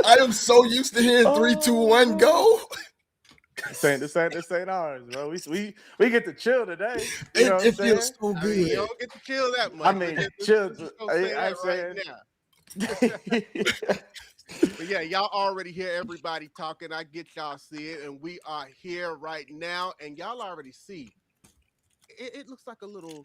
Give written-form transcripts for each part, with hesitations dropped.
I am so used to hearing 3, 2, 1, go. This ain't ours, bro. We get to chill today. You know what I'm It saying? feels so good. I mean, you don't get to chill that much. I mean, chill. I'm saying But yeah, y'all already hear everybody talking. I get y'all see it, and we are here right now, and y'all already see. It looks like a little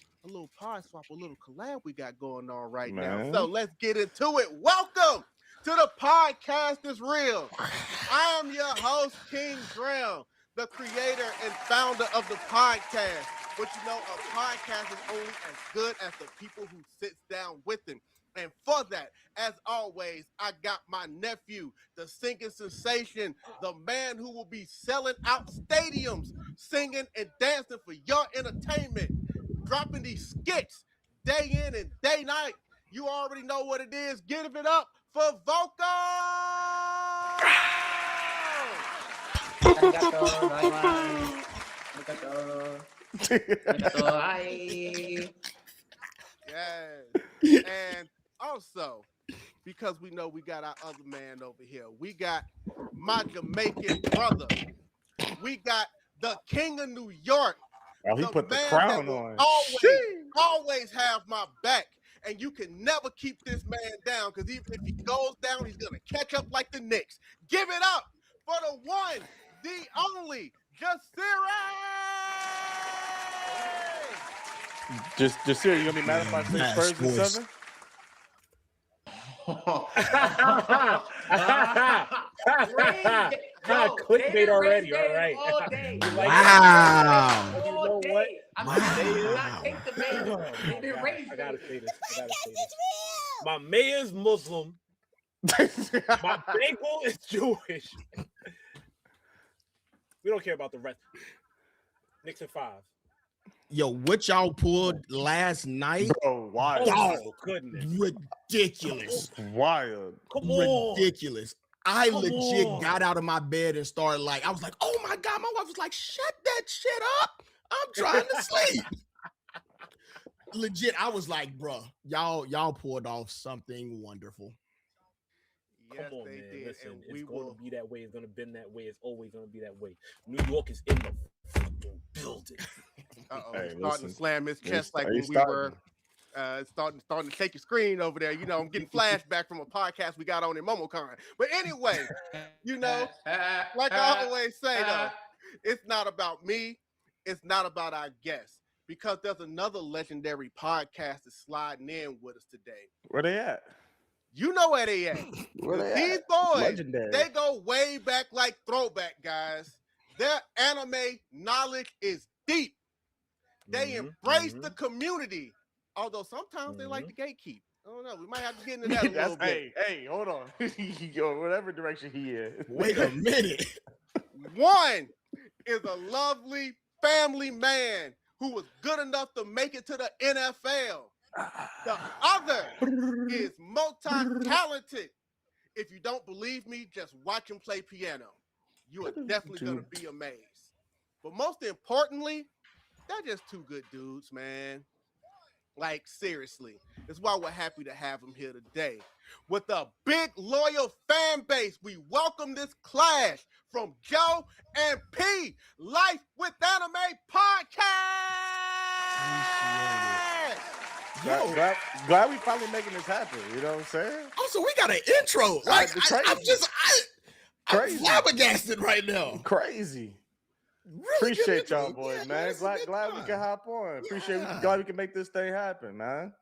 pod swap, a little collab we got going on right now. So let's get into it. Welcome to the Podcast is Real. I am your host, King Drell, the creator and founder of the podcast. But you know, a podcast is only as good as the people who sits down with them. And for that, as always, I got my nephew, the singing sensation, the man who will be selling out stadiums, singing and dancing for your entertainment, dropping these skits day in and day night. You already know what it is. Give it up for VoQualz. Yes. And also, because we know we got our other man over here, we got my Jamaican brother. We got the King of New York. Oh, he put the crown on. Always have my back. And you can never keep this man down, because even if he goes down, he's going to catch up like the Knicks. Give it up for the one, the only, Jasirii! Jasirii, you going to be mad if I say Spurs in 7? Clickbait already, all right. Wow. You know what? Wow. I gotta say this. My mayor's Muslim. My bagel is Jewish. We don't care about the rest. Knicks in 5. Yo, what y'all pulled last night? Bro, wild. Oh, goodness. Ridiculous. Wild. Come on. Ridiculous. I legit got out of my bed and started I was like, oh my God. My wife was like, shut that shit up. I'm trying to sleep. Legit, I was like, bro, y'all pulled off something wonderful. Yes, Come on, they man. did. Listen, and it's going to be that way. It's going to been that way. It's always going to be that way. New York is in the fucking building. Hey, starting to slam his chest like when we were starting to shake your screen over there. You know, I'm getting flashback from a podcast we got on in MomoCon. But anyway, you know, like I always say, though, it's not about me. It's not about our guests. Because there's another legendary podcast that's sliding in with us today. Where they at? You know where they at. These boys, legendary. They go way back like throwback, guys. Their anime knowledge is deep. They embrace the community. Although sometimes they like to gatekeep. I don't know. We might have to get into that a little bit. Hey, hold on. Yo, whatever direction he is. Wait a minute. One is a lovely family man who was good enough to make it to the NFL. The other is multi-talented. If you don't believe me, just watch him play piano. You are definitely going to be amazed. But most importantly, they're just two good dudes, man. Like, seriously. That's why we're happy to have them here today. With a big, loyal fan base, we welcome this clash from Joe and P, Life with Anime Podcast. Glad we finally making this happen. You know what I'm saying? Oh, so we got an intro. I'm flabbergasted right now. Crazy. Really appreciate y'all, boys, man. Glad we can hop on. Glad we can make this thing happen, man.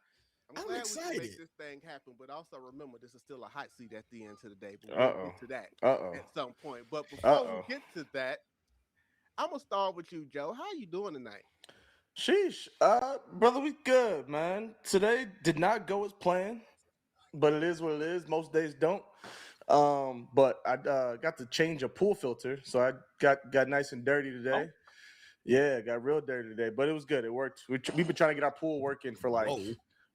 I'm glad excited. We can make this thing happen, but also remember this is still a hot seat at the end of the day. But we'll get to that at some point. But before we get to that, I'm gonna start with you, Joe. How you doing tonight? Sheesh, brother, we good, man. Today did not go as planned, but it is what it is. Most days don't. But I got to change a pool filter, so I got nice and dirty today. Oh. Yeah, got real dirty today, but it was good. It worked. We've been trying to get our pool working for like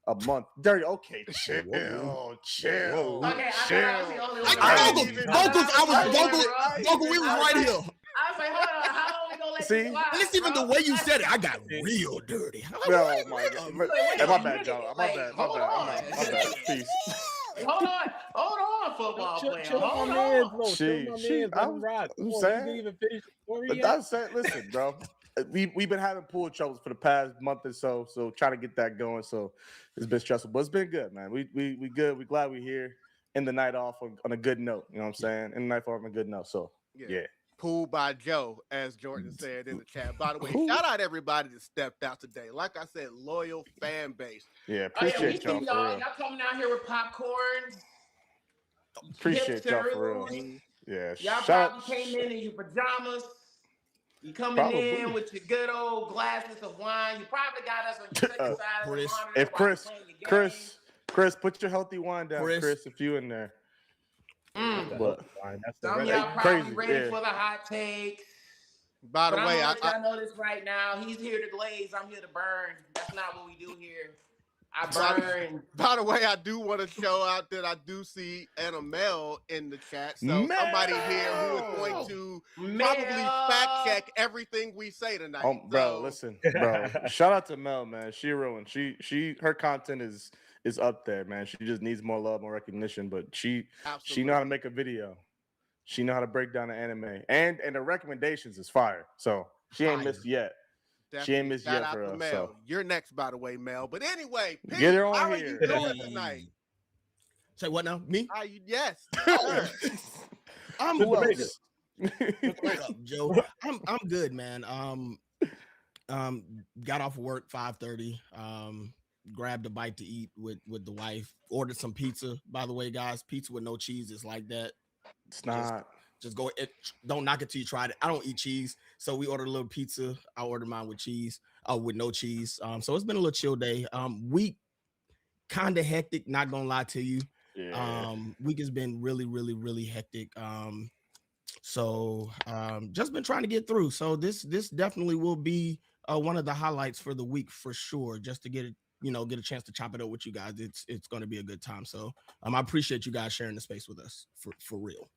a month. Dirty. Okay, chill. Okay, chill. VoQualz, we was right here. I was like, hold on, how long we gonna let See, and it's even the way you said it. I got real dirty. Oh my God. My bad, Joe. My bad. Peace. Hold on, football player. Chill Hold my man's, on. no. Chill my man's. Let him rock. Come on, you didn't even finish the story But yet. I said, listen, bro. We've been having pool troubles for the past month or so, trying to get that going. So it's been stressful, but it's been good, man. We good. We glad we're here. End the night off on a good note. You know what I'm saying? End the night off on a good note. So yeah. Pool by Joe, as Jordan said in the chat. By the way, shout out everybody that stepped out today. Like I said, loyal fan base. Yeah, appreciate y'all. Y'all coming out here with popcorn. Appreciate y'all for real. Yeah, y'all probably came in your pajamas. You coming in with your good old glasses of wine. You probably got us on your second side of the monitor. If Chris, put your healthy wine down, Chris, if you in there. But some of y'all probably ready for the hot takes. By the way, I know this right now. He's here to glaze. I'm here to burn. That's not what we do here. I burn. By the way, I do want to show out that I do see Anna Mel in the chat. So somebody here who is going to probably fact check everything we say tonight. Bro, listen, bro. Shout out to Mel, man. She ruined. Her content is up there, man. She just needs more love, more recognition. But she know how to make a video. She know how to break down the anime, and the recommendations is fire. So she ain't missed yet. Definitely. She ain't missed yet for us. So. You're next, by the way, Mel. But anyway, Pete, get her on how here. Are you doing tonight? Say what now? Me? Yes. I'm good. What up, Joe? I'm good, man. Got off of work 5:30. Grabbed a bite to eat with the wife. Ordered some pizza. By the way, guys, pizza with no cheese is like that. It's not. Just go. Don't knock it till you tried it. I don't eat cheese, so we ordered a little pizza. I ordered mine with cheese, with no cheese. So it's been a little chill day. Week kind of hectic. Not gonna lie to you. Yeah. Week has been really, really, really hectic. So just been trying to get through. So this definitely will be one of the highlights for the week for sure. Just to get it, get a chance to chop it up with you guys. It's going to be a good time. So I appreciate you guys sharing the space with us for real.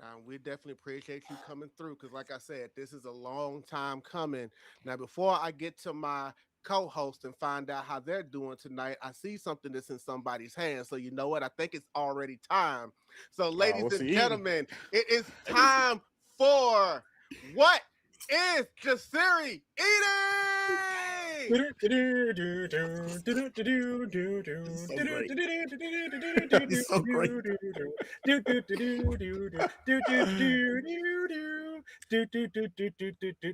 Now, we definitely appreciate you coming through because, like I said, this is a long time coming. Now, before I get to my co-host and find out how they're doing tonight, I see something that's in somebody's hand. So you know what? I think it's already time. So, ladies and gentlemen, it is time for What is Jasirii Eating?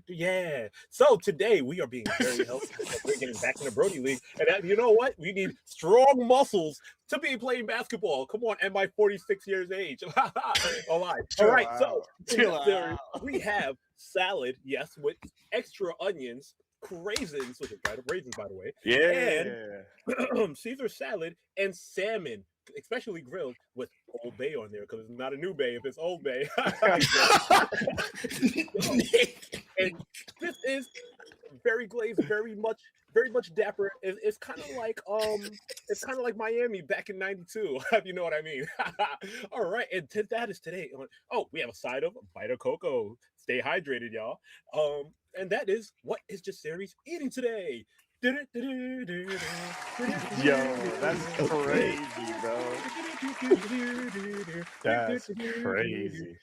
Yeah. So today we are being very healthy. We're getting back in the Brody League. And you know what? We need strong muscles to be playing basketball. Come on, at my 46 years age. All right. So we have salad, yes, with extra onions, raisins, which is raisins, by the way. Yeah. And Caesar salad and salmon, especially grilled with Old Bay on there, because it's not a new Bay if it's Old Bay. And this is very glazed, very much dapper. It's kind of like Miami back in '92, if you know what I mean. All right, and that is today. Oh, we have a side of Vita Coco. Stay hydrated, y'all. And that is What is Jasirii Eating today? Yo, that's crazy, bro. That's crazy.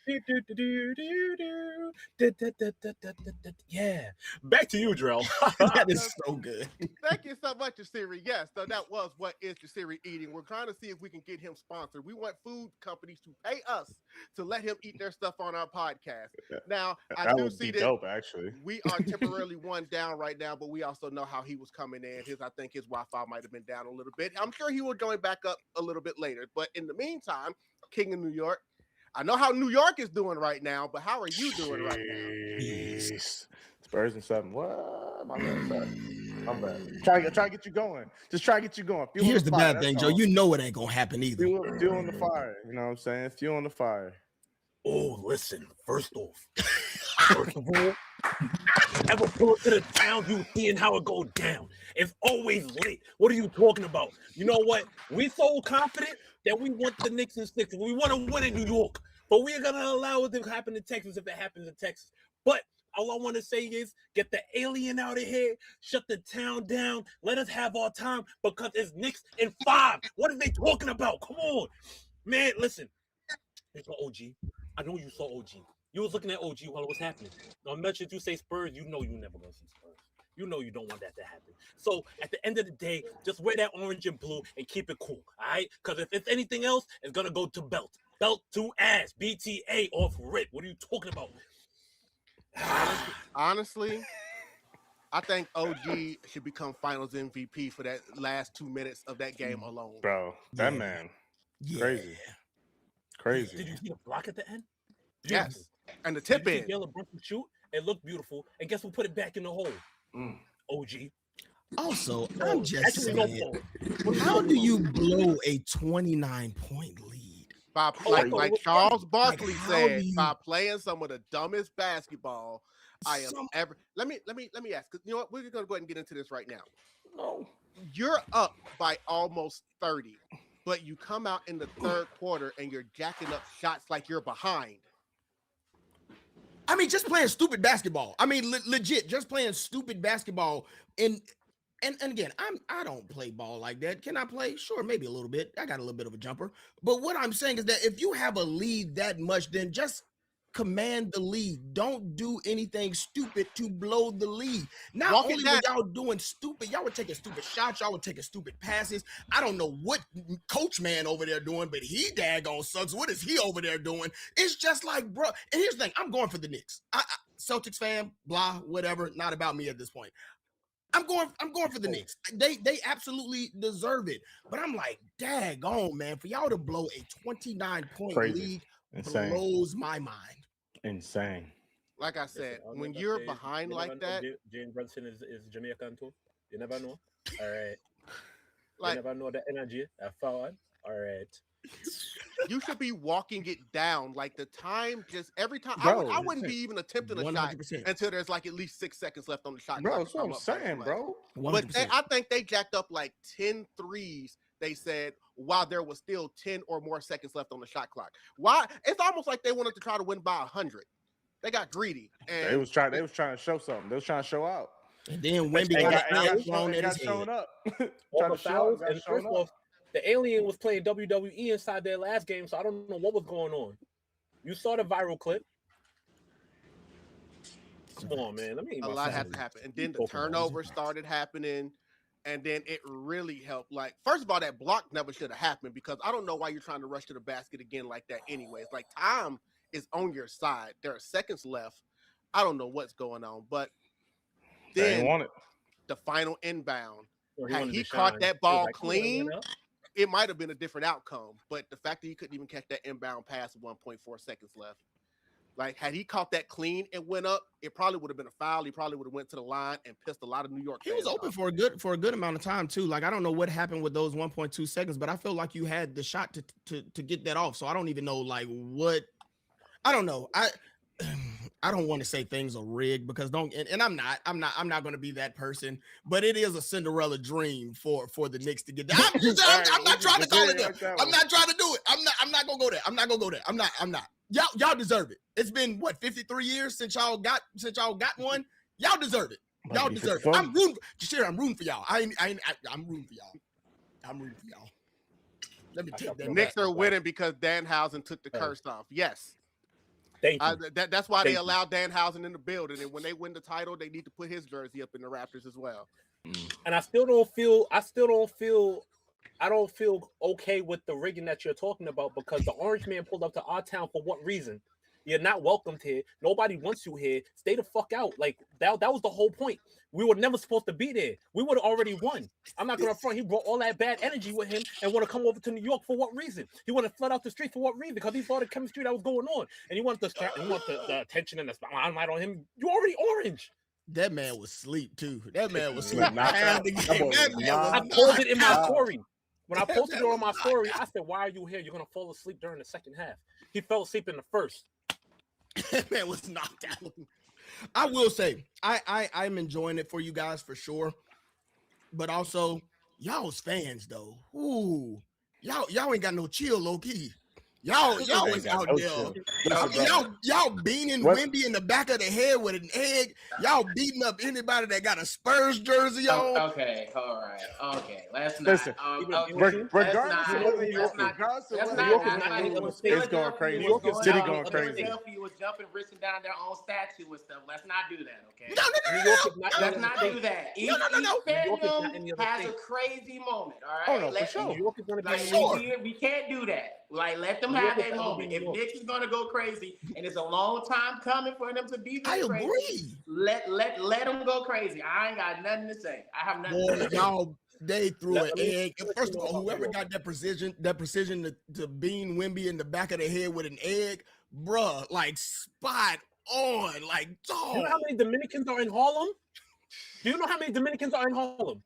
Yeah. Back to you, Drell. That is so good. Thank you so much, Jasirii. Yes, so that was What is Jasirii Eating. We're trying to see if we can get him sponsored. We want food companies to pay us to let him eat their stuff on our podcast. Now, I do see that dope, actually. We are temporarily one down right now, but we also know how he was coming in. I think his Wi-Fi might have been down a little bit. I'm sure he will join back up a little bit later. But in the meantime, King of New York, I know how New York is doing right now, but how are you doing right now? Spurs and 7. What? My bad. Try to get you going. Just try to get you going. Here's the bad thing, Joe. You know it ain't gonna happen either. Fuel on the fire. You know what I'm saying? Fuel on the fire. Oh, listen. First of all, ever pull up to the town, you seeing how it go down. It's always late. What are you talking about? You know what? We so confident that we want the Knicks and Sixers. We want to win in New York, but we're gonna allow it to happen in Texas if it happens in Texas. But All I want to say is get the alien out of here, shut the town down, let us have our time because it's Knicks in 5. What are they talking about? Come on. Man, listen. You saw OG. I know you saw OG. You was looking at OG while it was happening. Now, much as you say Spurs, you know you never gonna see Spurs. You know you don't want that to happen. So at the end of the day, just wear that orange and blue and keep it cool, all right? Because if it's anything else, it's gonna go to belt. Belt to ass. BTA off rip. What are you talking about? Honestly, I think OG should become Finals MVP for that last 2 minutes of that game alone. Bro, that man, crazy. Did you see the block at the end? Yes, Beautiful. and the tip Did you in. see Jalen Brunson shoot? It looked beautiful. And guess who put it back in the hole? OG. Also, I'm just Actually, saying, no how do you blow a 29-point lead? By like Charles Barkley said, by playing some of the dumbest basketball I have ever. Let me ask. Cause you know what? We're gonna go ahead and get into this right now. No, you're up by almost 30, but you come out in the third quarter and you're jacking up shots like you're behind. I mean, just playing stupid basketball. I mean, legit, just playing stupid basketball. And again, I don't play ball like that. Can I play? Sure, maybe a little bit. I got a little bit of a jumper. But what I'm saying is that if you have a lead that much, then just command the lead. Don't do anything stupid to blow the lead. Not only were y'all doing stupid, y'all were taking stupid shots, y'all were taking stupid passes. I don't know what coach man over there doing, but he daggone sucks. What is he over there doing? It's just like, bro. And here's the thing, I'm going for the Knicks. Celtics fan, blah, whatever. Not about me at this point. I'm going for the Knicks. They absolutely deserve it. But I'm like, daggone, man, for y'all to blow a 29-point lead blows my mind. Insane. Like I said, when you're behind like that, Jalen Brunson is Jamaican too. You never know. All right. Like, you never know the energy. Forward. All right. You should be walking it down. Like the time, just every time. Bro, I wouldn't be even attempting a 100%. Shot until there's like at least 6 seconds left on the shot. Bro, that's what I'm saying, bro. 100%. But I think they jacked up like 10 threes. They said while there was still 10 or more seconds left on the shot clock. Why? It's almost like they wanted to try to win by 100. They got greedy. And they was trying to show something. They was trying to show out. And then Wemby got shown up. All the fouls, and first off, the alien was playing WWE inside their last game, so I don't know what was going on. You saw the viral clip. Come on, man. A lot had to happen. And then the turnover started happening. And then it really helped. Like, first of all, that block never should have happened because I don't know why you're trying to rush to the basket again like that anyways. Like, time is on your side. There are seconds left. I don't know what's going on. But then the final inbound, had he caught that ball clean, it might have been a different outcome. But the fact that he couldn't even catch that inbound pass with 1.4 seconds left. Like, had he caught that clean and went up, it probably would have been a foul. He probably would have went to the line and pissed a lot of New York fans. He was open for a good amount of time too. Like, I don't know what happened with those 1.2 seconds, but I feel like you had the shot to get that off. So I don't even know like what. I don't know. I don't want to say things are rigged because and I'm not going to be that person. But it is a Cinderella dream for the Knicks to get that. I'm not trying to call it that. I'm not trying to do it. I'm not going to go there. I'm not going to go there. I'm not. Y'all deserve it. It's been what 53 years since y'all got one. Y'all deserve it. Y'all deserve it. I'm rooting for y'all. I'm rooting for y'all. I'm rooting for y'all. Let me take that. Knicks are winning because Danhausen took the curse off. Yes. Thank you. That's why they allowed Danhausen in the building. And when they win the title, they need to put his jersey up in the Raptors as well. And I don't feel okay with the rigging that you're talking about because the Orange Man pulled up to our town for what reason? You're not welcomed here. Nobody wants you here. Stay the fuck out. Like that was the whole point. We were never supposed to be there. We would have already won. I'm not gonna front. He brought all that bad energy with him and want to come over to New York for what reason? He wanted to flood out the street for what reason? Because he saw the chemistry that was going on, and he wanted the attention and the spotlight on him. You already orange. That man was asleep too. That man was asleep. I told it in my story. When I posted it on my story, I said, "Why are you here? You're gonna fall asleep during the second half." He fell asleep in the first. That man was knocked out. I will say, I'm enjoying it for you guys for sure, but also y'all's fans though. Ooh, y'all ain't got no chill, low key. Y'all was out there. Y'all beating Wimby in the back of the head with an egg. Y'all beating up anybody that got a Spurs jersey on. Okay, all right, okay. Let's not. Listen, regardless of whether It's going crazy. City going crazy. You was jumping, risking down their own statue and stuff. Let's not do that, okay? No. Let's not do that. Each fandom has a crazy moment, all right? Oh, no, for sure. We can't do that. Like, let them have that moment. If Knicks is gonna go crazy, and it's a long time coming for them to be this crazy, agree. Let them go crazy. I ain't got nothing to say. I have nothing to say. Y'all, they threw an egg. First of all, whoever got that precision to bean Wimby in the back of the head with an egg, bruh, like spot on, like dog. You know how many Dominicans are in Harlem? Do you know how many Dominicans are in Harlem?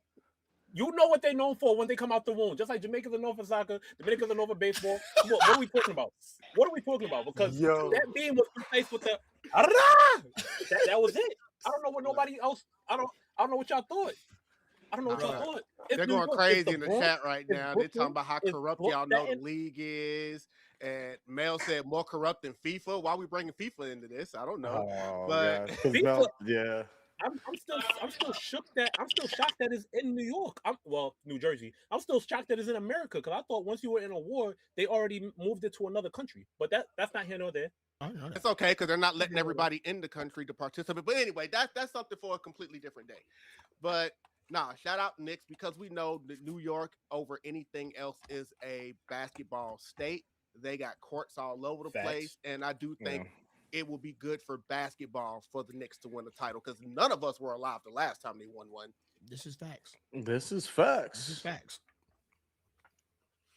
You know what they're known for when they come out the womb. Just like Jamaicans are known for soccer, Dominicans are known for baseball. What are we talking about? What are we talking about? Because that beam was replaced with the that was it. I don't know what nobody else. I don't know what y'all thought. I don't know what y'all thought. They're going crazy in the chat right now. They're talking about how corrupt y'all know the league is. And Mel said more corrupt than FIFA. Why are we bringing FIFA into this? I don't know. But FIFA, I'm still shook that I'm still shocked that it's in New York. New Jersey. I'm still shocked that it's in America because I thought once you were in a war, they already moved it to another country. But that's not here nor there. It's okay because they're not letting everybody in the country to participate. But anyway, that's something for a completely different day. But shout out Knicks because we know that New York over anything else is a basketball state. They got courts all over the place, and I do think it will be good for basketball for the Knicks to win the title because none of us were alive the last time they won one. This is facts.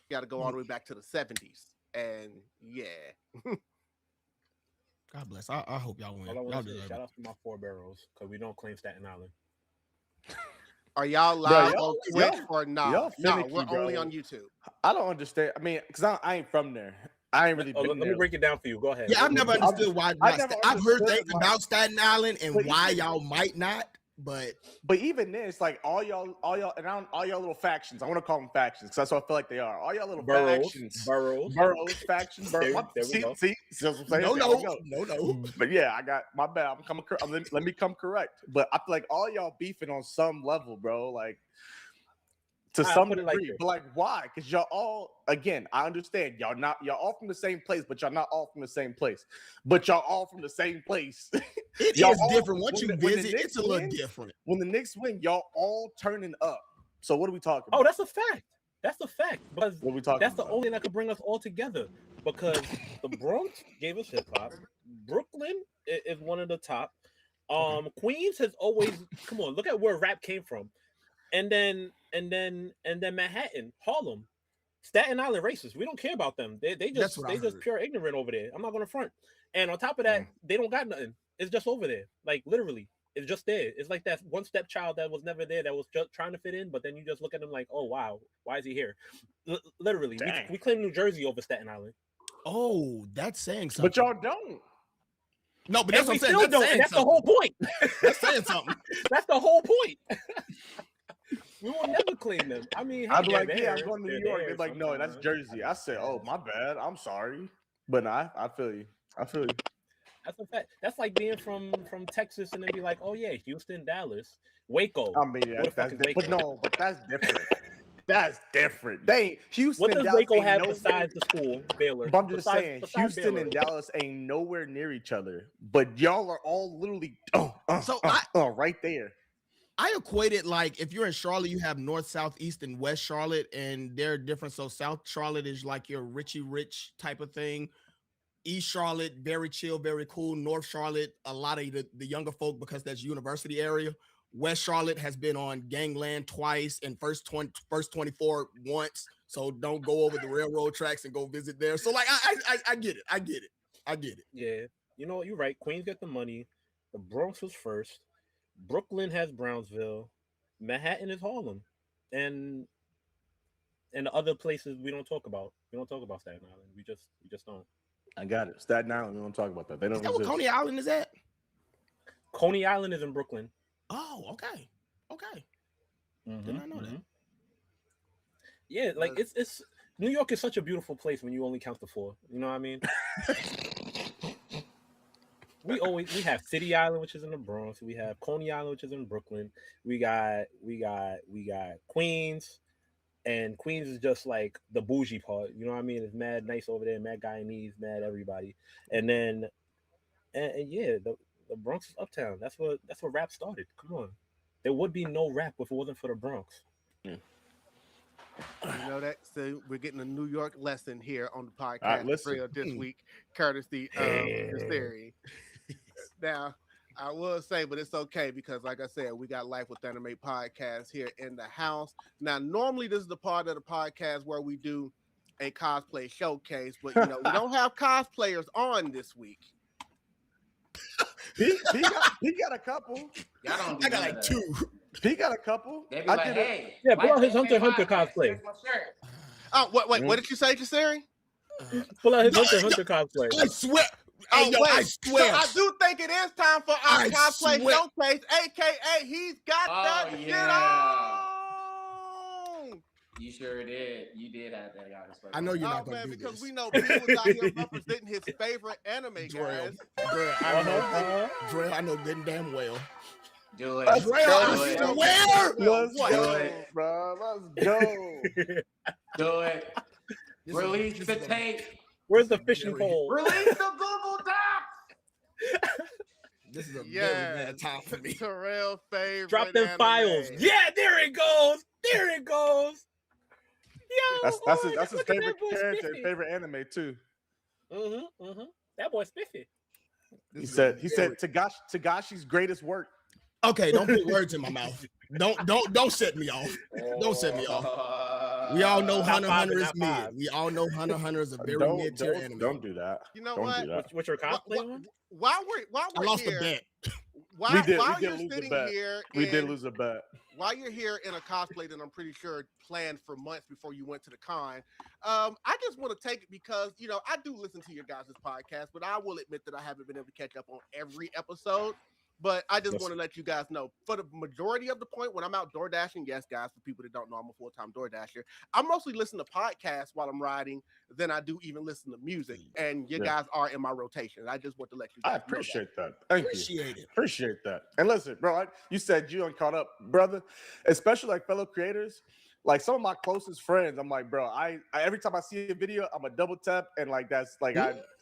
Got to go all the way back to the 70s, and God bless. I hope y'all win. Shout out to my 4 barrels because we don't claim Staten Island. Are y'all live on Twitch or not? No, we're only on YouTube. I don't understand. I mean, because I ain't from there. I ain't really been let me break it down for you. Go ahead. Yeah, I've never understood why. I've heard things about Staten Island and why y'all might not. But even then, it's like all y'all little factions. I want to call them factions because that's what I feel like they are. All y'all little factions, factions. There we go. See, no. But yeah, I got my bad. Let me come correct. But I feel like all y'all beefing on some level, bro. Like to some degree, but like why? Because y'all all, again, I understand y'all all from the same place, but y'all not all from the same place. But y'all all from the same place. It is different. Once you visit, it's a little different. When the Knicks win, y'all all turning up. So what are we talking about? Oh, that's a fact. That's a fact. Because what are we talking that's about? The only thing that could bring us all together. Because the Bronx gave us hip hop. Brooklyn is one of the top. Queens has always look at where rap came from. And then Manhattan, Harlem, Staten Island racist. We don't care about them. They just pure ignorant over there. I'm not gonna front. And on top of that, they don't got nothing. It's just over there. Like literally, it's just there. It's like that one stepchild that was never there that was just trying to fit in, but then you just look at him like, oh wow, why is he here? Literally, we claim New Jersey over Staten Island. Oh, that's saying something. But y'all don't. No, but that's what I'm saying. That's the whole point. That's saying something. That's the whole point. We will never claim them. I mean, I'd be like, I'm going to New York. They're like, no, that's Jersey. I said, oh, my bad. I'm sorry. But nah, I feel you. That's a fact. That's like being from Texas and then be like, oh yeah, Houston, Dallas, Waco. I mean, that's different. But that's different. That's different. Houston. What does Waco have besides the school, Baylor? But I'm just saying, Houston Baylor and Dallas ain't nowhere near each other. But y'all are all literally right there. I equate it like if you're in Charlotte, you have North, South, East, and West Charlotte, and they're different. So South Charlotte is like your Richie Rich type of thing. East Charlotte, very chill, very cool. North Charlotte, a lot of the younger folk because that's university area. West Charlotte has been on Gangland twice and first 24 once. So don't go over the railroad tracks and go visit there. So like I get it. Yeah, you know what? You're right. Queens get the money. The Bronx was first. Brooklyn has Brownsville, Manhattan is Harlem, and the other places we don't talk about. We don't talk about Staten Island. We just don't. I got it. Staten Island. We don't talk about that. They don't. Is that what Coney Island is at? Coney Island is in Brooklyn. Oh, okay. Mm-hmm. Did I know that? Yeah, like it's New York is such a beautiful place when you only count the 4. You know what I mean? we have City Island, which is in the Bronx. We have Coney Island, which is in Brooklyn. We got Queens, and Queens is just like the bougie part. You know what I mean? It's mad nice over there, mad Guyanese, mad everybody. And then, and yeah, the Bronx is uptown. That's where rap started. Come on, there would be no rap if it wasn't for the Bronx. You know that? So we're getting a New York lesson here on the podcast this week, courtesy of Jasirii. Now, I will say, but it's okay because, like I said, we got Life with Anime podcast here in the house. Now, normally this is the part of the podcast where we do a cosplay showcase, but we don't have cosplayers on this week. He got a couple. Y'all don't do I got like 2. He got a couple. They be like, hey, yeah, pull out his Hunter x Hunter cosplay. Oh, wait, what did you say, Jasirii? Pull out his Hunter x Hunter cosplay. I swear. Hey, yo, I swear. So I do think it is time for our cosplay showcase, aka he's got that shit on. You sure did. You did have that guy. I know you're not gonna do because this. we know P was out here representing his favorite anime guys. Drell, I know good and damn well. Do it. Drell, I swear. Let's Do go, it. bro. Let's go. Do it. Release the tape. Where's the fishing pole? Release the Google Docs. This is a very bad time for me. Terrell favorite. Drop them files. Yeah, there it goes. There it goes. Yo, That's his favorite character, favorite anime too. That boy's spiffy. He said Tagashi's greatest work. Okay, don't put words in my mouth. Don't set me off. Don't set me off. We all know Hunter x Hunter is mid. We all know Hunter x Hunter is a very mid-tier anime. Don't do that. You know don't what? Do that. What's your cosplay on? While we're I lost here, the bet. While We you're did lose sitting the bet. here, We did lose a bet. While you're here in a cosplay that I'm pretty sure planned for months before you went to the con, I just want to take it because I do listen to your guys' podcast, but I will admit that I haven't been able to catch up on every episode. But I just want to let you guys know, for the majority of the point, when I'm out door dashing, yes, guys, for people that don't know, I'm a full-time door dasher. I mostly listen to podcasts while I'm riding than I do even listen to music. And you guys are in my rotation. I just want to let you guys I appreciate that. Thank Appreciate you. it. Appreciate that. And listen, bro, you said you ain't caught up, brother, especially like fellow creators. Like some of my closest friends, I'm like, bro, I every time I see a video, I'm a double tap and like that's like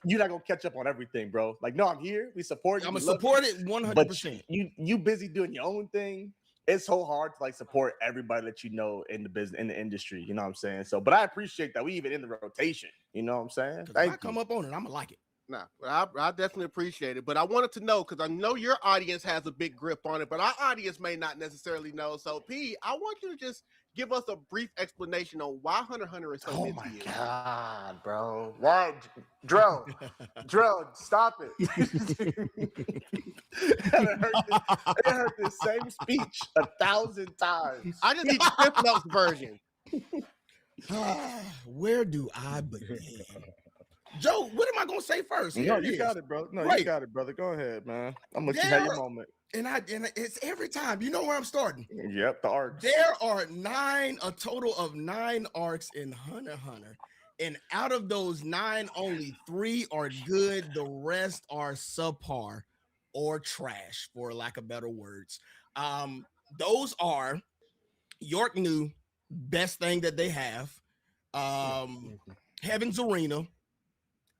you're not gonna catch up on everything, bro. Like, no, I'm here. We support you. I'm gonna support it 100%. But you busy doing your own thing. It's so hard to like support everybody that you know in the business, in the industry. You know what I'm saying? So, but I appreciate that we even in the rotation. You know what I'm saying? If I come up on it, I'm gonna like it. Nah, but I definitely appreciate it. But I wanted to know because I know your audience has a big grip on it, but our audience may not necessarily know. So, P, I want you to just give us a brief explanation on why Hunter x Hunter is so big to you. Oh my God, bro! Why, Drell, stop it! I heard this same speech 1,000 times. I just need the Cliff Notes version. Where do I begin? Joe, what am I gonna say first? No, you got it, bro. No, you got it, brother. Go ahead, man. I'm gonna let you have your moment. And it's every time. You know where I'm starting. Yep, the arcs. There are a total of 9 arcs in Hunter x Hunter. And out of those 9, only 3 are good. The rest are subpar or trash, for lack of better words. Those are York New, best thing that they have. Heaven's Arena,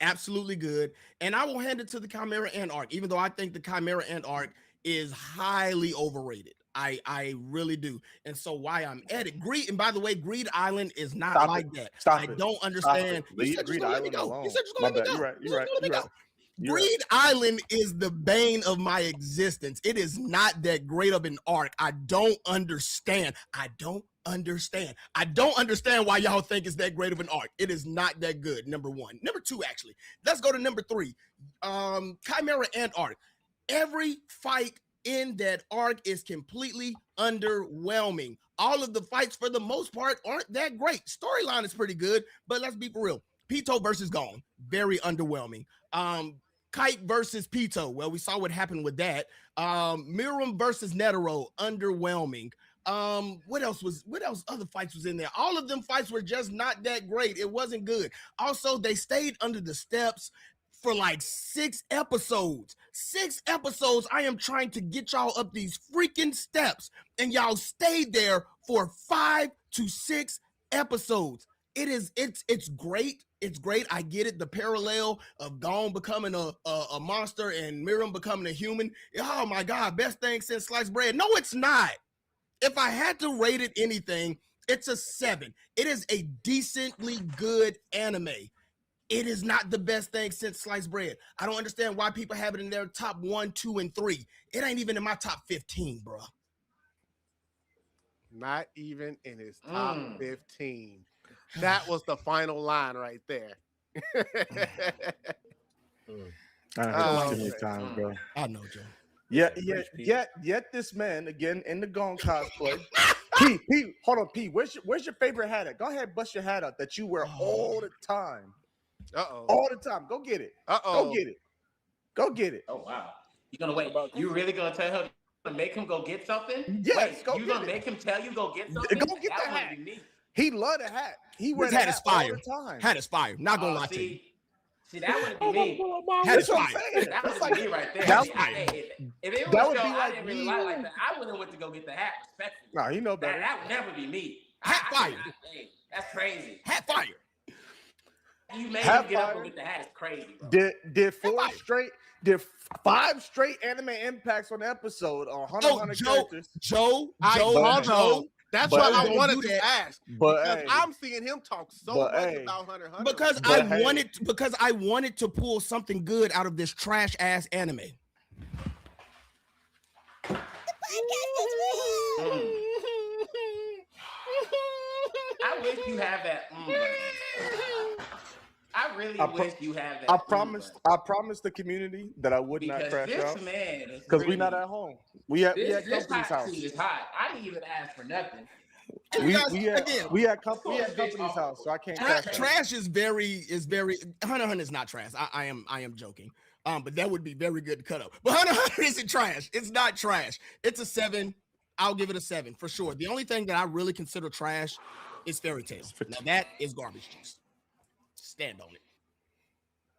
absolutely good. And I will hand it to the Chimera Ant arc, even though I think the Chimera Ant arc is highly overrated. I really do. And so why I'm at it. And by the way, Greed Island is not that. I don't understand. You said just gonna let me go. You said just gonna let me go. You're right. Greed Island is the bane of my existence. It is not that great of an arc. I don't understand. I don't understand why y'all think it's that great of an arc. It is not that good. Number 1. Number 2, actually. Let's go to number 3. Chimera Ant arc. Every fight in that arc is completely underwhelming. All of the fights, for the most part, aren't that great. Storyline is pretty good, but let's be for real. Pito versus Gon, very underwhelming. Kite versus Pito, well, we saw what happened with that. Miram versus Netero, underwhelming. What else other fights was in there? All of them fights were just not that great. It wasn't good. Also, they stayed under the steps for like 6 episodes. 6 episodes. I am trying to get y'all up these freaking steps, and y'all stayed there for 5 to 6 episodes. It's great. It's great. I get it. The parallel of Gone becoming a monster and Miriam becoming a human. Oh my God, best thing since sliced bread. No, it's not. If I had to rate it anything, it's a 7. It is a decently good anime. It is not the best thing since sliced bread. I don't understand why people have it in their top 1, 2, and 3. It ain't even in my top 15, bro. Not even in his top 15. That was the final line right there. I heard too many times, bro. I know, Joe. Yet this man again in the Gone cosplay. P, hold on, P. Where's your favorite hat at? Go ahead, bust your hat out that you wear all the time. All the time. Go get it. Go get it. Oh wow. You gonna wait? You really gonna tell him to make him go get something? Yes. Wait, you gonna make him tell you go get something? Go get the hat. He love the hat. He wears hat is fire. All the time. Hat is fire. Not gonna lie to you. See, that wouldn't be me. Hat is fire. That would be me right there. That's if it was show I didn't really like that, I wouldn't went to go get the hat respectfully. No, you know better. That would never be me. Hat fire. That's crazy. Hat fire. You made him get up and get the hat is crazy, bro. Did 5 straight anime impacts on the episode on 100 characters? Joe. That's why I wanted to ask. But I'm seeing him talk so much about Hunter x Hunter. Because I wanted to pull something good out of this trash ass anime. I wish you had that. I really wish you had that. I promised the community that I would not crash out. Because we're not at home. We at company's house. Is hot. I didn't even ask for nothing. We at company's house, so I can't crash out. Trash is very Hunter x Hunter is not trash. I am joking. But that would be very good to cut up. But Hunter x Hunter isn't trash. It's not trash. It's a 7. I'll give it a 7 for sure. The only thing that I really consider trash is Fairy Tail. Now that is garbage juice. Stand on it.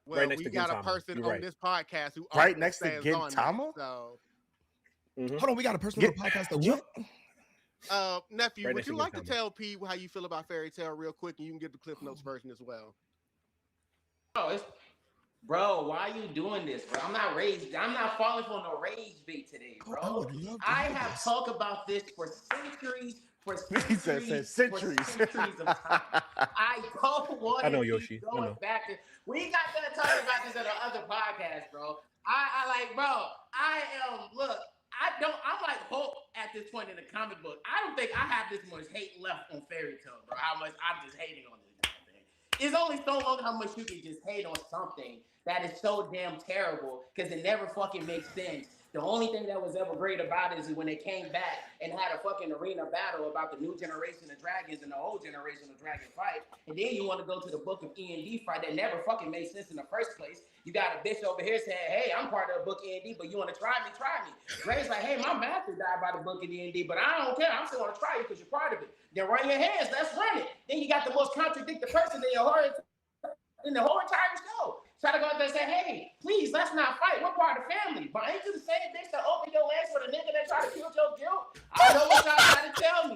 Well, we got a person on this podcast who right next to Gintama. So, hold on, we got a person on the podcast that what? Nephew, would you like to tell P how you feel about Fairy Tail real quick, and you can get the Cliff Notes version as well? Bro, why are you doing this, bro? I'm not falling for no rage bait today, bro. I have talked about this for centuries. He said centuries. Of time. I don't want to Yoshi. Going back to, we got done talking about this at the other podcast, bro. I'm like Hulk at this point in the comic book. I don't think I have this much hate left on Fairy Tail, bro. How much I'm just hating on this thing. It's only so long how much you can just hate on something that is so damn terrible because it never fucking makes sense. The only thing that was ever great about it is when they came back and had a fucking arena battle about the new generation of dragons and the old generation of dragon fight. And then you want to go to the book of E&D fight that never fucking made sense in the first place. You got a bitch over here saying, hey, I'm part of the book E&D, but you want to try me? Ray's like, hey, my master died by the book of E&D, but I don't care. I'm still going to try you because you're part of it. Then run your hands. Let's run it. Then you got the most contradictory person in the whole entire show. Try to go out there and say, hey, please, let's not fight. We're part of the family. But ain't you the same bitch that open your legs for the nigga that tried to kill your guilt? I know what y'all trying to tell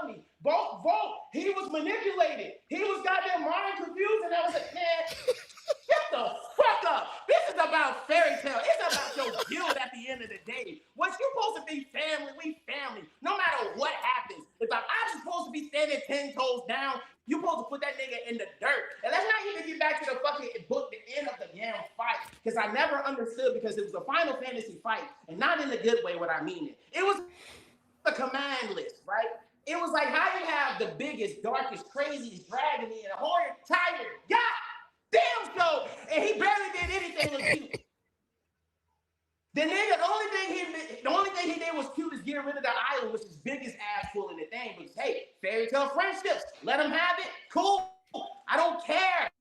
me. Vote. He was manipulated. He was goddamn mind confused. And I was like, man, shut the fuck up. This is about Fairy Tail. It's about your guilt at the end of the day. What you supposed to be family, we family. No matter what happens. If I'm supposed to be standing 10 toes down, you supposed to put that nigga in the dirt. And let's not even get back to the fucking book, the end of the damn fight. Because I never understood because it was a Final Fantasy fight. And not in a good way what I mean it. It was a command list, right? It was like how you have the biggest, darkest, craziest dragon in a whole entire goddamn show. And he barely did anything with you. The nigga, the only thing he did was cute is getting rid of the island, which is biggest ass pulling the thing. But hey, Fairy Tail friendships, let him have it. Cool. I don't care.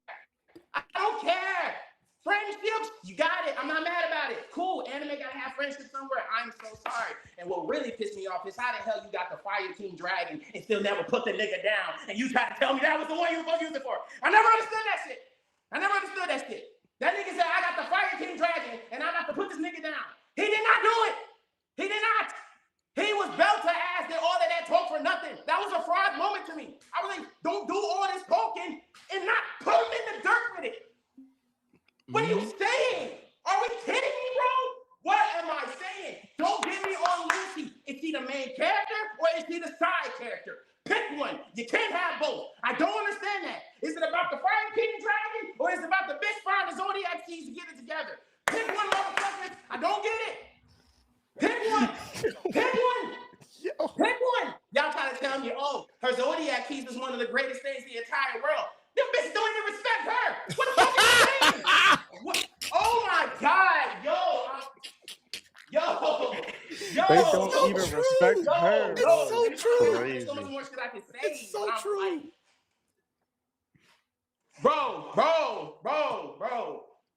Friendships, you got it. I'm not mad about it. Cool. Anime gotta have friendships somewhere. I'm so sorry. really pissed me off is how the hell you got the Fire King Dragon and still never put the nigga down, and you try to tell me that was the one you were supposed to use it for. I never understood that shit. That nigga said, I got the Fire King Dragon, and I got to put this nigga down. He did not do it. He did not. He was belt to ass, did all of that talk for nothing. That was a fraud moment to me. I was like, don't do all this talking and not put him in the dirt with it. What are you saying? Are we kidding me, bro? What am I saying? Don't get me on Lucy. Is he the main character or is he the side character? Pick one. You can't have both. I don't understand that. Is it about the Fire King Dragon or is it about the bitch frying the Zodiac seeds to get it together? Pick one, motherfuckers. I don't get it. Pick one. Pick one. Pick one. Y'all trying to tell me, oh, her Zodiac keys is one of the greatest things in the entire world. Them bitches don't even respect her. What the fuck are you saying? What? Oh my God, yo. They don't even respect her. It's so true. Crazy. So much more shit I can say. It's so true. Bro.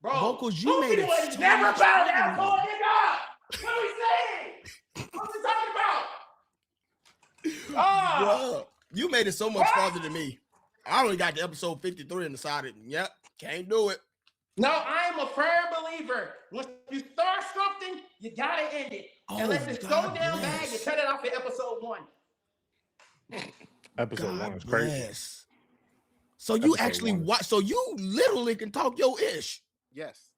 VoQualz, you made it. Was never about that, nigga. What are we saying? What are we talking about? Bro, you made it so much farther than me. I only got to episode 53 and decided, yep, can't do it. No, I am a firm believer. Once you start something, you gotta end it. Unless it's so damn bad, you cut it off at episode 1. Episode 1 is crazy. So you actually watch. So you literally can talk your ish. Yes.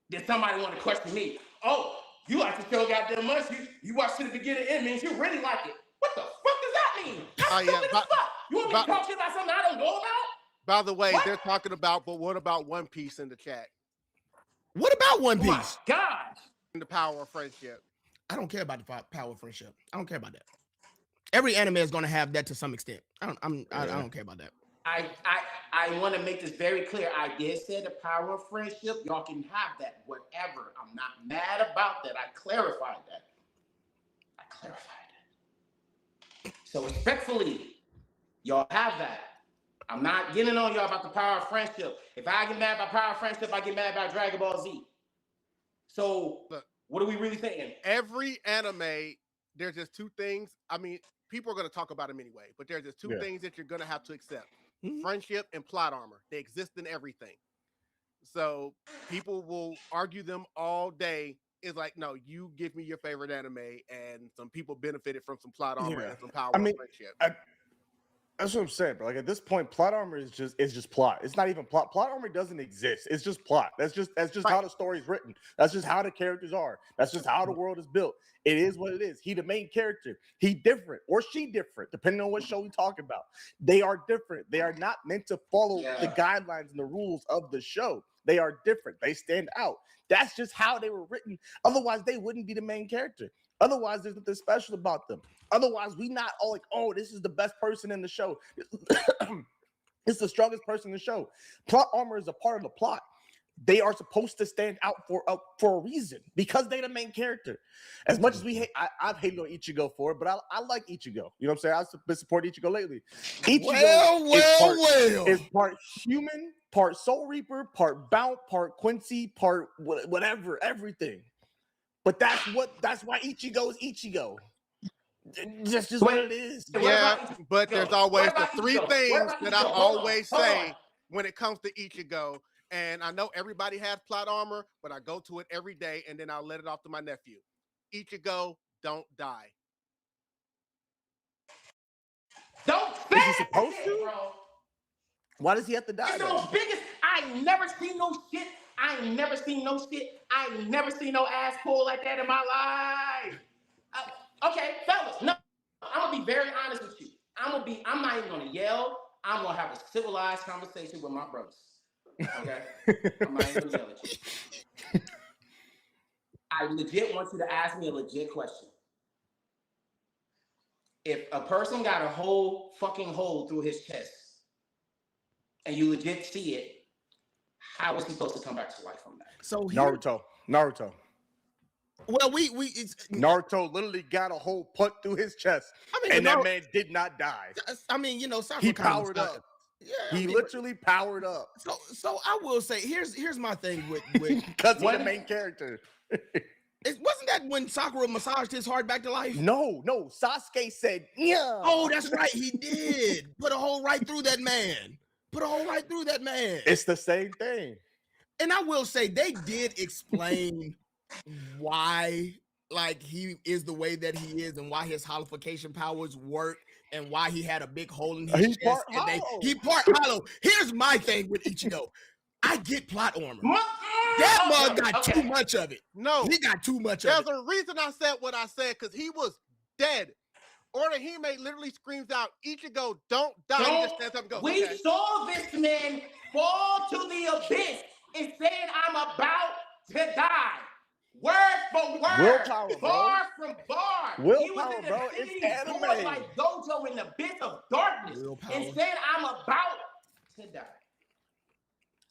Did somebody want to question me? Oh, you like the show goddamn much. You watch to the beginning and means you really like it. What the fuck does that mean? That's stupid as fuck. You want me to talk shit about something I don't know about? By the way, they're talking about, but what about One Piece in the chat? What about One Piece? Oh my God. The power of friendship. I don't care about the power of friendship. I don't care about that. Every anime is going to have that to some extent. I don't care about that. I want to make this very clear. I did say the power of friendship. Y'all can have that, whatever. I'm not mad about that. I clarified that. So respectfully, y'all have that. I'm not getting on y'all about the power of friendship. If I get mad about power of friendship, I get mad about Dragon Ball Z. So look, what are we really saying? Every anime, there's just two things. I mean, people are going to talk about them anyway, but there's just two things that you're going to have to accept. Friendship and plot armor. They exist in everything. So people will argue them all day. It's like, no, you give me your favorite anime, and some people benefited from some plot armor and some power of friendship. That's what I'm saying, bro. Like at this point, plot armor is just plot. It's not even plot. Plot armor doesn't exist. It's just plot. That's just how the story's written. That's just how the characters are. That's just how the world is built. It is what it is. He the main character. He different or she different, depending on what show we talk about. They are different. They are not meant to follow the guidelines and the rules of the show. They are different. They stand out. That's just how they were written. Otherwise, they wouldn't be the main character. Otherwise, there's nothing special about them. Otherwise, we not all like, oh, this is the best person in the show. It's the strongest person in the show. Plot armor is a part of the plot. They are supposed to stand out for a reason because they're the main character. As much as we hate, I've hated on Ichigo for it, but I like Ichigo. You know what I'm saying? I've been supporting Ichigo lately. Ichigo is part human, part Soul Reaper, part Bount, part Quincy, part whatever, everything. But that's why Ichigo is Ichigo. That's just what it is. Yeah, but there's always the three things that I always say when it comes to Ichigo. And I know everybody has plot armor, but I go to it every day and then I'll let it off to my nephew. Ichigo, don't die. Don't say Is he supposed to? Bro. Why does he have to die? It's the biggest. I ain't never seen no shit. I ain't never seen no ass pull like that in my life. Okay, fellas, no, I'm gonna be very honest with you. I'm not even gonna yell. I'm gonna have a civilized conversation with my brothers. Okay? I'm not even gonna yell at you. I legit want you to ask me a legit question. If a person got a whole fucking hole through his chest and you legit see it, how is he supposed to come back to life from that? So Naruto. Well, Naruto literally got a hole put through his chest, and that man did not die. I mean, you know, he powered up. Yeah, he literally powered up. So I will say, here's my thing with because he's the main character. Wasn't that when Sakura massaged his heart back to life? No, Sasuke said, yeah. Oh, that's right. He did. Put a hole right through that man. It's the same thing. And I will say they did explain why like he is the way that he is and why his holification powers work and why he had a big hole in his chest. He part hollow. Here's my thing with Ichigo. I get plot armor. That mug got too much of it. No, he got too much of it. There's a reason I said what I said, because he was dead. Orihime literally screams out, Ichigo, don't die. He just stands up and goes, we saw this man fall to the abyss and saying, I'm about to die. Word for word. Willpower, bar from bar. Willpower, he was in the bro. It's city, anime. like Gojo in the abyss of darkness and said, I'm about to die.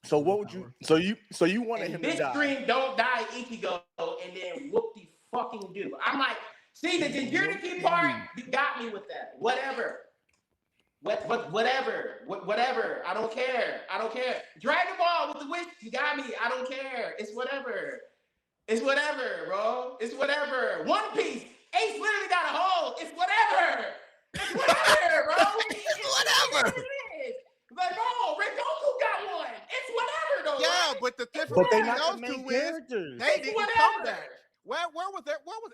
So what would you? So you wanted him to die? This dream don't die, Ichigo, and then whoop the fucking do. I'm like, see the Jinchuriki part, you got me with that. Whatever. Whatever. I don't care. Dragon Ball with the wish, you got me. I don't care. It's whatever, bro. It's whatever. One Piece, Ace literally got a hole. It's whatever, bro. It's whatever. Like, no, Rengoku got one. It's whatever, though. Yeah, right? but the difference But they're between not the those main two is characters. they didn't come back. Where was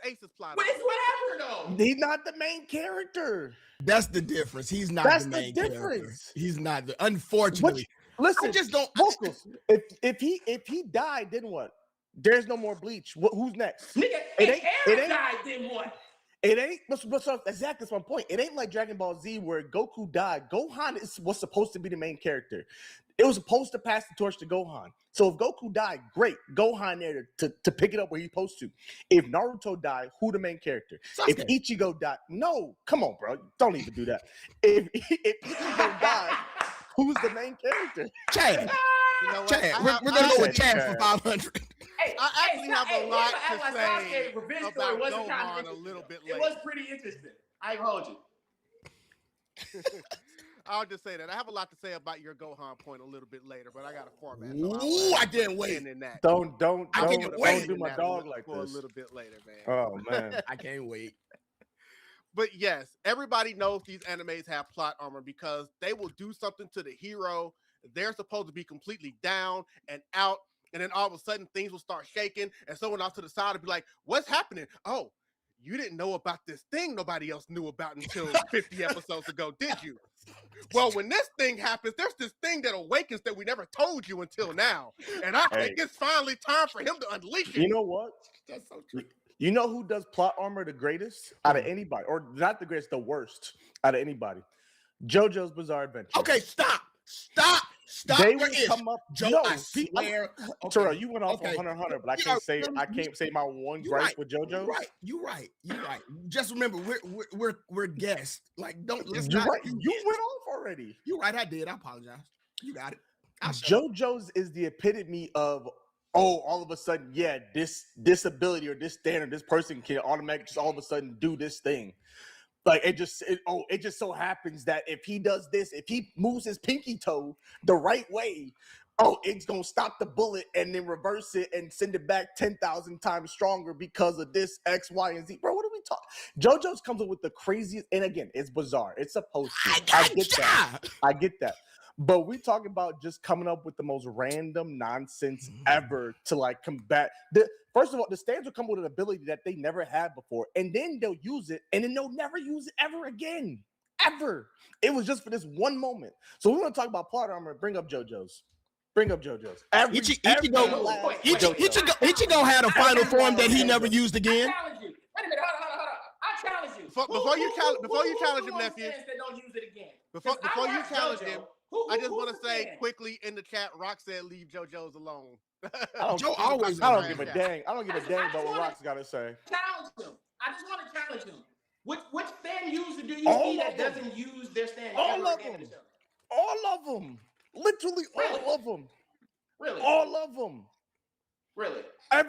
Ace's plot? But it's whatever, though. He's not the main character. That's the difference. He's not That's the the main character. difference. He's not the. Unfortunately, Listen, I just don't. VoQualz. If he died, then what? There's no more Bleach. Who's next? Nigga, It ain't- died, then what? It ain't. But exactly, that's my point. It ain't like Dragon Ball Z where Goku died. Gohan was supposed to be the main character. It was supposed to pass the torch to Gohan. So if Goku died, great. Gohan there to pick it up where he's supposed to. If Naruto died, who the main character? Sasuke. If Ichigo died, no, come on, bro. Don't even do that. If Ichigo died, who's the main character? Chad. You know what? Chad. I We're gonna go with Chad. Chad for 500. Hey, I actually have a lot to say Revenge about Story wasn't kind Gohan of a little bit It later. was pretty interesting. I ain't hold you. I'll just say that I have a lot to say about your Gohan point a little bit later, but I got a format. Ooh, I can't wait. Don't wait. do my dog like for this. a little bit later, man. Oh man. I can't wait. But yes, everybody knows these animes have plot armor because they will do something to the hero. They're supposed to be completely down and out, and then all of a sudden things will start shaking, and someone off to the side will be like, "What's happening? Oh, you didn't know about this thing nobody else knew about until 50 episodes ago, did you? Well, when this thing happens, there's this thing that awakens that we never told you until now, and I think it's finally time for him to unleash it." You know what? That's so true. You know who does plot armor the greatest out of anybody, or not the greatest, the worst out of anybody? JoJo's Bizarre Adventure. Okay, stop. They your will ish. come up. Joe, No, I swear. Terrell, you went off Okay. on Hunter x Hunter, but I can't say my one You're gripe right. with JoJo. You're right. Just remember, we're guests. Like, let's You're not. right. You went off already. You're right. I did. I apologize. You got it. JoJo's is the epitome of, all of a sudden, yeah, this ability or this standard, this person can automatically just all of a sudden do this thing. Like it just so happens that if he does this, if he moves his pinky toe the right way, it's gonna stop the bullet and then reverse it and send it back 10,000 times stronger because of this X, Y, and Z. Bro, what are we talking? JoJo's comes up with the craziest, and again, it's bizarre. It's supposed to. I get that. But we talking about just coming up with the most random nonsense ever to like combat. First of all, the stands will come with an ability that they never had before, and then they'll use it, and then they'll never use it ever again. Ever. It was just for this one moment. So we want to talk about plot armor. Bring up JoJo's. Ichigo had a final form that he never used again. I challenge you. Wait a minute, hold on. I challenge you. Before you challenge him, nephew. They don't use it again. Before you challenge him, I just want to say quickly in the chat, Rock said, "Leave JoJo's alone." I don't give a dang about what Rock's got to say. Challenge him. I just want to challenge him. Which stand user do you see that doesn't use their stand? All of them. Literally all of them. Really? All of them. Really? I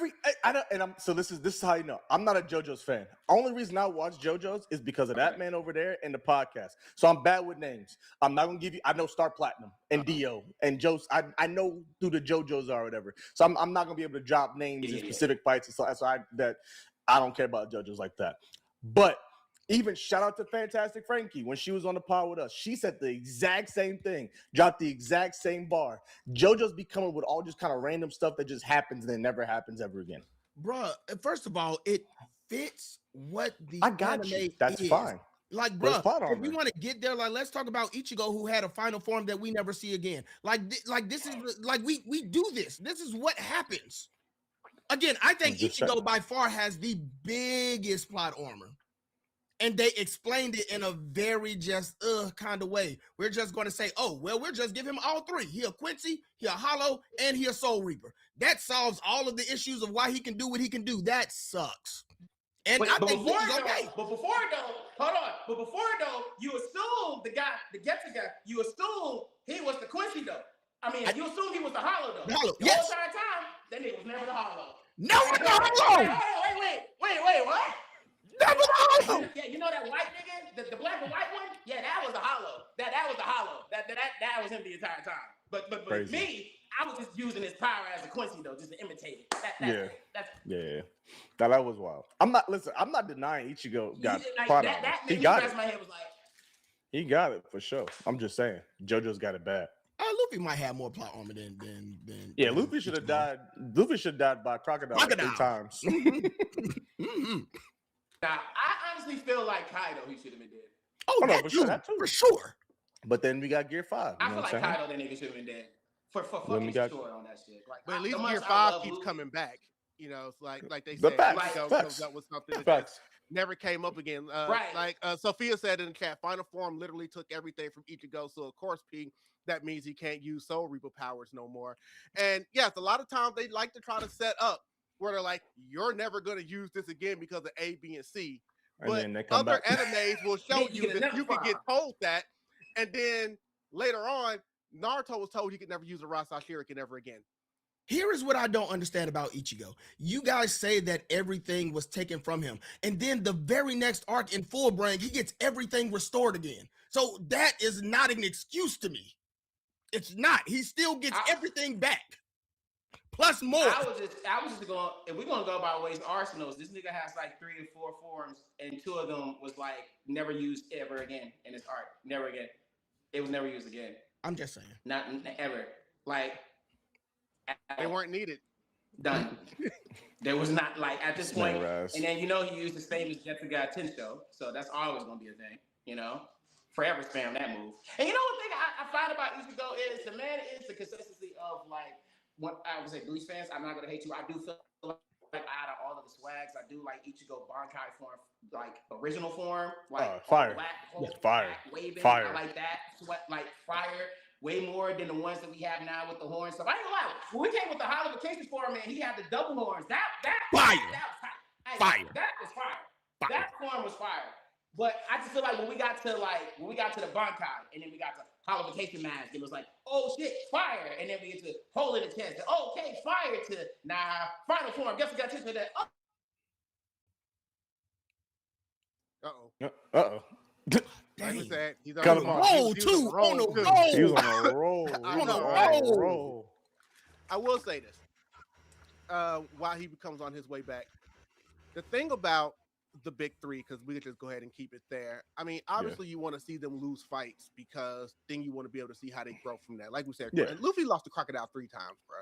don't, and I'm so this is how you know I'm not a JoJo's fan. Only reason I watch JoJo's is because of that man over there and the podcast. So I'm bad with names. I'm not gonna give you. I know Star Platinum and Dio and Joe's. I know who the JoJo's are or whatever. So I'm not gonna be able to drop names in specific fights and so I don't care about JoJo's like that. But even shout out to Fantastic Frankie when she was on the pod with us. She said the exact same thing, dropped the exact same bar. JoJo's be coming with all just kind of random stuff that just happens and then never happens ever again. Bruh, first of all, it fits what the I got anime you. That's is. fine. Like, Where's bruh, plot if we armor? want to get there, like, let's talk about Ichigo, who had a final form that we never see again. Like this is like we do this. This is what happens. Again, I think Ichigo by far has the biggest plot armor. And they explained it in a very just kind of way. We're just going to say, oh, well, we'll just give him all three. He a Quincy, he a Hollow, and he a Soul Reaper. That solves all of the issues of why he can do what he can do. That sucks. And I think this is okay. But before though, you assume the Getsu guy, you assume he was the Quincy though. I mean, you assume he was the Hollow though. The Hollow, the yes. whole entire time, that nigga was never the Hollow. Never the Hollow. Wait, what? Never the Hollow. Yeah, you know that white nigga, the black and white one? Yeah, that was the Hollow. That was the Hollow. That was him the entire time. But me, I was just using his power as a Quincy though, just to imitate it. Yeah. Now that was wild. I'm not denying Ichigo got plot armor. He got it. My head was like, he got it for sure. I'm just saying, JoJo's got it bad. Luffy might have more plot armor than yeah. Luffy should have died. Luffy should have died by crocodile 3 times. Now, I honestly feel like Kaido, he should have been dead. Oh, that too. For sure. But then we got Gear 5. I feel like Kaido, that nigga should have been dead. For fucking sure on that shit. Like, but at least Gear 5 keeps coming back. You know, it's like they said, comes up with something that just never came up again. Right. Like Sophia said in the chat, Final Form literally took everything from Ichigo. So of course, P, that means he can't use Soul Reaper powers no more. And yes, a lot of times they like to try to set up where they're like, you're never going to use this again because of A, B, and C. But other animes will show you that you can get told that. And then later on, Naruto was told he could never use a Rasai Shuriken ever again. Here is what I don't understand about Ichigo. You guys say that everything was taken from him. And then the very next arc in Full Brain, he gets everything restored again. So that is not an excuse to me. It's not. He still gets everything back. Plus more. I was just going, if we're going to go by ways arsenals, this nigga has like 3 or 4 forms, and 2 of them was like never used ever again in his art. Never again. It was never used again. I'm just saying. Not ever. Like, they weren't needed. Done. There was not, like, at this point. And then, you know, he used the same as Jessica Tensho, so that's always going to be a thing, you know? Forever spam that move. And you know one thing I find about Ichigo is the man is the consistency of, like, what I would say, Bleach fans, I'm not going to hate you. I do feel like out of all of the swags, I do like Ichigo Bankai form, like original form, like fire, fire, waving. Fire. I like that. Sweat, like fire, way more than the ones that we have now with the horns. So I ain't gonna lie, when we came with the Hollification form, man, he had the double horns. That fire. That was fire. That was fire. That form was fire. But I just feel like when we got to the Bankai, and then we got to Hollification mask, it was like, oh shit, fire, and then we get to hole in the chest. Okay, fire to final form. Guess we got to that. Uh-oh. Like I said, he's on a roll too. On a roll. He was on a roll. On a roll. I will say this. While he becomes on his way back, the thing about the big 3, because we could just go ahead and keep it there. I mean, obviously you want to see them lose fights because then you want to be able to see how they grow from that. Like we said, Luffy lost the crocodile 3 times, bro.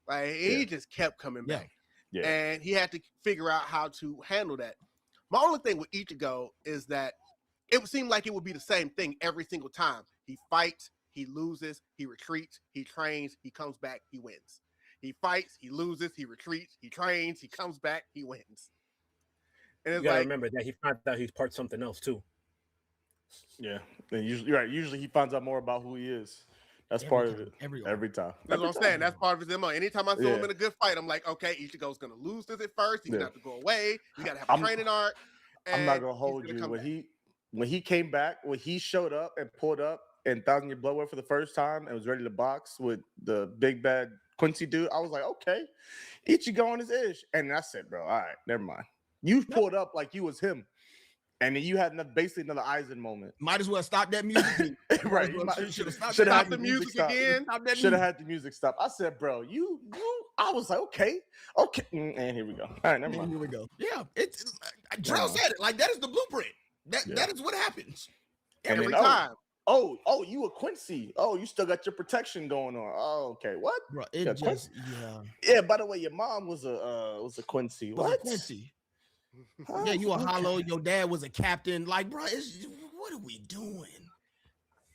Like he just kept coming back. Yeah. And he had to figure out how to handle that. My only thing with Ichigo is that it would seem like it would be the same thing every single time. He fights, he loses, he retreats, he trains, he comes back, he wins. He fights, he loses, he retreats, he trains, he comes back, he wins. And you gotta remember that he finds out he's part something else too. Yeah, and usually he finds out more about who he is. That's part of it. Every time. That's what I'm saying. That's part of his MO. Anytime I saw him in a good fight, I'm like, okay, Ichigo's gonna lose this at first. He's gonna have to go away. You gotta have a training arc. I'm not gonna hold you. When he came back, when he showed up and pulled up in 1,000 Year Blood War for the first time and was ready to box with the big bad Quincy dude. I was like, okay, Ichigo on his ish. And I said, bro, all right, never mind. You pulled up like you was him. And then you had basically another Aizen moment. Might as well stop that music. Right. Should have stopped Should have Stop had the music again. Should have had the music stop. I said, bro, you. I was like, okay. And here we go. All right, never mind. Here we go. Yeah, it's Drell said it. Like that is the blueprint. That is what happens Every then, time. Oh, you a Quincy. Oh, you still got your protection going on. Oh, okay. What? Bro, Yeah, Yeah, by the way, your mom was a Quincy. What? Quincy. Yeah, you a hollow. Your dad was a captain. Like, bro, what are we doing?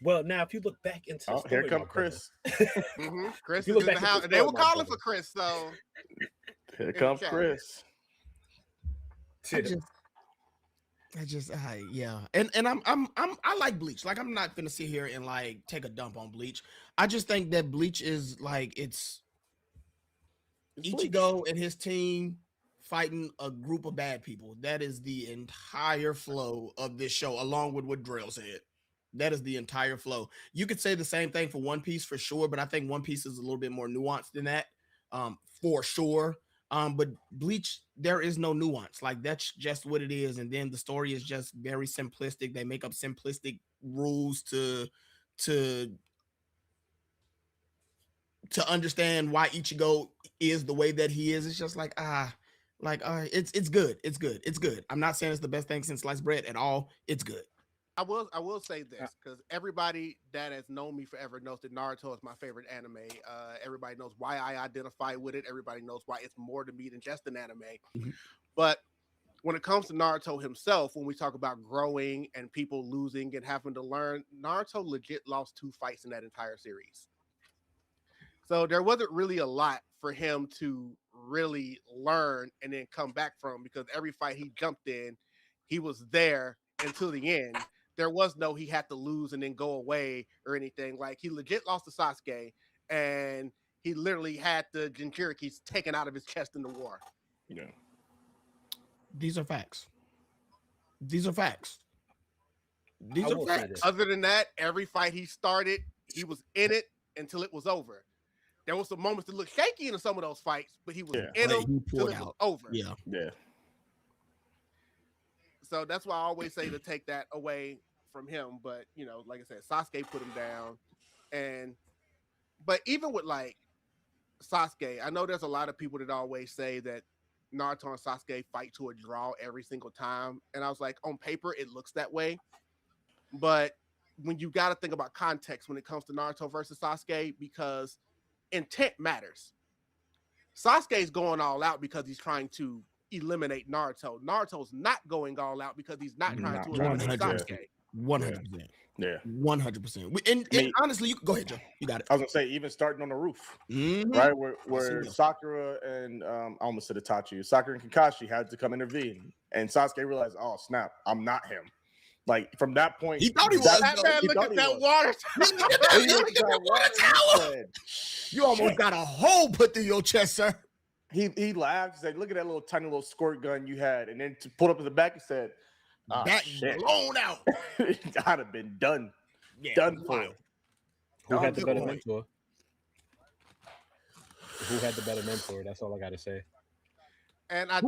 Well, now if you look back into the story, here come Chris. Chris You is look in the back at house. the And they were story, my calling brother. for Chris, so Here comes Chris. Yeah. And I like Bleach. Like, I'm not gonna sit here and like take a dump on Bleach. I just think that Bleach is like it's Ichigo and his team fighting a group of bad people. That is the entire flow of this show, along with what Drell said. That is the entire flow. You could say the same thing for One Piece for sure, but I think One Piece is a little bit more nuanced than that, for sure. But Bleach, there is no nuance. Like, that's just what it is. And then the story is just very simplistic. They make up simplistic rules to understand why Ichigo is the way that he is. It's just like, it's good. It's good. It's good. I'm not saying it's the best thing since sliced bread at all. It's good. I will say this, because everybody that has known me forever knows that Naruto is my favorite anime. Everybody knows why I identify with it. Everybody knows why it's more to me than just an anime. Mm-hmm. But when it comes to Naruto himself, when we talk about growing and people losing and having to learn, Naruto legit lost 2 fights in that entire series. So there wasn't really a lot for him to really learn and then come back from, because every fight he jumped in, he was there until the end. There was no he had to lose and then go away or anything. Like, he legit lost to Sasuke, and he literally had the Jinchurikis taken out of his chest in the war. Yeah. These are facts. These are facts. Other than that, every fight he started, he was in it until it was over. There was some moments that looked shaky in some of those fights, but he was in them until it was over. Yeah. So that's why I always say to take that away from him. But, you know, like I said, Sasuke put him down. But even with like Sasuke, I know there's a lot of people that always say that Naruto and Sasuke fight to a draw every single time. And I was like, on paper, it looks that way. But when you got to think about context when it comes to Naruto versus Sasuke, because intent matters. Sasuke's going all out because he's trying to eliminate Naruto. Naruto's not going all out because he's not trying to eliminate Sasuke. 100%. Yeah. 100%. And honestly, you go ahead, Joe. You got it. I was gonna say, even starting on the roof, right, where Sakura and I almost said Itachi, Sakura and Kakashi had to come intervene, and Sasuke realized, oh snap, I'm not him. Like, from that point, he thought he was. That man, look at that water tower. You almost got a hole put through your chest, sir. He laughed. He said, "Look at that little tiny little squirt gun you had," and then to pull up to the back, he said, "That blown out." I'd have been done. Done for it. Who had the better mentor? Who had the better mentor? That's all I got to say. And I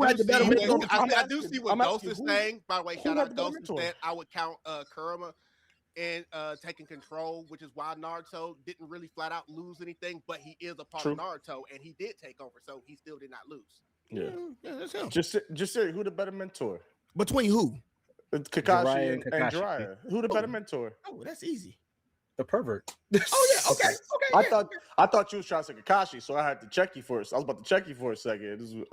do see what Ghost is saying. By the way, shout out to Ghost instead. I would count Kurama and taking control, which is why Naruto didn't really flat out lose anything, but he is a part of Naruto, and he did take over, so he still did not lose. Yeah, that's him. Just say, who the better mentor? Between who? Kakashi and Jiraiya. Who the better mentor? Oh, that's easy. The pervert. Oh yeah, okay. I thought you was trying to say Kakashi, so I had to check you first. I was about to check you for a second. This was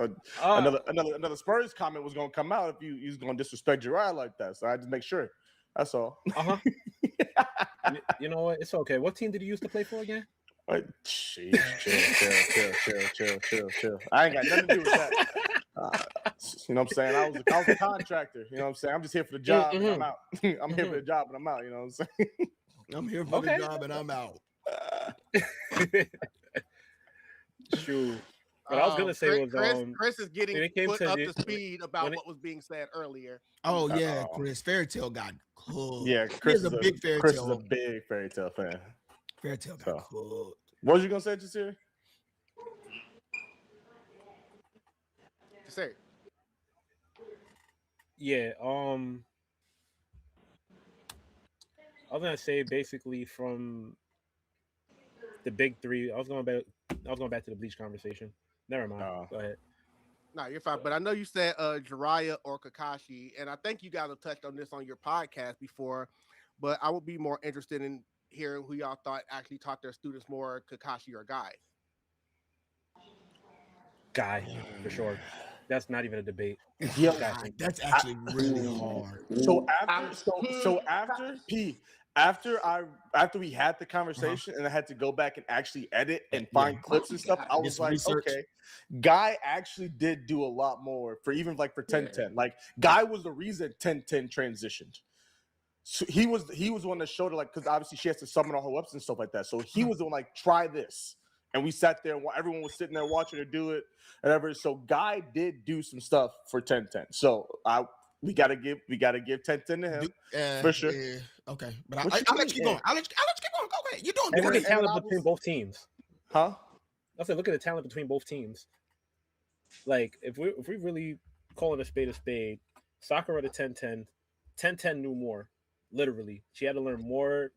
another Spurs comment was gonna come out if you was gonna disrespect Jiraiya like that. So I had to make sure. That's all. You know what? It's okay. What team did you used to play for again? Chill. I ain't got nothing to do with that. You know what I'm saying? I was a contractor. You know what I'm saying? I'm just here for the job and I'm out. I'm here for the job and I'm out. You know what I'm saying? I'm here for the job and I'm out. Shoot. What I was gonna say was Chris is getting put up to speed about what was being said earlier. Oh yeah, Chris. Fairy Tail got cooked. Yeah, Chris is a big Fairy Tail. Chris is a big Fairy Tail fan. Fairy Tail got cooked. What was you gonna say, Jasirii? Jasiri. Yeah. I was gonna say basically from the big three. I was going back to the Bleach conversation. Never mind. Go ahead. No, you're fine. But I know you said Jiraiya or Kakashi, and I think you guys have touched on this on your podcast before. But I would be more interested in hearing who y'all thought actually taught their students more, Kakashi or Guy. Guy, for sure. That's not even a debate. Yeah, God, that's actually really hard. So after we had the conversation and I had to go back and actually edit and find clips and stuff, I was like, research. okay, Guy actually did do a lot more for 10-10. Like Guy was the reason 10-10 transitioned. So he was the one that showed her, like, because obviously she has to summon all her weapons and stuff like that. So he was the one like, try this. And we sat there and everyone was sitting there watching her do it, whatever. So Guy did do some stuff for 10-10. So we gotta give 10-10 to him for sure. Yeah, okay, but I'll let you keep going. I'll let you keep going. Go ahead. You're doing And look great. at the talent between both teams. Huh? I said, look at the talent between both teams. Like, if we really calling a spade, Sakura to 10-10, 10-10 knew more. Literally, she had to learn more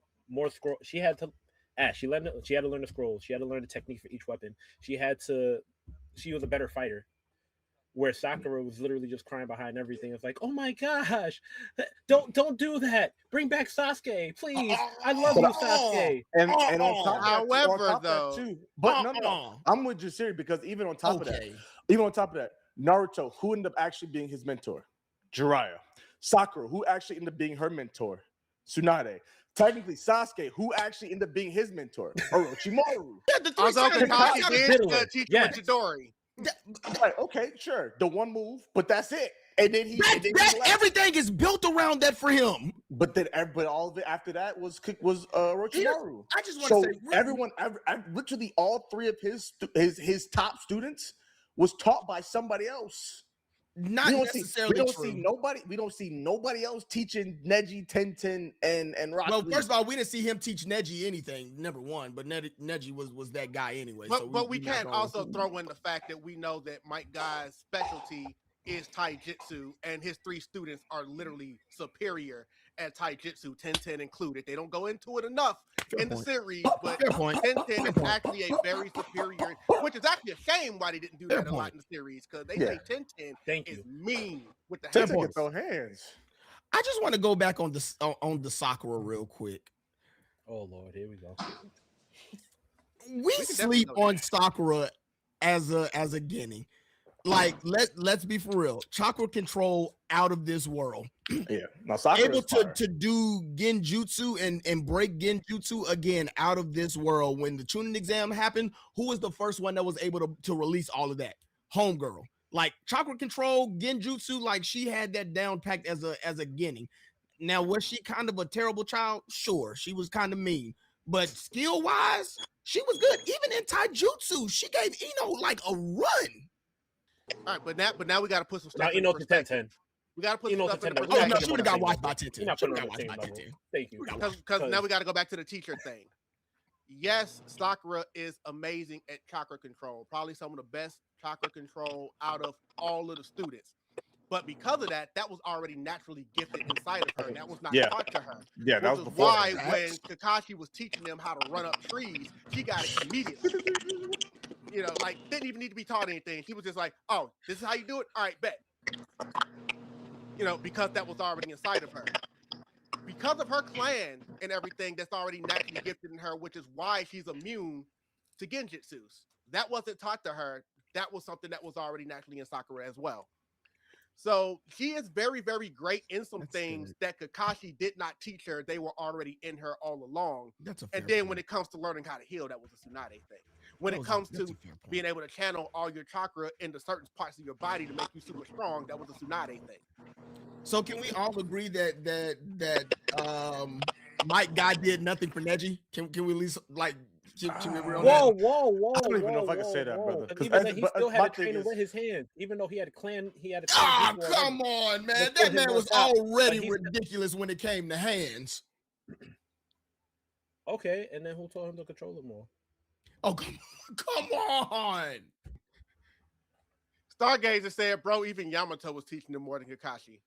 scroll. She had to learn the scrolls. She had to learn the technique for each weapon. She was a better fighter. Where Sakura was literally just crying behind everything. It's like, oh my gosh, don't do that. Bring back Sasuke, please. I love you, Sasuke. And on top However, of that too, but no, I'm with Jasirii because even on top of that, Naruto, who ended up actually being his mentor? Jiraiya. Sakura, who actually ended up being her mentor? Tsunade. Technically, Sasuke, who actually ended up being his mentor? Orochimaru. Yeah, the three Although sides. Kakashi did teach him Chidori. Right, okay, sure. The one move, but that's it. And then everything is built around that for him. But all of it after that was Orochimaru. I just want to say, everyone, literally all three of his top students was taught by somebody else. Not necessarily We don't see nobody else teaching Neji, 10-10, and Rock Well, Lee. first of all, we didn't see him teach Neji anything. Number one, but Neji was that guy anyway. But we can't also throw in the fact that we know that Mike Guy's specialty is taijutsu, and his three students are literally superior at taijutsu, 10-10 included. They don't go into it enough the series, but 10-10 is actually a very superior, which is actually a shame why they didn't do that a lot in the series, because they say 10-10 is mean with the hands. Throw hands. I just want to go back on the Sakura real quick. Oh Lord, here we go. We sleep on Sakura as a guinea. Like, let's be for real. Chakra control out of this world. Yeah. Now, Sakura able to do genjutsu and break genjutsu again out of this world. When the Chunin exam happened, who was the first one that was able to release all of that? Homegirl. Like, chakra control, genjutsu, like she had that down packed as a guinea. Now, was she kind of a terrible child? Sure, she was kind of mean. But skill-wise, she was good. Even in taijutsu, she gave Ino like a run. All right, but now we got to put some stuff. Now Ino to 10-10. We got to put some stuff in. Oh no, she would have got watched by 10-10. Thank you. Because now we got to go back to the teacher thing. Yes, Sakura is amazing at chakra control. Probably some of the best chakra control out of all of the students. But because of that, that was already naturally gifted inside of her. That was not taught to her. Yeah, that was before. Why when Kakashi was teaching them how to run up trees, she got it immediately. You know, like, didn't even need to be taught anything. She was just like, oh, this is how you do it? All right, bet. You know, because that was already inside of her. Because of her clan and everything that's already naturally gifted in her, which is why she's immune to genjutsus. That wasn't taught to her. That was something that was already naturally in Sakura as well. So she is very, very great in some things that Kakashi did not teach her. They were already in her all along. And then when it comes to learning how to heal, that was a Tsunade thing. When it comes to being able to channel all your chakra into certain parts of your body to make you super strong, that was a Tsunade thing. So can we all agree that Mike Guy did nothing for Neji? Can we at least like can we agree on that? Whoa! I don't even know if I can say that, brother. Even he still had to train to wet his hands, even though he had a clan. Come on, man! That man was already ridiculous when it came to hands. Okay, and then who told him to control it more? Oh, come on! Stargazer said, bro, even Yamato was teaching them more than Kakashi.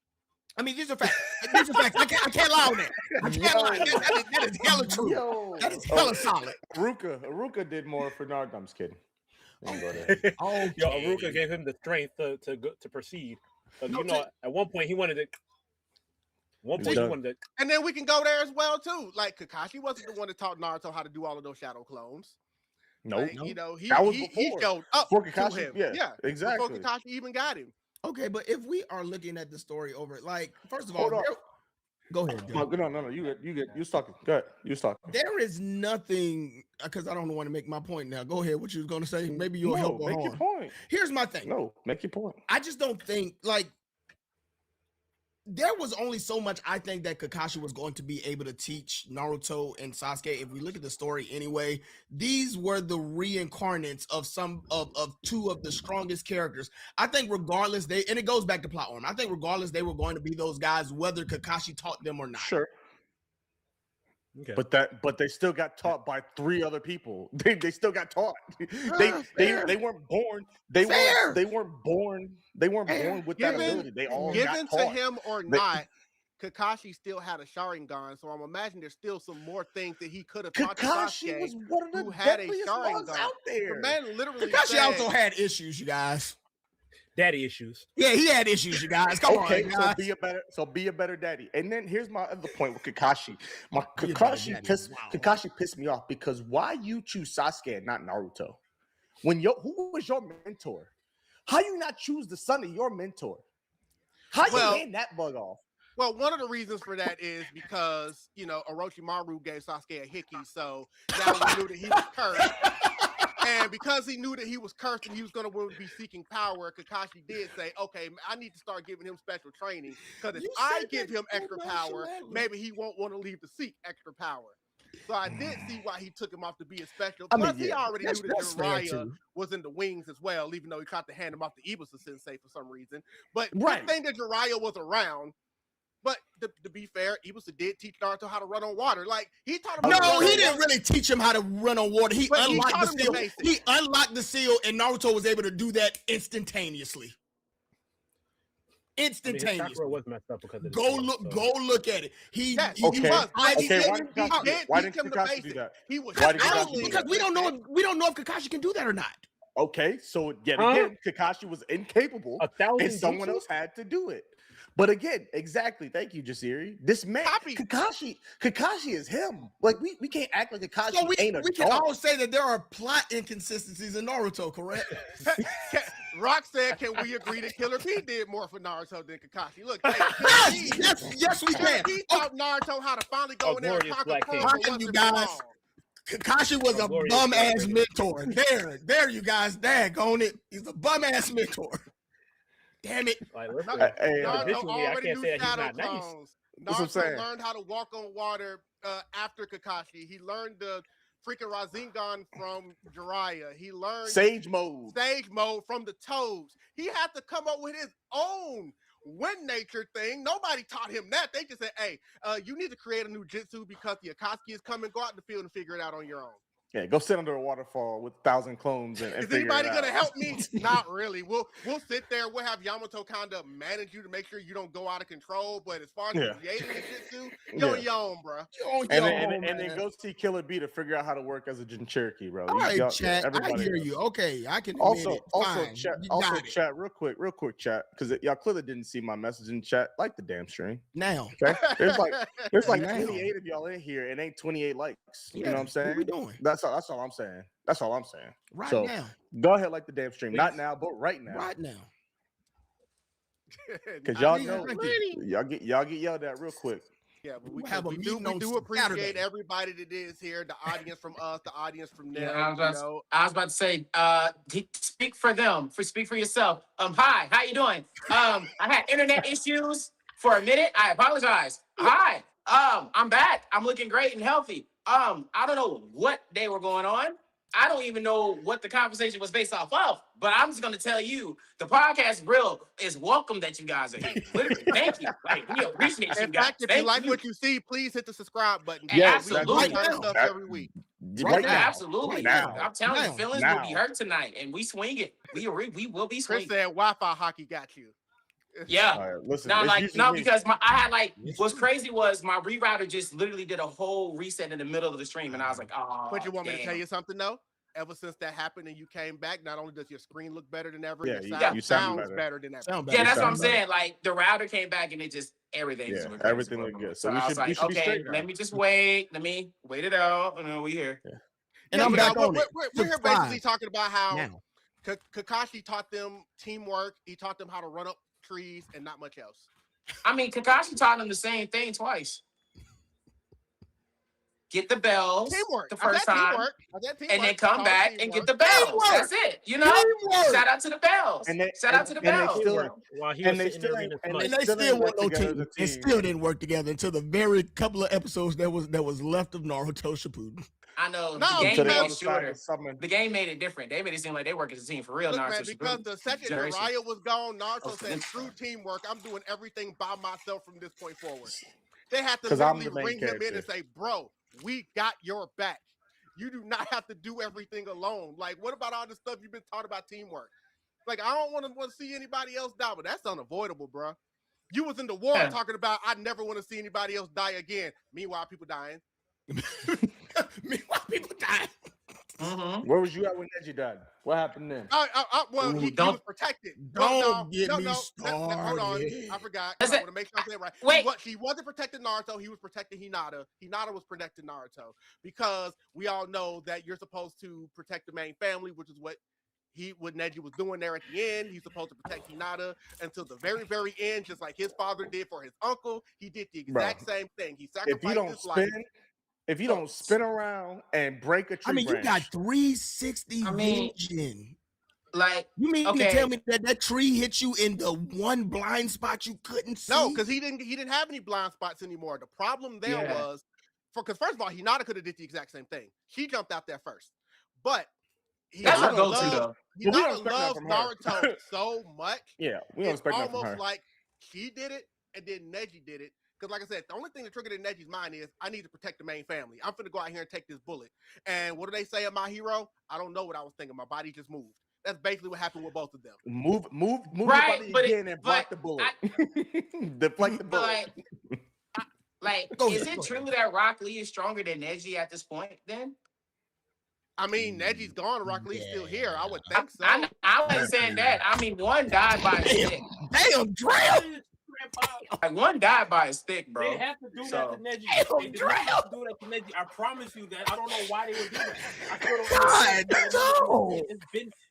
I mean, these are facts. These are facts. I can't lie on that. I can't lie. That is hella true. Yo. That is hella solid. Aruka did more for Naruto. I'm just kidding. Don't go there. Okay. Yo, Aruka gave him the strength to proceed. You know, at one point he wanted to. And then we can go there as well too. Like Kakashi wasn't the one that taught Naruto how to do all of those shadow clones. Nope. Like, you know, he before. showed up Before to Kakashi, him. yeah, exactly. Before Kakashi even got him. Okay, but if we are looking at the story over, like, first of all, Hold on. go ahead. No, you was talking. Go ahead. You was talking. There is nothing, because I don't want to make my point now. Go ahead. What you was going to say? Maybe you'll help. Make your point. Here's my thing. No, make your point. I just don't think, like, there was only so much I think that Kakashi was going to be able to teach Naruto and Sasuke. If we look at the story anyway, these were the reincarnates of some of two of the strongest characters. I think regardless, and it goes back to plot armor. I think regardless, they were going to be those guys, whether Kakashi taught them or not. Sure. Okay. But they still got taught by 3 other people. They still got taught. They weren't born. They weren't born with that ability. They all given got taught. to him or not. Kakashi still had a Sharingan, so I'm imagining there's still some more things that he could have taught Kakashi was one of the who had a deadliest ones Sharingan out there. The man literally Kakashi also had issues, you guys. Daddy issues. Yeah, he had issues, you guys. Come on, guys. So be a better daddy. And then here's my other point with Kakashi. Kakashi pissed me off because why you choose Sasuke and not Naruto? Who was your mentor? How you not choose the son of your mentor? How you hand that bug off? Well, one of the reasons for that is because, you know, Orochimaru gave Sasuke a hickey, so now we knew that he was cursed. And because he knew that he was cursed and he was going to be seeking power, Kakashi did say, okay, I need to start giving him special training. Because if I give him extra power, maybe he won't want to leave to seek extra power. So I did see why he took him off to be a special. Plus, he already knew that Jiraiya was in the wings as well, even though he tried to hand him off to Ibusa Sensei for some reason. But the thing that Jiraiya was around. But to be fair, Ibusa did teach Naruto how to run on water. Like he taught him. No, he didn't really teach him how to run on water. He unlocked the seal. He unlocked the seal, and Naruto was able to do that instantaneously. Instantaneously. Sakura was messed up because of go look at it. He why didn't Kakashi do that? Because we don't know if Kakashi can do that or not. Okay, so again, Kakashi was incapable, and someone else had to do it. But again, exactly. Thank you, Jasirii. This man, Kakashi is him. Like we can't act like Kakashi ain't a dog. We can all say that there are plot inconsistencies in Naruto, correct? Rock said, "Can we agree that Killer P did more for Naruto than Kakashi?" Look, yes, we can. He taught Naruto how to finally go in there and conquer you guys. Kakashi was a bum ass mentor. There, you guys. Daggone it. He's a bum ass mentor. Damn it. Naruto already knew shadow clones. Naruto learned how to walk on water after Kakashi. He learned the freaking Rasengan from Jiraiya. He learned Sage mode from the Toads. He had to come up with his own wind nature thing. Nobody taught him that. They just said, hey, you need to create a new jutsu because the Akatsuki is coming. Go out in the field and figure it out on your own. Yeah, go sit under a waterfall with 1,000 clones and is anybody gonna help me? Not really. We'll sit there. We'll have Yamato kind of manage you to make sure you don't go out of control. But as far as creating the jutsu, you're on your own, bro. And then go see Killer B to figure out how to work as a Jinchuriki, bro. All right, chat. I hear you. Okay, I can also chat real quick, chat, because y'all clearly didn't see my message in chat. Like the damn stream now. Okay, there's like 28 of y'all in here, and ain't 28 likes. You know what I'm saying? What we doing? That's all I'm saying. That's all I'm saying. Right now. Go ahead, like the damn stream. Not now, but right now. Right now. Because y'all know y'all get yelled at real quick. Yeah, but we do appreciate everybody that is here. The audience from us, the audience from them. I was about to say, speak for them. Speak for yourself. Hi, how you doing? I had internet issues for a minute. I apologize. Hi, I'm back. I'm looking great and healthy. I don't know what they were going on, I don't even know what the conversation was based off of, but I'm just gonna tell you, the podcast grill is welcome that you guys are here. Literally, thank you. Like we appreciate you In guys. fact, if you Thank like you. what you see, please hit the subscribe button. Hey, Yeah, We do absolutely. this kind of stuff every week. Right now. Absolutely. Right now. I'm telling you, Now. feelings will be hurt tonight, and we swing it. We will be Chris swinging. said Wi-Fi hockey got you. Yeah. All right, listen. No, it's like usually no, me. because I had like what's crazy was my rerouter just literally did a whole reset in the middle of the stream, and I was like, oh. But you want me to tell damn. you something though? Ever since that happened and you came back, not only does your screen look better than ever, Yeah, your you- sound you sound sounds better. better than ever. Sound Yeah, better. that's what I'm sound better. saying. Like the router came back and it just everything. just Yeah, went crazy everything for looked me. good. So So we I was should like, be okay, straight now. let me just wait. Let me wait it out, and we here. And I'm back on we're, it. we're here basically Subscribe talking about how now. Kakashi taught them teamwork. He taught them how to run up trees and not much else. I mean, Kakashi taught them the same thing twice. Get the bells Teamwork. the I said first time, teamwork. I said teamwork. and then I come called it back and teamwork. get the bells. Teamwork. That's it. You know, Teamwork. shout out to the bells. And they- Shout out to the and they bells. still- While he and was they sitting there still reading ain't- his and smut. And they still still ain't weren't work no together team. as a They team. still didn't work together until the very couple of episodes that was left of Naruto Shippuden. I know No, the Until game they made all it decided shorter. to summon. The game made it different. They made it seem like they work as a team for real. Look, Naruto man, because Shippuden the second generation. Jiraiya was gone, Naruto Oh, for said, them. "True teamwork. I'm doing everything by myself from this point forward." They had to 'Cause I'm literally the main ring him in character. and say, "Bro, we got your back. You do not have to do everything alone." Like, what about all the stuff you've been taught about teamwork? Like, I don't want to see anybody else die, but that's unavoidable, bro. You was in the war Yeah. talking about, I never want to see anybody else die again. Meanwhile, people dying. Meanwhile, people die. Mhm. Where was you at when Neji died? What happened then? Well, Ooh, he don't- was protected. Don't get me Hold on. started. I forgot. That's I it. want to make sure I say it right. Wait. He wasn't protecting Naruto. He was protecting Hinata. Hinata was protecting Naruto because we all know that you're supposed to protect the main family, which is what Neji was doing there at the end. He's supposed to protect Hinata until the very, very end, just like his father did for his uncle. He did the exact same thing. He If sacrificed you don't his life. if you don't spin around and break a tree I mean, you branch, got 360 I mean, vision. Like, You mean to okay. tell me that tree hit you in the one blind spot you couldn't see? No, because he didn't have any blind spots anymore. The problem there Yeah. was because first of all, Hinata could have did the exact same thing. She jumped out there first, but that's Hinata our go-to loves- though. we don't Hinata expect that loves from her. Naruto so much. yeah, we don't It's expect that from almost her. like she did it and then Neji did it. Because like I said, the only thing that triggered in Neji's mind is I need to protect the main family. I'm finna go out here and take this bullet. And what do they say of my hero? I don't know what I was thinking. My body just moved. That's basically what happened with both of them. Move Right, your body but again and block but the bullet. Deflect the bullet. Like, Go is ahead, it go true ahead. that Rock Lee is stronger than Neji at this point? Then I mean, Neji's gone. Rock Lee's still here. I would think so. I wasn't saying that. I mean, one died by a stick. Damn, Drell. Like one died by a stick, bro. They have to do So- that to Neji. Damn, They did not have to do that to Neji. I promise you that. I don't know why they would do that. I still don't God, understand. no.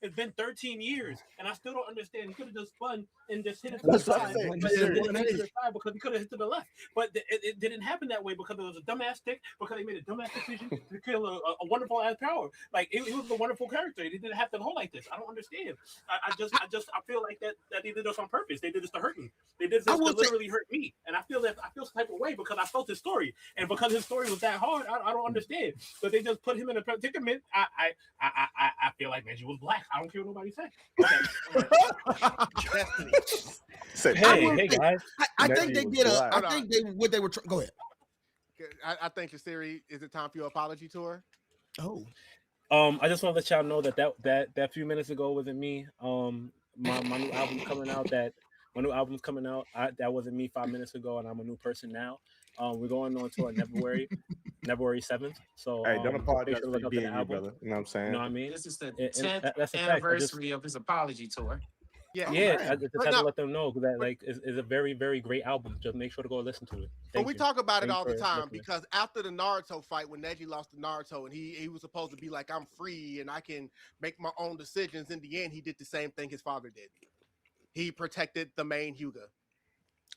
It's been 13 years, and I still don't understand. He could have just spun and just hit it to That's the what side. I'm saying. But He it did didn't it. hit to the side because he could have hit to the left. But it didn't happen that way because it was a dumbass stick. Because they made a dumbass decision to kill a wonderful ass power. Like it was a wonderful character. He didn't have to hold like this. I don't understand. I feel like that they did this on purpose. They did this to hurt me. They did this to literally hurt me. And I feel some type of way because I felt his story, and because his story was that hard, I don't understand. But they just put him in a predicament. I feel like Neji was black. I don't care what nobody says. Destiny. Say, Hey guys. I Neji think they was did black. I think they what they were. Go ahead. I think Jasirii, is it time for your apology tour? Oh, I just want to let y'all know that few minutes ago wasn't me. My new album's coming out. That wasn't me 5 minutes ago, and I'm a new person now. We're going on tour February 7th. So hey, don't make apologize sure to for look up being the you, album. brother. You know what I'm saying? You know what I mean? This is the And 10th that's a fact. anniversary of his apology tour. Yeah. Yeah, man. I just But had no- to let them know that like it's a very, very great album. Just make sure to go listen to it. But Thank we you. talk about it Thank you all the for time listening. because after the Naruto fight, when Neji lost to Naruto and he was supposed to be like, I'm free and I can make my own decisions. In the end, he did the same thing his father did. He protected the main Hyuga.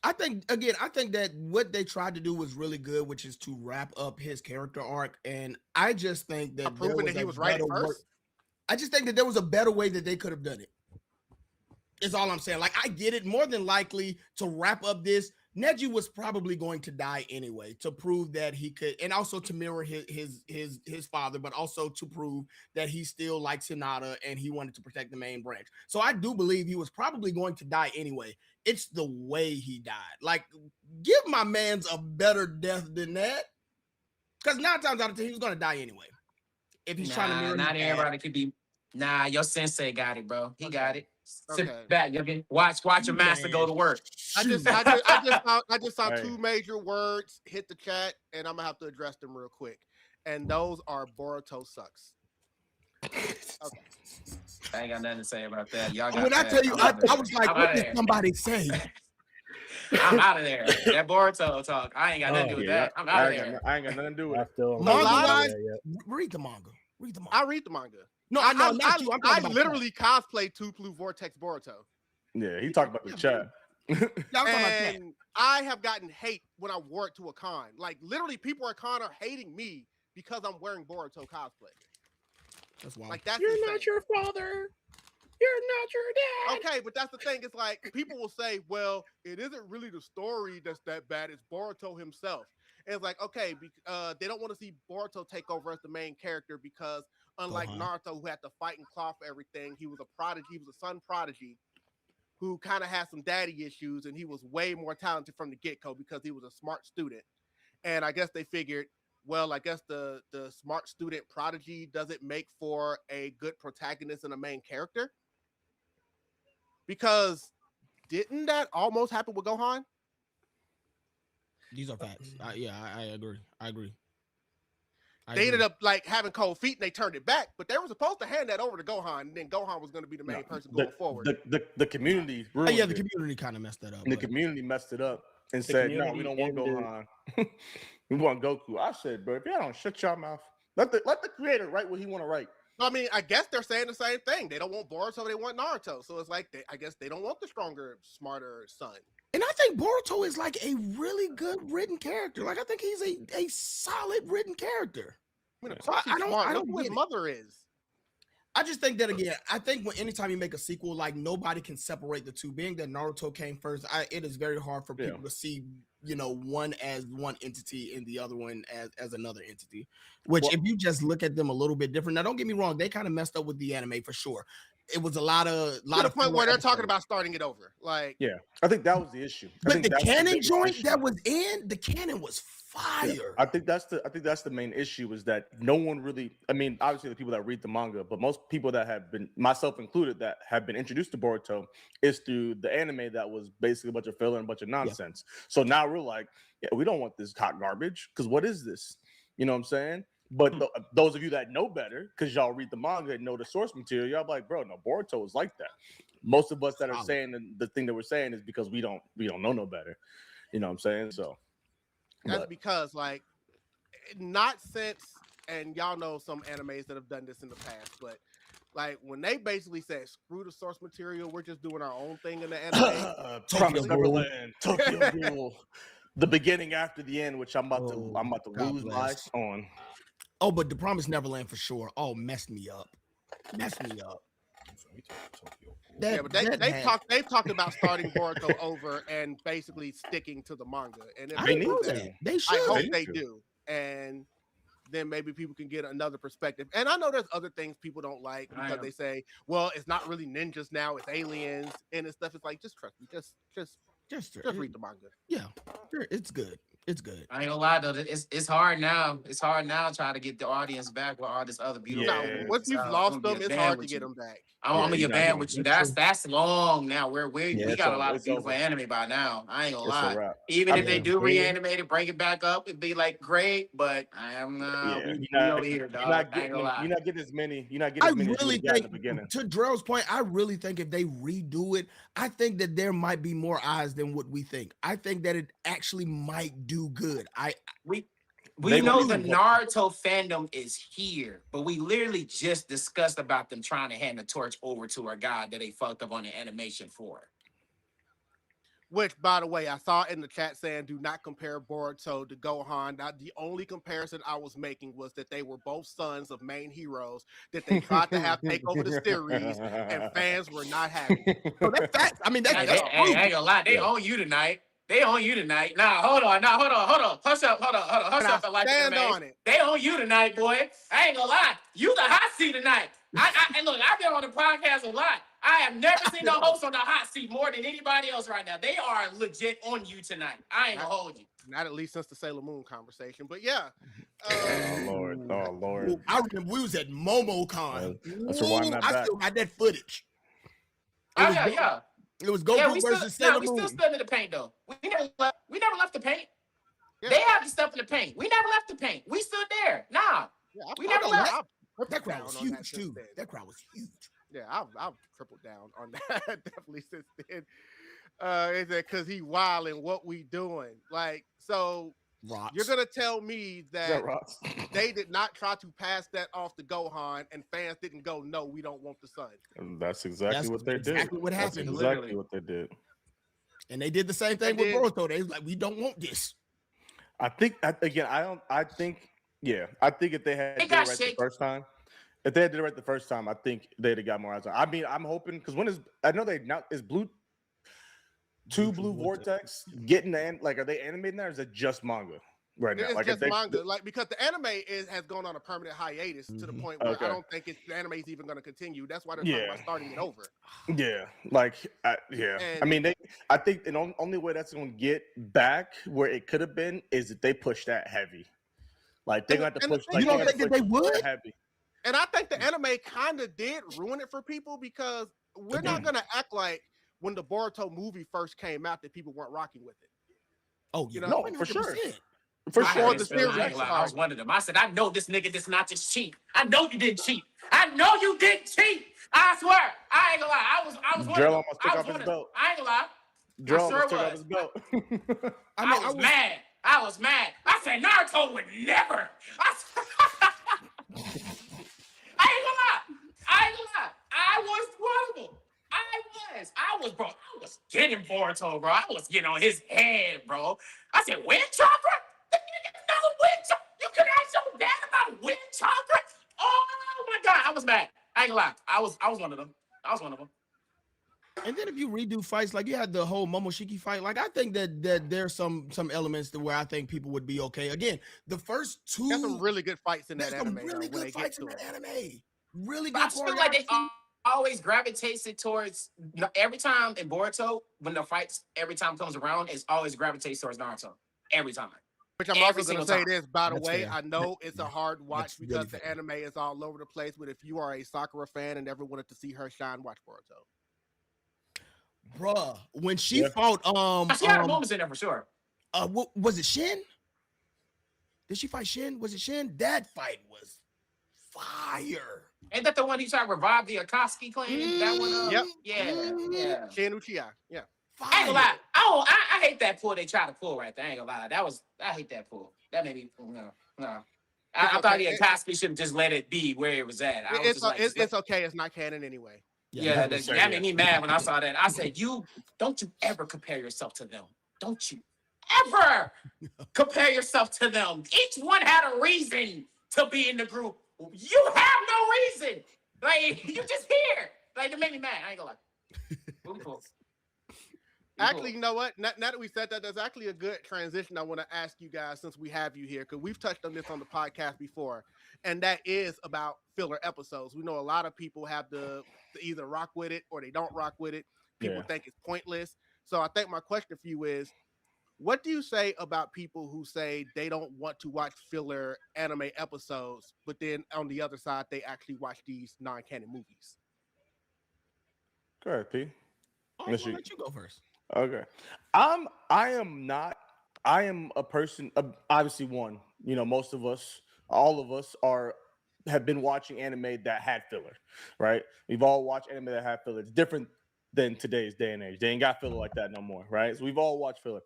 I think that what they tried to do was really good, which is to wrap up his character arc. And I just think that Proving that he was right at first. I just think that there was a better way that they could have done it. Is all I'm saying. Like, I get it. More than likely, to wrap up this, Neji was probably going to die anyway to prove that he could, and also to mirror his father, but also to prove that he still likes Hinata and he wanted to protect the main branch. So I do believe he was probably going to die anyway. It's the way he died. Like, give my man's a better death than that. Because 9 times out of 10, he was going to die anyway. If he's trying to mirror not his everybody could be. Nah, your sensei got it, bro. He got it. Okay. Sit back, Yogi. Watch your master go to work. I just saw 2 major words hit the chat, and I'm gonna have to address them real quick. And those are Boruto sucks. Okay. I ain't got nothing to say about that. Y'all got when I that. tell you, I'm I was like, what did somebody say? I'm out of there. That Boruto talk. I ain't got nothing to do with that. I'm out of there. I ain't got nothing to do with I it. still Read the manga. Read the manga. I read the manga. No, I know. Not you. I'm I talking about literally cosplay Tuplu Vortex Boruto. Yeah, he talked about the chat. Yeah, I'm talking about that. And I have gotten hate when I wore it to a con. Like, literally, people at con are hating me because I'm wearing Boruto cosplay. That's wild. Like, that's You're insane. not your father. You're not your dad. Okay, but that's the thing. It's like people will say, well, it isn't really the story that's that bad. It's Boruto himself. And it's like, okay, they don't want to see Boruto take over as the main character because unlike Naruto, who had to fight and claw for everything, he was a prodigy. He was a son prodigy who kind of had some daddy issues, and he was way more talented from the get-go because he was a smart student. And I guess they figured, well, I guess the smart student prodigy doesn't make for a good protagonist and a main character. Because didn't that almost happen with Gohan? These are facts. I agree. They ended up like having cold feet and they turned it back, but they were supposed to hand that over to Gohan, and then Gohan was going to be the main person going forward. The community The community kind of messed that up. And the community messed it up and said, no, we don't want Gohan. We want Goku. I said, bro, if y'all don't shut your mouth, let the creator write what he want to write. I mean, I guess they're saying the same thing. They don't want Boruto, they want Naruto. So it's like, I guess they don't want the stronger, smarter son. And I think Boruto is like a really good written character. Like, I think he's a solid written character. I mean, of course he's smart. I Look don't who his get it. mother is. I just think that, again, I think anytime you make a sequel, like, nobody can separate the two. Being that Naruto came first, it is very hard for people to see, one as one entity and the other one as another entity. Which, if you just look at them a little bit different, now don't get me wrong, they kind of messed up with the anime for sure. It was a lot of to the point where they're talking about starting it over. Like, yeah, I think that was the issue. But the canon joint that was in the canon was fire. Yeah, I think that's the main issue is that no one really. I mean, obviously the people that read the manga, but most people that have been, myself included, that have been introduced to Boruto is through the anime that was basically a bunch of filler and a bunch of nonsense. Yeah. So now we're like, yeah, we don't want this hot garbage because what is this? You know what I'm saying? But those of you that know better, because y'all read the manga and know the source material, y'all be like, bro, no, Boruto is like that. Most of us that are saying the thing that we're saying is because we don't know no better. You know what I'm saying? So that's because, like, not since, and y'all know some animes that have done this in the past, but like when they basically said, screw the source material, we're just doing our own thing in the anime. Promise Neverland, Tokyo Ghoul, the beginning after the end, which I'm about to lose my on. Oh, but the Promised Neverland for sure. Oh, messed me up. But they've talked about starting Boruto over and basically sticking to the manga. And I know that. They should. I hope they do. And then maybe people can get another perspective. And I know there's other things people don't like because they say, well, it's not really ninjas now, it's aliens and it's stuff. It's like, just trust me. Just read the manga. Yeah, it's good. It's good. I ain't gonna lie though, it's hard now. It's hard now trying to get the audience back with all this other beautiful. Yeah. Once you've lost them, it's hard to get them back. I'm gonna get bad with you. That's long now. We got a lot of beautiful anime by now. I ain't gonna lie. Even if they do reanimate it, bring it back up, it'd be like great. But I am over here, dog. You're not getting as many. You're not getting as many. I really think, at the beginning. To Drell's point, I really think if they redo it, I think that there might be more eyes than what we think. I think that it actually might do good. We know the Naruto fandom is here, but we literally just discussed about them trying to hand the torch over to a guy that they fucked up on the animation for. Which, by the way, I saw in the chat saying, do not compare Boruto to Gohan. Now, the only comparison I was making was that they were both sons of main heroes that they tried to have take over the series, and fans were not happy. So that's facts. I mean, I ain't gonna lie. They own you tonight. They on you tonight. Nah, hold on. Hush up, Hush up. I like stand anime. on it. They on you tonight, boy. I ain't gonna lie. You the hot seat tonight. And look, I've been on the podcast a lot. I have never seen the host on the hot seat more than anybody else right now. They are legit on you tonight. I ain't gonna hold you. Not at least since the Sailor Moon conversation, but yeah. Oh Lord. I remember we was at MomoCon. Let's rewind that I back. still got that footage. Oh yeah. It was Goku versus Sailor we Moon. still stood in the paint though. We never left the paint. Yeah. They have the stuff in the paint. We never left the paint. We stood there. Nah. Yeah, We never left. That crowd was huge too. That crowd was huge. Yeah, I've tripled down on that definitely since then. Is that because he wilding what we doing? Like, so Rocks. you're gonna tell me that Rocks? they did not try to pass that off to Gohan, and fans didn't go, no, we don't want the sun. And that's exactly what they did. Exactly what That's happened. exactly Literally. what they did. And they did the same thing with Boruto. They was like, we don't want this. I think if they had did it right the first time, if they had did it right the first time, I think they'd have got more eyes on. I mean, I'm hoping because I know they now is Blue Vortex getting are they animating that or is it just manga right now? It's just manga, because the anime has gone on a permanent hiatus to the point where I don't think the anime is even going to continue. That's why they're talking about starting it over. Yeah, I mean, I think the only way that's going to get back where it could have been is if they push that heavy. Like they're going to have to push. You don't think that they would? Heavy. And I think the anime kind of did ruin it for people because we're not going to act like when the Boruto movie first came out that people weren't rocking with it. Oh, no, for sure. For I sure, the series. I was one of them. I said, I know this nigga does not just cheat. I know you didn't cheat. I know you didn't cheat. I swear. I ain't gonna lie. I was one Drell of them. almost took off his belt. I ain't gonna lie. Drell I sure almost took off was. his belt. I was mad. I was mad. I said Naruto would never. I ain't gonna lie. I was one of them. I was getting Boruto, bro. I was getting on his head, bro. I said, wind chakra? The nigga know wind chakra? You can ask your dad about wind chakra? Oh my God, I was mad. I ain't gonna lie. I was one of them. And then if you redo fights, like you had the whole Momoshiki fight, like I think that there's some elements to where I think people would be okay. Again, the first two. There's some really good fights in that anime. Really good fights in that anime. Really good. I feel like they always gravitates towards every time in Boruto when the fights every time comes around, it's always gravitates towards Naruto every time. Which I'm also going to say this, by the way, fair. I know it's a hard watch That's because really the fair. anime is all over the place, but if you are a Sakura fan and ever wanted to see her shine, watch Boruto. Bruh, when she fought She had moments in there for sure. What was it, Shin? Did she fight Shin? Was it Shin? That fight was fire. Ain't that the one he tried to revive the Akatsuki clan? That one? Yep. Yeah. Shin Uchiha. Yeah. I ain't gonna lie. I hate that pull they try to pull right there. I ain't gonna lie. I hate that pull. That made me no. I thought the Akatsuki should have just let it be where it was at. It's okay. It's not canon anyway. Yeah, that made me mad when I saw that. I said, don't you ever compare yourself to them. Don't you ever compare yourself to them. Each one had a reason to be in the group. You have no reason. Like, you just here. Like, that made me mad. I ain't gonna lie. Really cool. Actually, you know what? Now that we said that, there's actually a good transition I want to ask you guys since we have you here, because we've touched on this on the podcast before, and that is about filler episodes. We know a lot of people have to either rock with it or they don't rock with it. People think it's pointless. So I think my question for you is, what do you say about people who say they don't want to watch filler anime episodes, but then on the other side, they actually watch these non-canon movies? Go ahead, P. I'll let you go first. Okay. I am a person, obviously one, most of us, all of us have been watching anime that had filler, right? We've all watched anime that had filler. It's different than today's day and age. They ain't got filler like that no more, right? So we've all watched filler.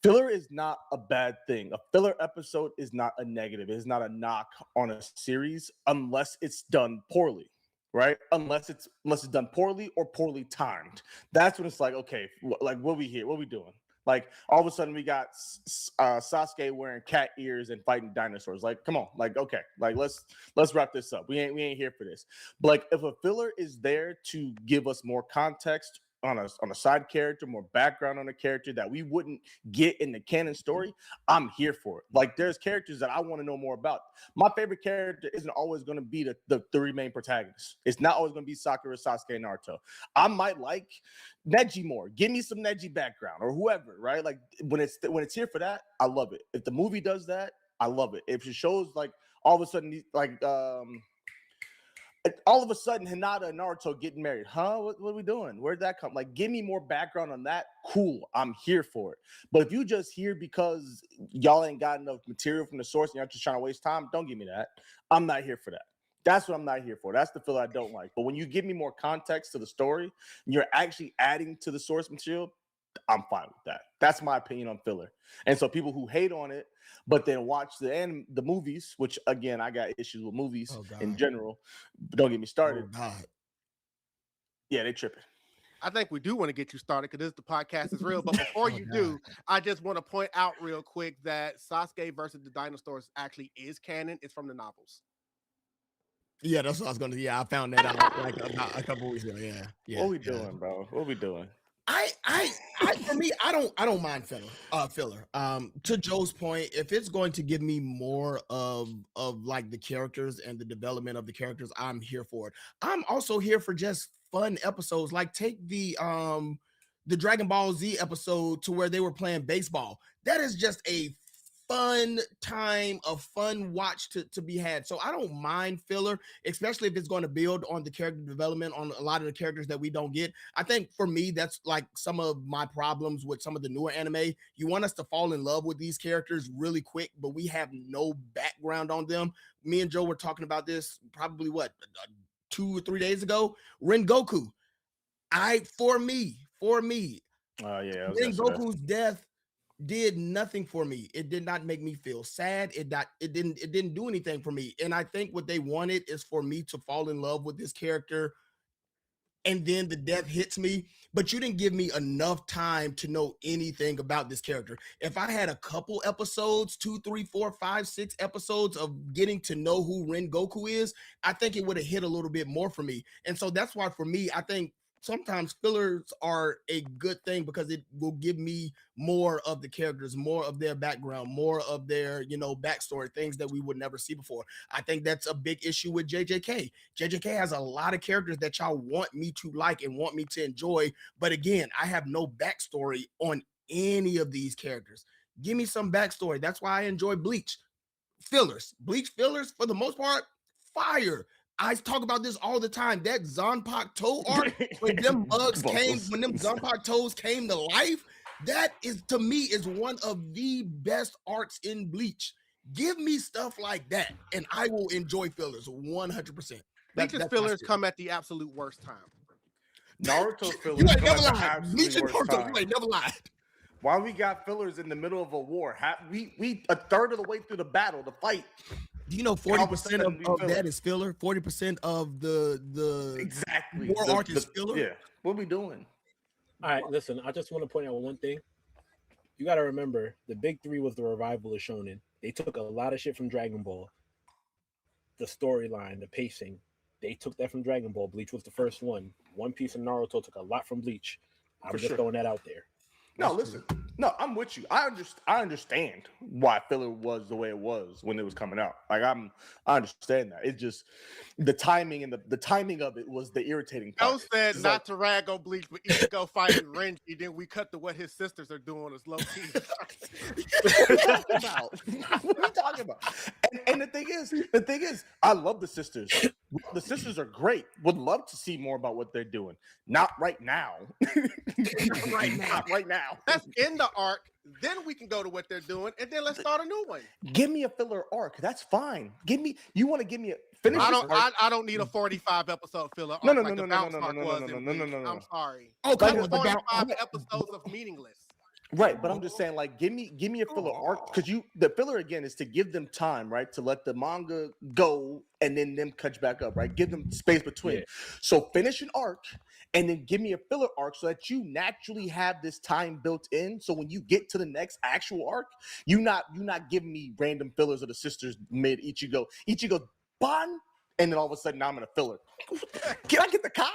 Filler is not a bad thing. A filler episode is not a negative. It is not a knock on a series unless it's done poorly, right? Unless it's done poorly or poorly timed. That's when it's like, okay, like what we here? What we doing? Like all of a sudden we got Sasuke wearing cat ears and fighting dinosaurs. Like, come on, like okay, like let's wrap this up. We ain't here for this. But like if a filler is there to give us more context on a side character, more background on a character that we wouldn't get in the canon story, I'm here for it. Like, there's characters that I want to know more about. My favorite character isn't always going to be the three main protagonists. It's not always going to be Sakura, Sasuke, and Naruto. I might like Neji more. Give me some Neji background or whoever, right? Like, when it's here for that, I love it. If the movie does that, I love it. If it shows like all of a sudden like all of a sudden Hinata and Naruto getting married, what are we doing? Where'd that come? Like, give me more background on that. Cool, I'm here for it. But if you just here because y'all ain't got enough material from the source and y'all just trying to waste time, don't give me that. I'm not here for that. That's what I'm not here for. That's the filler I don't like. But when you give me more context to the story and you're actually adding to the source material, I'm fine with that. That's my opinion on filler. And so people who hate on it, but then watch the movies, which again, I got issues with movies in general. Don't get me started. Yeah, they tripping. I think we do want to get you started because the podcast is real. But before you do, I just want to point out real quick that Sasuke versus the Dinosaurs actually is canon. It's from the novels. Yeah, that's what I was gonna. Yeah, I found that out like a couple weeks ago. Yeah. What we doing, bro? What we doing? For me, I don't mind filler. To Joe's point, if it's going to give me more of like the characters and the development of the characters, I'm here for it. I'm also here for just fun episodes. Like, take the Dragon Ball Z episode to where they were playing baseball. That is just a fun time, a fun watch to be had. So I don't mind filler, especially if it's going to build on the character development on a lot of the characters that we don't get. I think for me, that's like some of my problems with some of the newer anime. You want us to fall in love with these characters really quick, but we have no background on them. Me and Joe were talking about this probably 2 or 3 days ago. Rengoku. For me, Rengoku's death did nothing for me. It did not make me feel sad. It didn't do anything for me. And I think what they wanted is for me to fall in love with this character, and then the death hits me. But you didn't give me enough time to know anything about this character. If I had a couple episodes, 2, 3, 4, 5, 6 episodes of getting to know who Rengoku is, I think it would have hit a little bit more for me. And so that's why for me, I think sometimes fillers are a good thing because it will give me more of the characters, more of their background, more of their, backstory, things that we would never see before. I think that's a big issue with JJK. JJK has a lot of characters that y'all want me to like and want me to enjoy. But again, I have no backstory on any of these characters. Give me some backstory. That's why I enjoy Bleach fillers. Bleach fillers, for the most part, fire. I talk about this all the time. That Zanpakuto toe arc, when them Zanpakuto toes came to life, that is, to me, is one of the best arcs in Bleach. Give me stuff like that, and I will enjoy fillers 100%. Bleach's fillers come at the absolute worst time. Naruto fillers. You ain't never lied. Bleach and Naruto, you ain't never lied. Why we got fillers in the middle of a war? We a third of the way through the battle, the fight. Do you know 40% of that is filler? 40% of the exactly war arc is filler? Yeah. What are we doing? All right, listen, I just want to point out one thing. You got to remember, the big three was the revival of Shonen. They took a lot of shit from Dragon Ball. The storyline, the pacing, they took that from Dragon Ball. Bleach was the first one. One Piece and Naruto took a lot from Bleach. I'm just throwing that out there. No, listen. No, I'm with you. I understand why filler was the way it was when it was coming out. Like I understand that. It's just the timing and the timing of it was the irritating part. Joe said it's not to rag on Bleach, but Ichigo fighting Renji. Then we cut to what his sisters are doing as low key. What are you talking about? And the thing is, I love the sisters. The sisters are great. Would love to see more about what they're doing. Not right now. Not right now. Let's end the arc, then we can go to what they're doing, and then let's start a new one. Give me a filler arc. That's fine. You want to give me a finish. I don't need a 45 episode filler arc. No. I'm sorry. Oh, come on. 45 episodes of meaningless. Right, but I'm just saying, like, give me a filler arc, because the filler again is to give them time, right, to let the manga go and then them catch back up, right? Give them space between. Yeah. So finish an arc and then give me a filler arc so that you naturally have this time built in. So when you get to the next actual arc, you're not giving me random fillers of the sisters mid Ichigo, Ban and then all of a sudden now I'm in a filler. Can I get the Kai?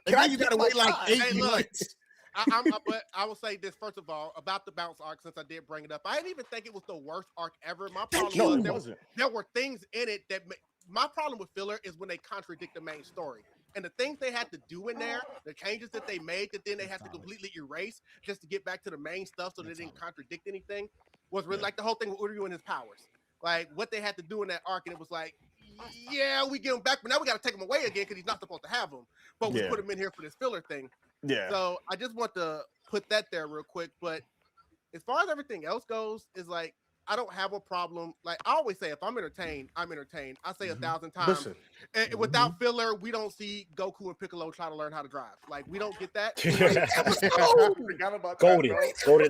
And then you gotta wait like 8 Hey, look. months. But I will say this first of all about the bounce arc. Since I did bring it up, I didn't even think it was the worst arc ever. My problem was there were things in it that. My problem with filler is when they contradict the main story. And the things they had to do in there, the changes that they made that then they had to completely erase just to get back to the main stuff so they didn't contradict anything, was really like the whole thing with Uryu and his powers. Like what they had to do in that arc, and it was like, yeah, we get him back, but now we got to take him away again because he's not supposed to have him. But we put him in here for this filler thing. Yeah. So I just want to put that there real quick. But as far as everything else goes, is like, I don't have a problem. Like I always say, if I'm entertained, I'm entertained. I say 1,000 times. Listen. And without filler, we don't see Goku and Piccolo try to learn how to drive. Like we don't get that. Golden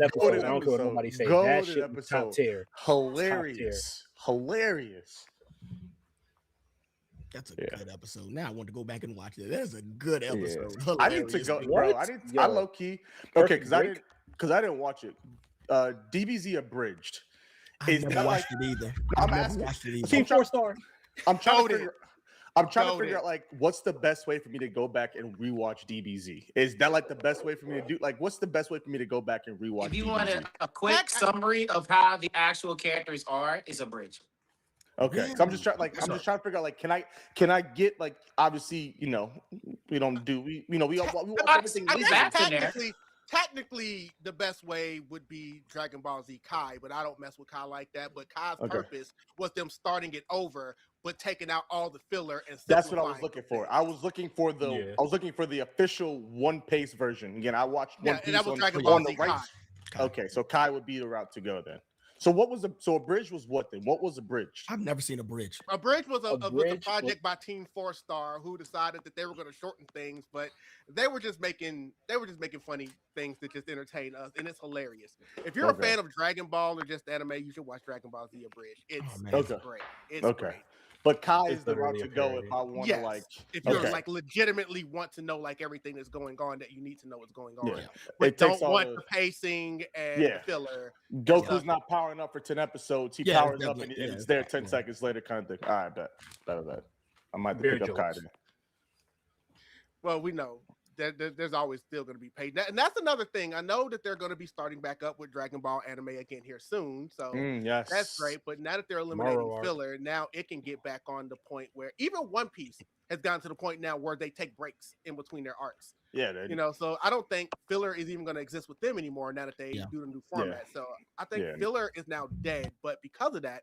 episode. I don't care what nobody say. That shit was top tier. Hilarious. That's a good episode. Now I want to go back and watch it. That's a good episode. Yeah. I need to go, bro. I low key. Okay, because I didn't watch it. DBZ abridged. I've never watched it either. I'm asking. Team 4-star. I'm trying to figure out like what's the best way for me to go back and rewatch DBZ. Is that like the best way for me to do? Like, what's the best way for me to go back and rewatch? If you DBZ? want a quick summary of how the actual characters are, is a bridge. Okay, so I'm just trying to figure out like, can I get like, obviously, we all watch everything. Technically, the best way would be Dragon Ball Z Kai, but I don't mess with Kai like that. But Kai's purpose was them starting it over, but taking out all the filler and that's what I was looking for. I was looking for the official One Piece version. Again, I watched One Piece on the right. Okay, so Kai would be the route to go then. So a bridge was what then? What was a bridge? I've never seen a bridge. A bridge was a project by Team 4-Star who decided that they were going to shorten things, but they were just making funny things that just entertain us, and it's hilarious. If you're a fan of Dragon Ball or just anime, you should watch Dragon Ball Z Abridged. It's great. It's great. But Kai is the route to go if I want to like. If you're like legitimately want to know like everything that's going on that you need to know what's going on, yeah. but don't want the pacing and the filler. Goku's not powering up for 10 episodes. He powers up and it's there 10 seconds later, kind of thing. All right, bet. I might have to pick up Kai then. Well, we know there's always still going to be paid, and that's another thing. I know that they're going to be starting back up with Dragon Ball anime again here soon, so that's great. But now that they're eliminating filler, now it can get back on the point where even One Piece has gotten to the point now where they take breaks in between their arcs. Yeah, so I don't think filler is even going to exist with them anymore now that they do the new format. So I think filler is now dead. But because of that,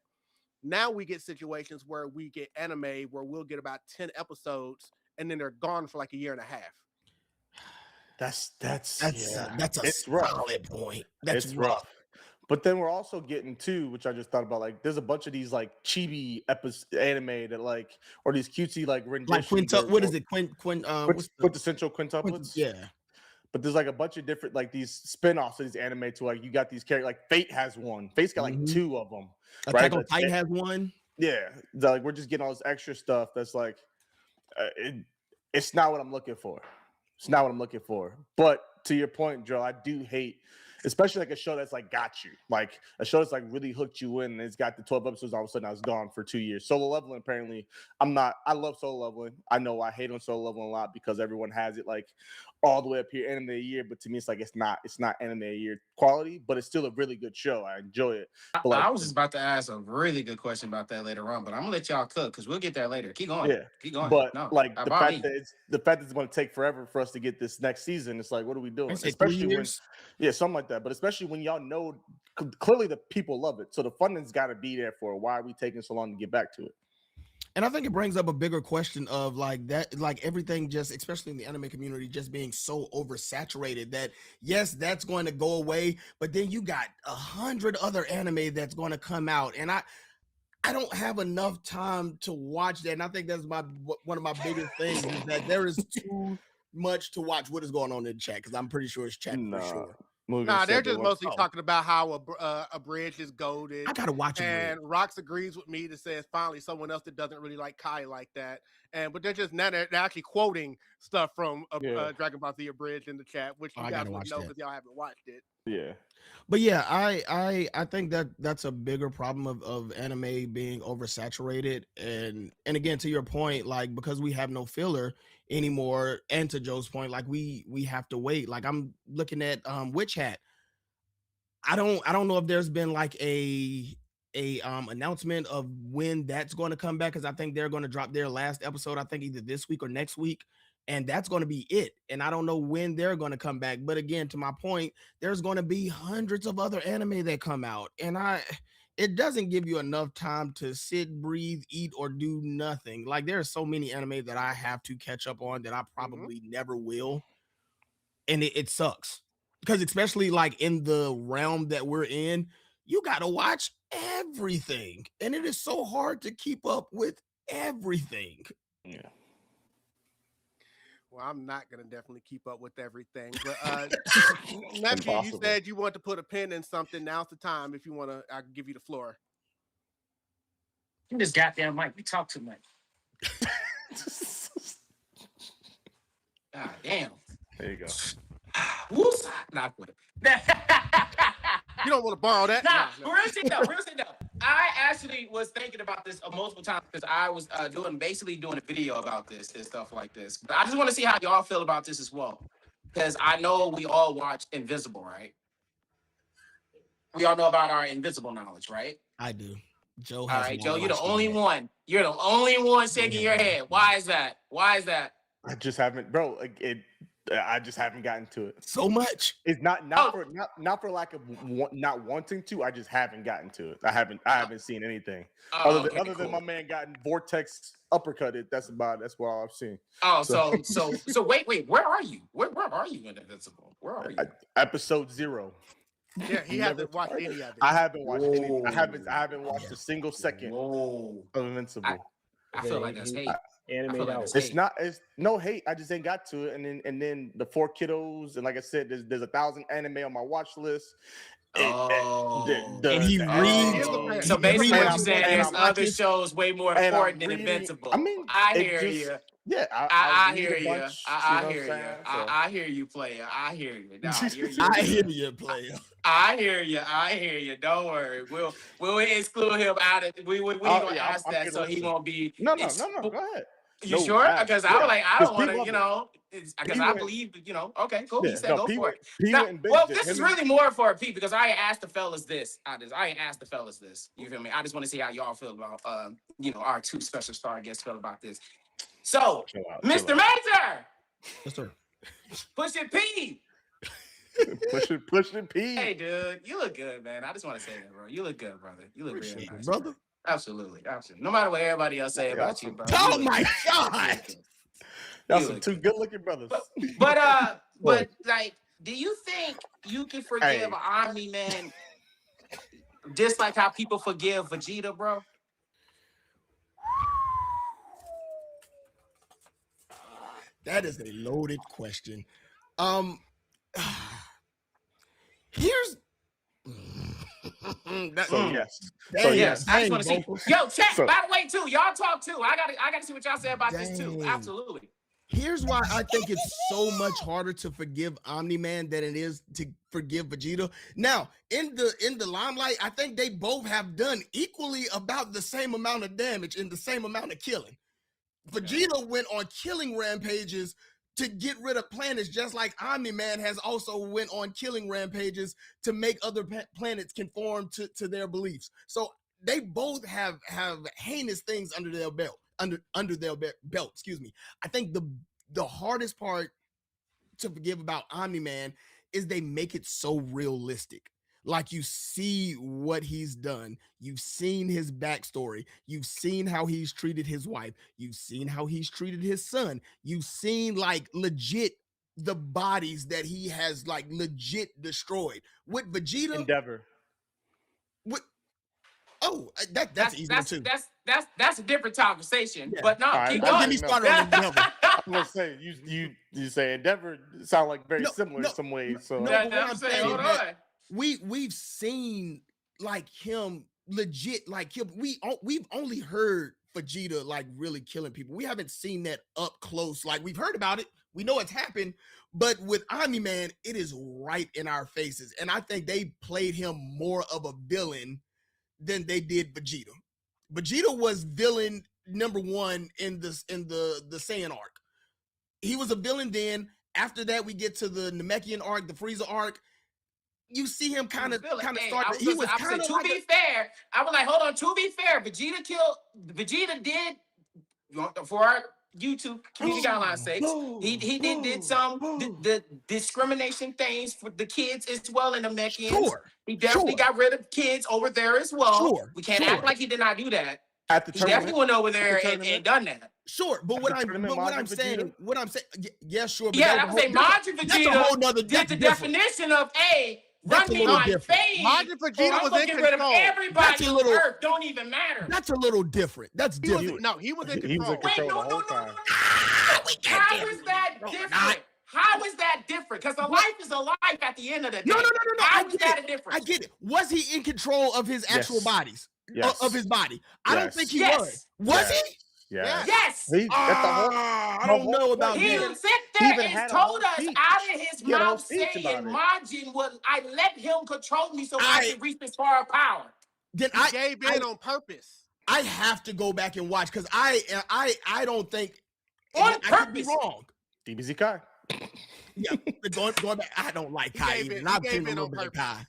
now we get situations where we get anime where we'll get about 10 episodes and then they're gone for like a year and a half. That's a solid point. That's rough. But then we're also getting to, which I just thought about, like there's a bunch of these like chibi anime that like, or these cutesy like renditions. Like what is it? Quintessential quintuplets? Yeah. But there's like a bunch of different like these spin-offs of these anime to like you got these characters like Fate has one. Fate's got like 2 of them. Attack on Titan has one. Yeah. Like we're just getting all this extra stuff that's like it's not what I'm looking for. It's not what I'm looking for. But to your point, Joe, I do hate, especially like a show that's like got you, like a show that's like really hooked you in, and it's got the 12 episodes. All of a sudden, I was gone for 2 years. Solo Leveling, apparently, I love Solo Leveling. I know I hate on Solo Leveling a lot because everyone has it like all the way up here, anime a year. But to me, it's like it's not anime a year quality, but it's still a really good show. I enjoy it. But like, I was just about to ask a really good question about that later on, but I'm gonna let y'all cook because we'll get there later. Keep going. Yeah, keep going. But like the fact that it's going to take forever for us to get this next season, it's like, what are we doing? Especially when, something like that. But especially when y'all know clearly the people love it, so the funding's got to be there for it. Why are we taking so long to get back to it? And I think it brings up a bigger question of like that, like everything just, especially in the anime community, just being so oversaturated that yes, that's going to go away, but then you got 100 other anime that's going to come out, and I don't have enough time to watch that. And I think that's one of my biggest things is that there is too much to watch. What is going on in the chat? Because I'm pretty sure it's chat for sure. Mugen Nah, they're said they just want- mostly oh, talking about how a bridge is goaded. I gotta watch it. And Rox agrees with me that says finally someone else that doesn't really like Kai like that. But they're just now they're actually quoting stuff from Dragon Ball Z Abridged in the chat, which you I guys gotta would watch know that. because y'all haven't watched it. Yeah. But yeah, I think that's a bigger problem of anime being oversaturated, and again, to your point, like, because we have no filler anymore, and to Joe's point, like, we have to wait. Like, I'm looking at Witch Hat. I don't know if there's been like a announcement of when that's going to come back, because I think they're going to drop their last episode, I think either this week or next week, and that's going to be it. And I don't know when they're going to come back. But again, to my point, there's going to be hundreds of other anime that come out, and it doesn't give you enough time to sit, breathe, eat, or do nothing. Like, there are so many anime that I have to catch up on that I probably never will, and it sucks. Because especially like in the realm that we're in, you got to watch everything. And it is so hard to keep up with everything. Yeah. Well, I'm not gonna definitely keep up with everything. But Nephew, you Impossible. said you want to put a pin in something. Now's the time. If you want to, I can give you the floor. You this goddamn mic. We talk too much. God damn. There you go. Woosah. Not with it. You don't want to borrow that? Nah, No. real shit though. I actually was thinking about this multiple times because I was basically doing a video about this and stuff like this. But I just want to see how y'all feel about this as well. Because I know we all watch Invisible, right? We all know about our Invisible knowledge, right? I do. Joe All has right, not Joe, you're the watched it only yet. one. You're the only one shaking your head. Why is that? Why is that? I just haven't, bro. I just haven't gotten to it. So much. It's not for lack of not wanting to. I just haven't gotten to it. I haven't seen anything other than my man gotten Vortex uppercutted. That's what I've seen. Oh, so wait, where are you? Where are you in Invincible? Where are you? Episode 0. Yeah, he hasn't watched any of it. I haven't watched any. Whoa. I haven't watched a single second Whoa. of Invincible. I feel like that's hate. Animate like out. it's It's no hate. I just ain't got to it. And then the 4 kiddos, and like I said, there's 1,000 anime on my watch list. Oh. And he reads. So basically, what you're saying and is I'm other watching- shows way more and I'm important than reading- Invincible. I mean, I it hear just- you. Yeah, I read hear a you. bunch, I you know hear you. what I'm saying? So- I hear you, player. I hear you. Nah, you're I hear you, player. I hear you. I hear you. Don't worry. We'll exclude him out of. We gonna ask I'm that gonna so he listen. won't be. No. Go ahead. You No, sure? Because I was like, I don't want to, P-Went- you know, because I believe, you know. Okay, cool. He Yeah, said no, go for it. P Now, went and well, binged it. this is Him and- really more for Pete because I ain't asked the fellas this. I ain't asked the fellas this. You feel me? I just want to see how y'all feel about, our 2 special star guests feel about this. So, Chill out, Mr. chill out. Major, Yes, sir. push it, P. push it, P. Hey, dude, you look good, man. I just want to say that, bro. You look good, brother. You look real Appreciate nice, it, brother. Absolutely. No matter what everybody else say about you, bro. Oh you look my good. God. That's You some look 2 good. good-looking brothers. But like, do you think you can forgive Hey. an Omni Man just like how people forgive Vegeta, bro? That is a loaded question. Here's So yes. Dang, So Yes, I just dang, want to see. VoQualz. Yo, chat. So- By the way, too, y'all talk too. I gotta see what y'all say about this too. Dang. Absolutely. Here's why I think it's so much harder to forgive Omni-Man than it is to forgive Vegeta. Now, in the limelight, I think they both have done equally about the same amount of damage and the same amount of killing. Vegeta went on killing rampages to get rid of planets, just like Omni-Man has also went on killing rampages to make other planets conform to their beliefs. So they both have heinous things under their belt. Under their belt, excuse me. I think the hardest part to forgive about Omni-Man is they make it so realistic. Like, you see what he's done. You've seen his backstory. You've seen how he's treated his wife. You've seen how he's treated his son. You've seen, like, legit the bodies that he has, like, legit destroyed. With Vegeta, Endeavor. that's easier too. That's a different conversation. Yeah. But no, All right, keep don't going. Don't get me started on Endeavor. I'm gonna say you say Endeavor sound like very similar in some ways. So no, but what I'm I'm saying, saying hold is that on. we've seen like him legit, like him. We've only heard Vegeta like really killing people. We haven't seen that up close. Like we've heard about it, we know it's happened, but with Omni-Man, it is right in our faces. And I think they played him more of a villain than they did Vegeta. Vegeta was villain number one in the Saiyan arc. He was a villain then. After that, we get to the Namekian arc, the Frieza arc. You see him kind of start. He was kind of to be fair. I was like, hold on. To be fair, Vegeta did for our YouTube community guidelines sakes. He did some the discrimination things for the kids as well in the Namekians. Sure. He definitely got rid of kids over there as well. Sure. We can't act like he did not do that. At the He tournament, definitely went over there and done that. Sure, but what I'm saying, yeah, sure. But yeah, I would say Majin Vegeta that's a whole nother. Did the definition of run me my face. Majin Vegeta was in get rid of control. everybody on Earth. Don't even matter. That's a little different. That's different. He was in control. He was in control the whole time. How is that different? How is that different? Because a life is a life at the end of the day. No. How is that a difference? I get it. Was he in control of his actual bodies? Yes. Of his body? I don't think he was. Was he? Yeah. Yes. I don't know about he that. sit there and told us out of his mouth saying, Majin, I let him control me so I can reach this far power. Then I gave in on purpose. I have to go back and watch because I don't think on purpose. I could be wrong. DBZ Kai. Yeah, going back. I don't like Kai even. I've seen a little bit of Kai.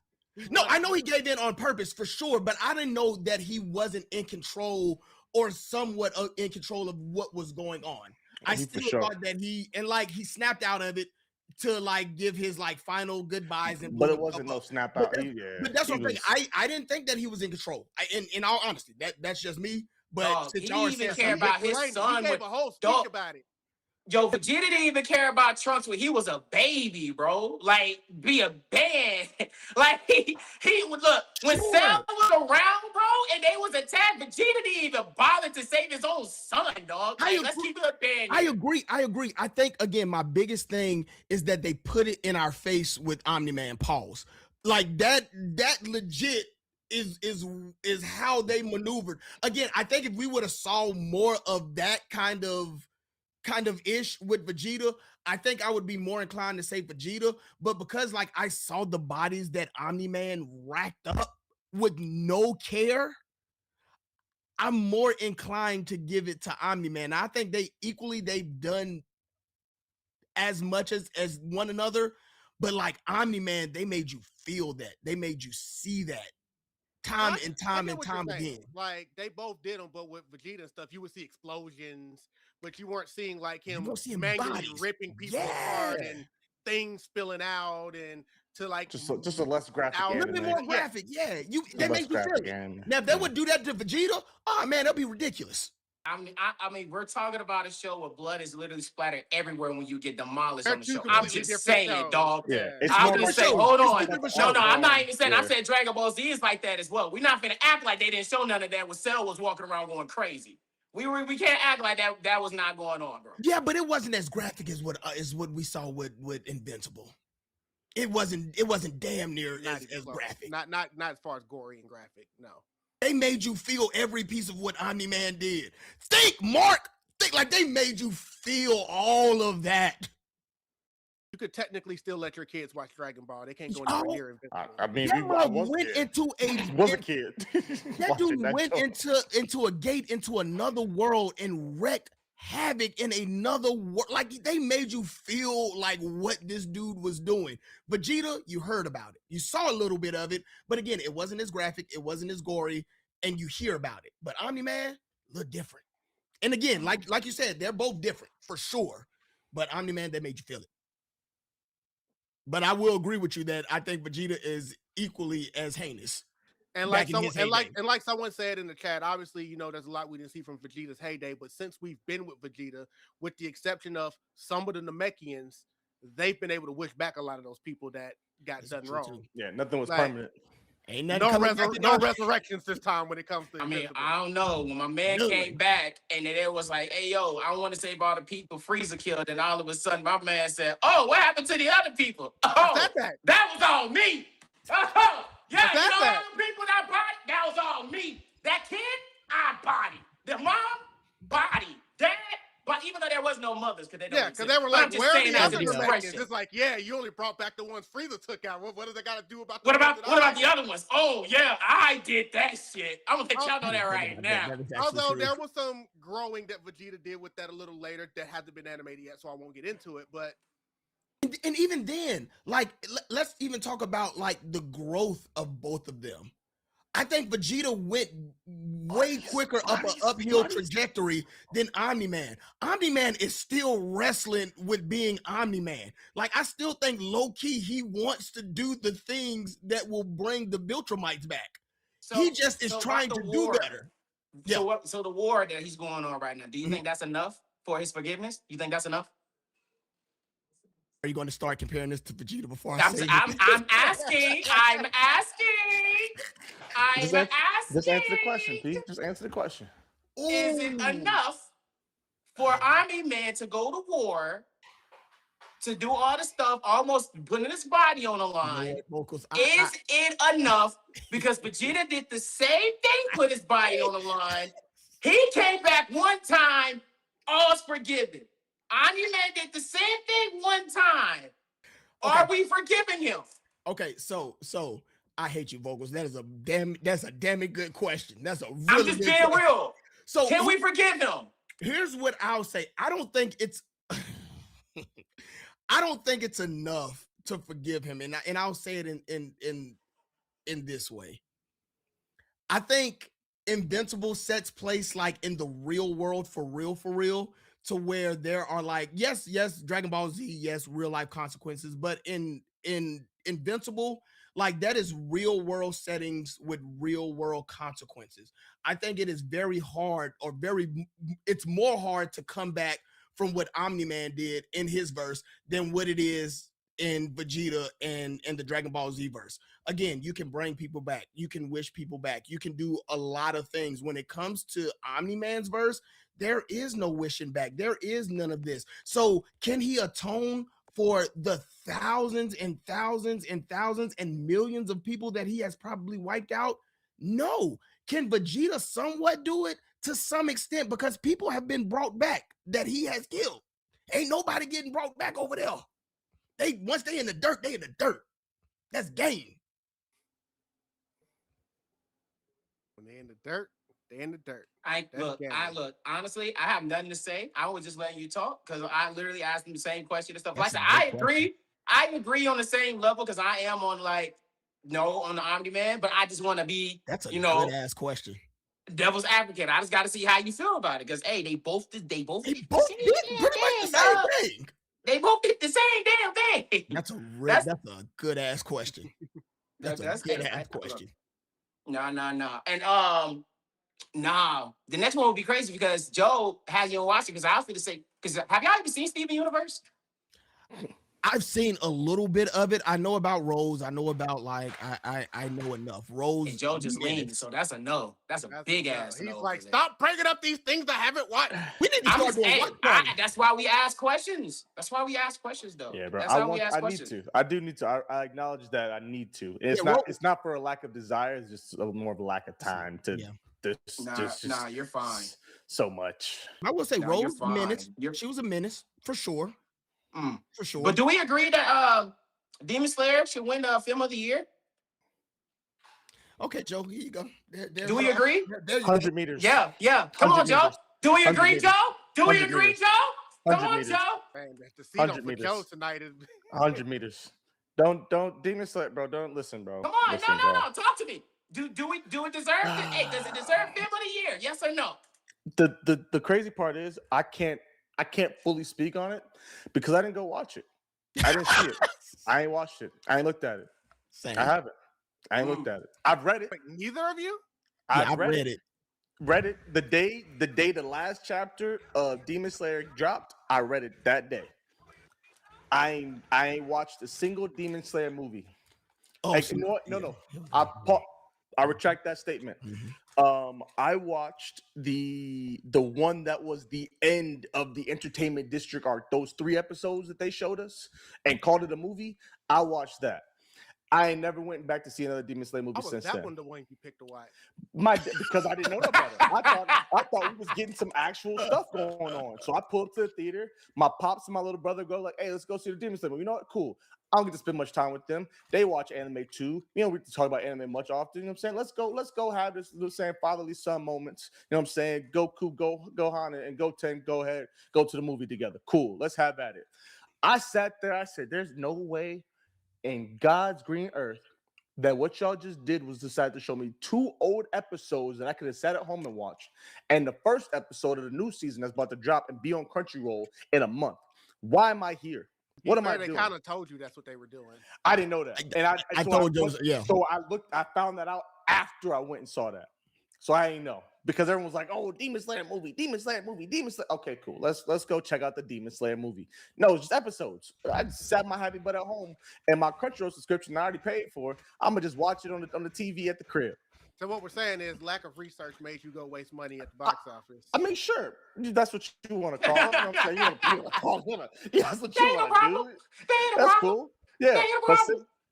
No, I know he gave in on purpose for sure, but I didn't know that he wasn't in control or somewhat in control of what was going on. I still thought that he snapped out of it to like give his like final goodbyes and. But it wasn't no snap out. But that's what I'm saying. I didn't think that he was in control. In all honesty, that's just me. But he didn't even care about his son. He gave a whole speech about it. Yo, Vegeta didn't even care about Trunks when he was a baby, bro. Like, be a band. Like, he would look, when Cell was around, bro, and they was attacked, Vegeta didn't even bother to save his own son, dog. Like, let's keep it a band. I agree. I think, again, my biggest thing is that they put it in our face with Omni-Man pause. Like, that legit is how they maneuvered. Again, I think if we would have saw more of that kind of ish with Vegeta, I think I would be more inclined to say Vegeta, but because like I saw the bodies that Omni-Man racked up with no care, I'm more inclined to give it to Omni-Man. I think they've done as much as one another, but like Omni-Man, they made you feel that. They made you see that time and time again. Like they both did them, but with Vegeta and stuff, you would see explosions, but you weren't seeing like him manually ripping people apart and things spilling out and to like just a less graphic. A little bit more graphic, yeah. They make you feel it. Now if they would do that to Vegeta, oh man, that'd be ridiculous. I mean, we're talking about a show where blood is literally splattered everywhere when you get demolished on the show. I'm just saying, dog. Yeah, I'm just saying, hold on. No, I'm not even saying. I said Dragon Ball Z is like that as well. We're not gonna act like they didn't show none of that when Cell was walking around going crazy. We can't act like that was not going on, bro. Yeah, but it wasn't as graphic as what we saw with Invincible. It wasn't damn near as graphic. Not as far as gory and graphic. No. They made you feel every piece of what Omni-Man did. Think like they made you feel all of that. You could technically still let your kids watch Dragon Ball. They can't go anywhere near Invincible. I mean, that went into was a kid. That dude went into a gate into another world and wreaked havoc in another world. Like they made you feel like what this dude was doing. Vegeta, you heard about it. You saw a little bit of it, but again, it wasn't as graphic, it wasn't as gory, and you hear about it. But Omni-Man, a little different. And again, like you said, they're both different for sure. But Omni-Man, they made you feel it. But I will agree with you that I think Vegeta is equally as heinous. And like someone said in the chat, obviously, you know, there's a lot we didn't see from Vegeta's heyday, but since we've been with Vegeta, with the exception of some of the Namekians, they've been able to wish back a lot of those people that got done wrong. Yeah, nothing was permanent. Ain't nothing No, coming back to no life. resurrections this time when it comes to I mean, Invincible. I don't know. When my man None. came back and then it was like, hey, yo, I want to save all the people Frieza killed. And all of a sudden, my man said, oh, what happened to the other people? Oh, that was all me. Oh, yeah, you know all the people that body? That was all me. That kid, I body. The mom, body. Dad, but even though there was no mothers, because they don't because they were like, where are the other Namekians? It's like, yeah, you only brought back the ones Frieza took out. What does they got to do about the what about the other ones? Oh, yeah, I did that shit. I'm going to let y'all know that right now. Although there was some growing that Vegeta did with that a little later that hasn't been animated yet, so I won't get into it, but... And even then, like, let's even talk about, like, the growth of both of them. I think Vegeta went way quicker up an uphill trajectory than Omni-Man. Omni-Man is still wrestling with being Omni-Man. Like, I still think low-key he wants to do the things that will bring the Viltrumites back. So, he just is trying to do better. So the war that he's going on right now, do you think that's enough for his forgiveness? You think that's enough? Are you going to start comparing this to Vegeta before I say I'm asking. Just answer the question, Pete. Just answer the question. Is it enough for Omni-Man to go to war, to do all the stuff, almost putting his body on the line? Is it enough? Because Vegeta did the same thing, put his body on the line. He came back one time, all's forgiven. Omni-Man did the same thing one time. Okay. Are we forgiving him? Okay, so I hate you, VoQualz. That's a damn good question. That's a really I'm just good being question. real. So can we forgive him? Here's what I'll say. I don't think it's I don't think it's enough to forgive him. And I'll say it in this way. I think Invincible sets place like in the real world for real, to where there are like, yes, Dragon Ball Z, yes, real life consequences, but in Invincible, like that is real world settings with real world consequences. I think it is very hard, it's more hard to come back from what Omni-Man did in his verse than what it is in Vegeta and the Dragon Ball Z verse. Again, you can bring people back, you can wish people back, you can do a lot of things. When it comes to Omni-Man's verse, there is no wishing back. There is none of this. So can he atone for the thousands and thousands and thousands and millions of people that he has probably wiped out? No. Can Vegeta somewhat do it? To some extent, because people have been brought back that he has killed. Ain't nobody getting brought back over there. Once they in the dirt, they in the dirt. That's game. When they in the dirt, they in the dirt. Look, honestly, I have nothing to say. I was just letting you talk because I literally asked him the same question and stuff. Like I agree. I agree on the same level because I am on on the Omni-Man, but I just want to be good ass question. Devil's advocate. I just got to see how you feel about it because they both did pretty much the same thing. They both did the same damn thing. That's a good ass question. That's a good ass question. No. And the next one would be crazy because Joe has you watching because I was going to say, because have y'all even seen Steven Universe? I've seen a little bit of it. I know about Rose. I know about I know enough. Rose. And Joe just leaned, so that's a no. That's a big ass no. He's like, stop bringing up these things I haven't watched. We need to start doing that's why we ask questions. That's why we ask questions, though. Yeah, bro. That's how we ask questions. Need to. I do need to. I acknowledge that I need to. It's not for a lack of desire. It's just more of a lack of time to. Yeah. You're fine. So much. I will say Rose was a menace. She was a menace for sure. For sure. But do we agree that Demon Slayer should win the Film of the Year? Okay, Joe, here you go. Do we agree? 100 meters. Yeah. Come on, Joe. Do we agree, Joe? Do we agree, Joe? Come on, Joe. Man, the scene for Joe tonight is 100 meters. Don't Demon Slayer, bro. Don't listen, bro. Come on, no. Talk to me. Do it deserve? Hey, does it deserve Film of the Year? Yes or no? The crazy part is I can't fully speak on it because I didn't go watch it. I didn't see it. I ain't watched it. I ain't looked at it. Same. I haven't. I ain't looked at it. I've read it. Wait, neither of you? I've read it. Read it the day the last chapter of Demon Slayer dropped. I read it that day. I ain't watched a single Demon Slayer movie. Oh, Hey, so you know what? yeah, No. it was I retract that statement. Mhm. I watched the one that was the end of the entertainment district arc. Those 3 episodes that they showed us and called it a movie. I watched that. I ain't never went back to see another Demon Slayer movie How was since that then. one the one you picked to watch? Because I didn't know no better. I thought we was getting some actual stuff going on. So I pulled up to the theater. My pops and my little brother go like, "Hey, let's go see the Demon Slayer movie." You know what? Cool. I don't get to spend much time with them. They watch anime too. You know, we talk about anime much often. You know what I'm saying? Let's go have this little saying fatherly son moments. You know what I'm saying? Goku, Gohan, and Goten, go ahead, go to the movie together. Cool. Let's have at it. I sat there, I said, there's no way in God's green earth that what y'all just did was decide to show me 2 old episodes that I could have sat at home and watched, and the first episode of the new season that's about to drop and be on Crunchyroll in a month. Why am I here? What am I They doing? kind of told you that's what they were doing. I didn't know that, and I told you, yeah. So I found that out after I went and saw that. So I ain't know because everyone was like, "Oh, Demon Slayer movie, Demon Slayer movie, Demon Slayer." Okay, cool. Let's go check out the Demon Slayer movie. No, it's just episodes. I just sat my happy butt at home, and my Crunchyroll subscription I already paid for. I'm gonna just watch it on the TV at the crib. So what we're saying is lack of research made you go waste money at the box office. I mean, sure, that's what you want to call it. You know what I'm saying? You want to call it. Yeah, that's what you want to do. That's cool. Yeah,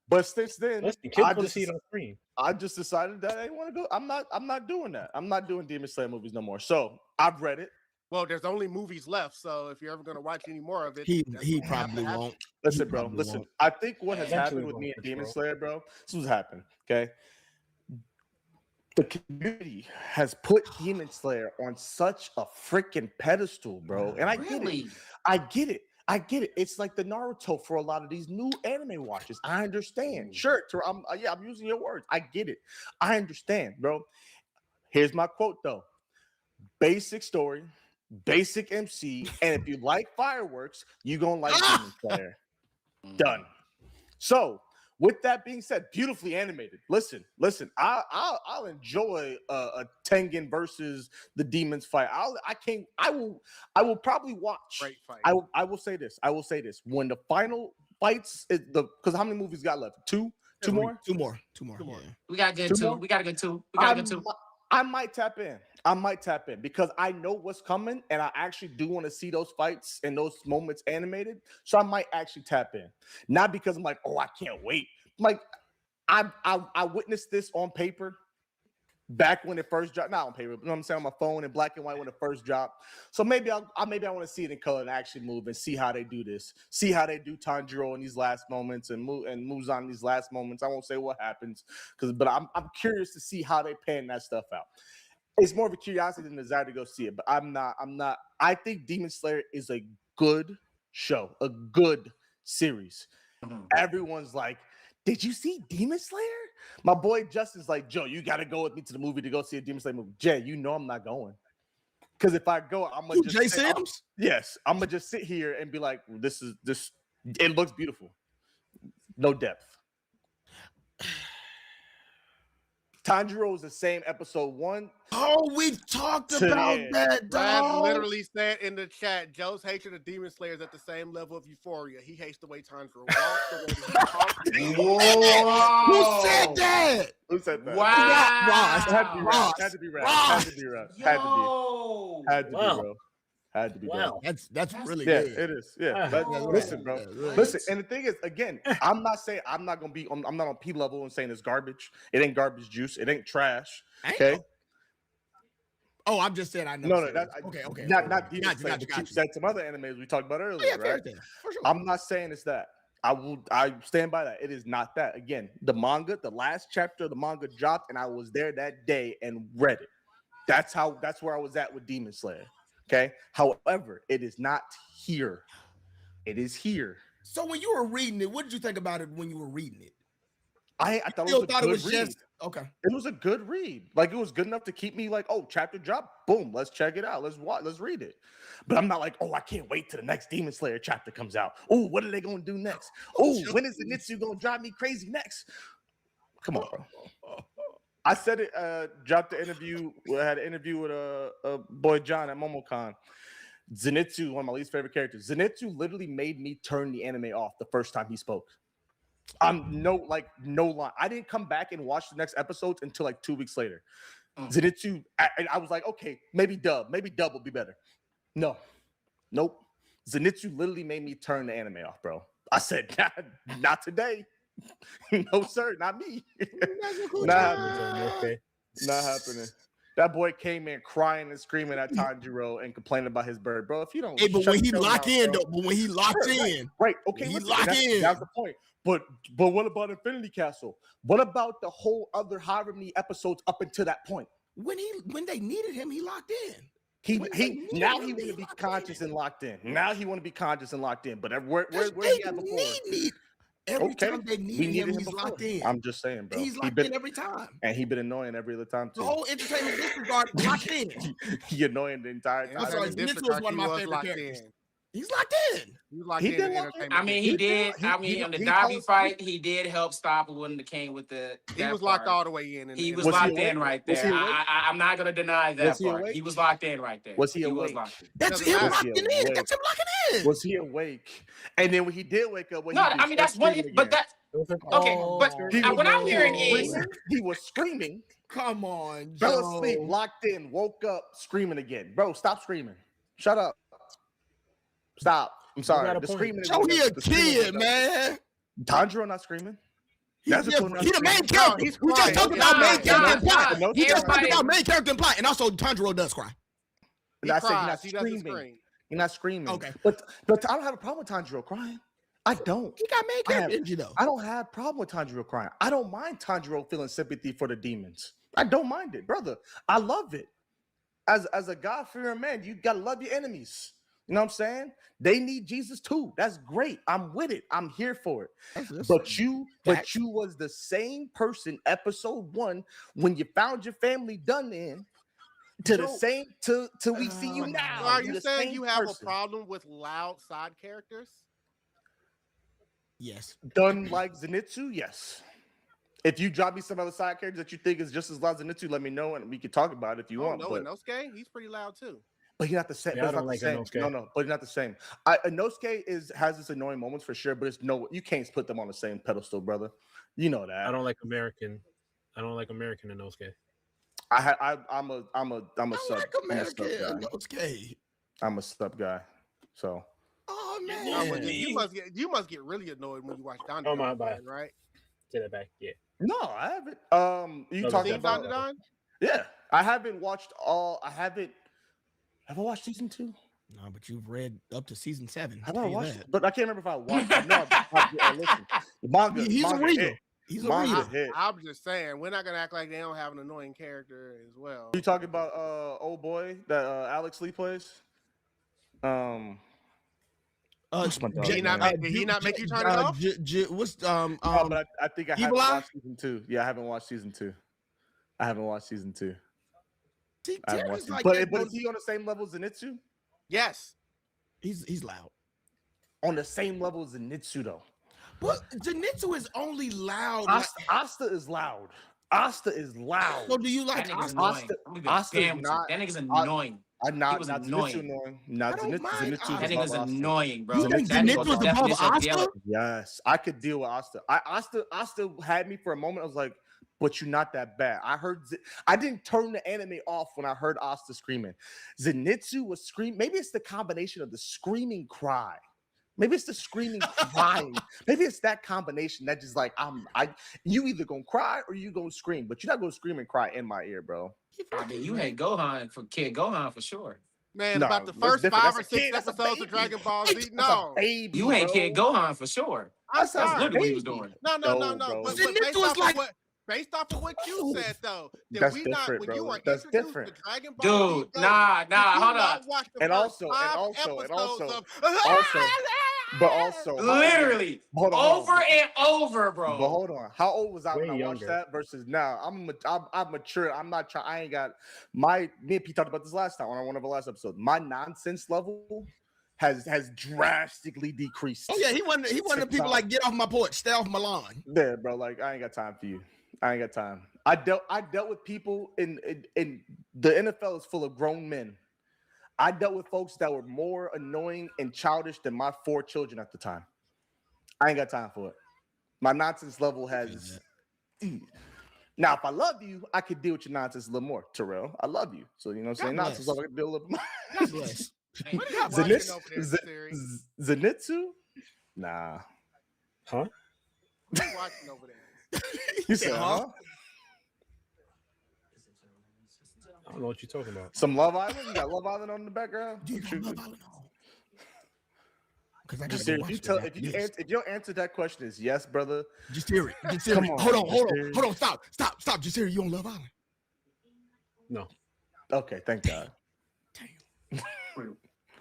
but since then, Listen, kids want to see it on screen. I just decided that I didn't want to go. I'm not doing that. I'm not doing Demon Slayer movies no more. So I've read it. Well, there's only movies left, so if you're ever going to watch any more of it, He that's what's gonna have to probably happen. won't. Listen, He bro. probably Listen. won't. I think what has Eventually happened with me won't, and Demon bro. Slayer, bro. This is what's happened. Okay. The community has put Demon Slayer on such a freaking pedestal, bro. And I get it. Really? I get it. I get it. It's like the Naruto for a lot of these new anime watchers. I understand. Sure, I'm using your words. I get it. I understand, bro. Here's my quote though: basic story, basic MC, and if you like fireworks, you gonna like Demon Slayer. Done. So, with that being said, beautifully animated. Listen. I'll enjoy a Tengen versus the Demons fight. I will probably watch. Great fight. I will say this. When the final fights, because how many movies got left? Two more. Yeah. We got good 2. More? We got a good 2. We got a good 2. I might tap in because I know what's coming, and I actually do want to see those fights and those moments animated. So I might actually tap in, not because I'm like, oh, I can't wait. Like I witnessed this on paper back when it first dropped. Not on paper, but you know what I'm saying, on my phone in black and white when it first dropped. So maybe I want to see it in color and actually move and see how they do this. See how they do Tanjiro in these last moments and Muzan in these last moments. I won't say what happens but I'm curious to see how they pan that stuff out. It's more of a curiosity than a desire to go see it, but I'm not. I think Demon Slayer is a good show, a good series. Everyone's like, did you see Demon Slayer? My boy Justin's like, Joe, you got to go with me to the movie to go see a Demon Slayer movie. Jay, you know I'm not going. Because if I go, I'm going to just... Jay Sims? Yes, I'm going to just sit here and be like, this. It looks beautiful. No depth. Tanjiro is the same episode 1. Oh, we talked about that, Brad dog. literally said in the chat, Joe's hatred of Demon Slayer is at the same level of Euphoria. He hates the way Tanjiro walks, the way he talks. Who said that? Who said that? Wow. Had to be Rad. Yo. Had to be, Wow. bro. Had to be, Wow. bro. That's really Yeah, good. it is. Yeah. Wow. Listen, bro. Right. Listen, and the thing is, again, I'm not saying I'm not on P level and saying it's garbage. It ain't garbage juice. It ain't trash. Okay. Oh, I'm just saying I know. No, that's okay. Not Demon Slayer, Gotcha. but you said some other animes we talked about earlier, Yeah, right? for sure. I'm not saying it's that. I stand by that. It is not that. Again, the last chapter of the manga dropped, and I was there that day and read it. That's where I was at with Demon Slayer. Okay. However, it is not here. It is here. So when you were reading it, what did you think about it when you were reading it? I thought it was a good read. Just okay. It was a good read. Like it was good enough to keep me like, oh, chapter drop, boom, let's check it out. Let's read it. But I'm not like, oh, I can't wait till the next Demon Slayer chapter comes out. Oh, what are they gonna do next? Oh, when is Zenitsu gonna drive me crazy next? Come on, bro. I said it. Dropped the interview. I had an interview with a boy John at MomoCon. Zenitsu, one of my least favorite characters. Zenitsu literally made me turn the anime off the first time he spoke. no lie. I didn't come back and watch the next episodes until like 2 weeks later. Mm. Zenitsu, I was like, okay, maybe dub will be better. No, nope. Zenitsu literally made me turn the anime off, bro. I said, not today. No, sir, not me. Not happening. That boy came in crying and screaming at Tanjiro and complaining about his bird, bro. If you don't, Hey, but when he lock in, bro. though, but when he locked in, right? Okay, he listen, lock in. That's the point. But what about Infinity Castle? What about the whole other however many episodes up until that point? When they needed him, he locked in. He When now they he needed want to him, be he conscious and locked in. Now he want to be conscious and locked in. But where Because he at before? Every time they needed him, he's before. locked in. I'm just saying, bro. He's locked in every time. And he been annoying every other time too. The whole entertainment disregard locked in. He annoying the entire time. I'm sorry, Zenitsu was one of my favorite characters. He's locked in. He did lock in. I mean, he did. He- I mean, he- on the he Dobby told- fight, he did help stop when it came with the. He that was locked part. all the way in. He was Was he locked awake? in right Was there. he awake? I'm not gonna deny that Was he part. awake? He was locked in right there. Was he was awake? locked in. That's Doesn't him matter. locking in. awake? That's him locking in. Was he awake? And then when he did wake up, No, I mean that's one. But that okay. But what I'm hearing is he was screaming. Come on, Fell Joe. asleep, locked in, woke up screaming again. Bro, stop screaming. Shut up. Stop. I'm sorry. got a The point. screaming is Joe, he a the screaming is kid, enough. man. Tanjiro not screaming. He That's the a totally main different- character. he's We just crying. talked about main character and plot. No, We just talked everybody- about main character and plot, and also Tanjiro does cry. He I said you're cries. not He doesn't screaming. scream. You're not screaming. Okay. But I don't have a problem with Tanjiro crying. I don't. He got main I have- character energy though. I don't have a problem with Tanjiro crying. I don't mind Tanjiro feeling sympathy for the demons. I don't mind it, brother. I love it. As a God-fearing man, you gotta love your enemies. You know what I'm saying? They need Jesus too. That's great. I'm with it. I'm here for it. But you was the same person episode 1 when you found your family done in to the same till we see you now. So are You're you the saying same you have person. a problem with loud side characters? Yes. Done like Zenitsu? Yes. If you drop me some other side characters that you think is just as loud as Zenitsu, let me know and we can talk about it if you want. No, But Inosuke, he's pretty loud too. he's not the same. Yeah, I But don't it's like not the same. Inosuke. No, but it's not the same. Inosuke has its annoying moments for sure, but it's you can't put them on the same pedestal, brother. You know that. I don't like American Inosuke. I'm a I sub. like American Inosuke. I'm a sub guy. So Oh No, man. but then you must get really annoyed when you watch Don. Oh, my bad. right? Take that back. Yeah. no, I haven't. You No, talking Seen about? Don? Yeah, I haven't watched all. I haven't. Have I watched season 2? No, but you've read up to season 7. Have I'll I tell you watched that. it? But I can't remember if I watched it. No, listen. The manga. He's a manga reader. hit. He's a Manga reader. hit. I'm just saying, we're not gonna act like they don't have an annoying character as well. You talking about old boy that Alex Lee plays? What's my dog Did he name? not make you turn it off? What's No, but I think I haven't Evil Eye? watched season 2. Yeah, I haven't watched season 2. See, I haven't Terry's watched like it. that, But is he on the same level as Zenitsu? Yes. he's loud. On the same level as Zenitsu though. But Zenitsu is only loud. like- Asta is loud. Asta is loud. so do you like that nigga's Asta? annoying. I'm gonna be Asta's damn with you. not- That nigga's annoying. I'm not, He was not annoying. Zenitsu annoying. Not I don't Zenitsu. mind Zenitsu Asta. That is nigga's above Asta. annoying, bro. You think That Zenitsu was is the above definition of Asta? yellow. Yes, I could deal with Asta. Asta had me for a moment. I was like, but you're not that bad. I didn't turn the anime off when I heard Asta screaming. Zenitsu was screaming. Maybe it's the combination of the screaming cry. Maybe it's the screaming crying. Maybe it's that combination that just like you either gonna cry or you gonna scream, but you're not gonna scream and cry in my ear, bro. I mean, you hate Gohan for sure. Man, No, about the that's first different. 5 That's or a 6 kid. That's a episodes baby. of Dragon Ball That's Z. a No. baby, You hate bro. Kid Gohan for sure. I'm That's a That's sorry. literally what he was baby. doing. No. No, But bro. Zenitsu is like- based off of what you said though, did That's we not different, when bro. you were That's introduced different. to Dragon Ball Z, Dude, bro, nah, did you hold on. not watch the And first also- 5 and also- episodes But also, Literally, hold on. over and over, bro. But hold on, how old was I when Way I watched younger. that versus now? I'm mature. I'm not trying. I ain't got me and Pete talked about this last time on one of the last episodes. My nonsense level has drastically decreased. Oh yeah, he wanted the people like get off my porch, stay off my lawn. Yeah, bro. Like I ain't got time for you. I ain't got time. I dealt with people in the NFL is full of grown men. I dealt with folks that were more annoying and childish than my 4 children at the time. I ain't got time for it. My nonsense level has. Now, if I love you, I could deal with your nonsense a little more, Terrell. I love you, so you know what I'm saying. God Nonsense bless. level, I can deal a little more. God bless. What are you watching over there, Jasirii? Zenitsu? Nah. Huh? What are you watching over there? You said, huh? I don't know what you're talking about. Some Love Island? You got Love Island on in the background? Do you got Love Island on? Because I Just gotta if watch if your answer to that question is yes, brother. Jasirii. Come on, Hold on. Stop. Jasirii, you on Love Island? No. Okay, thank God.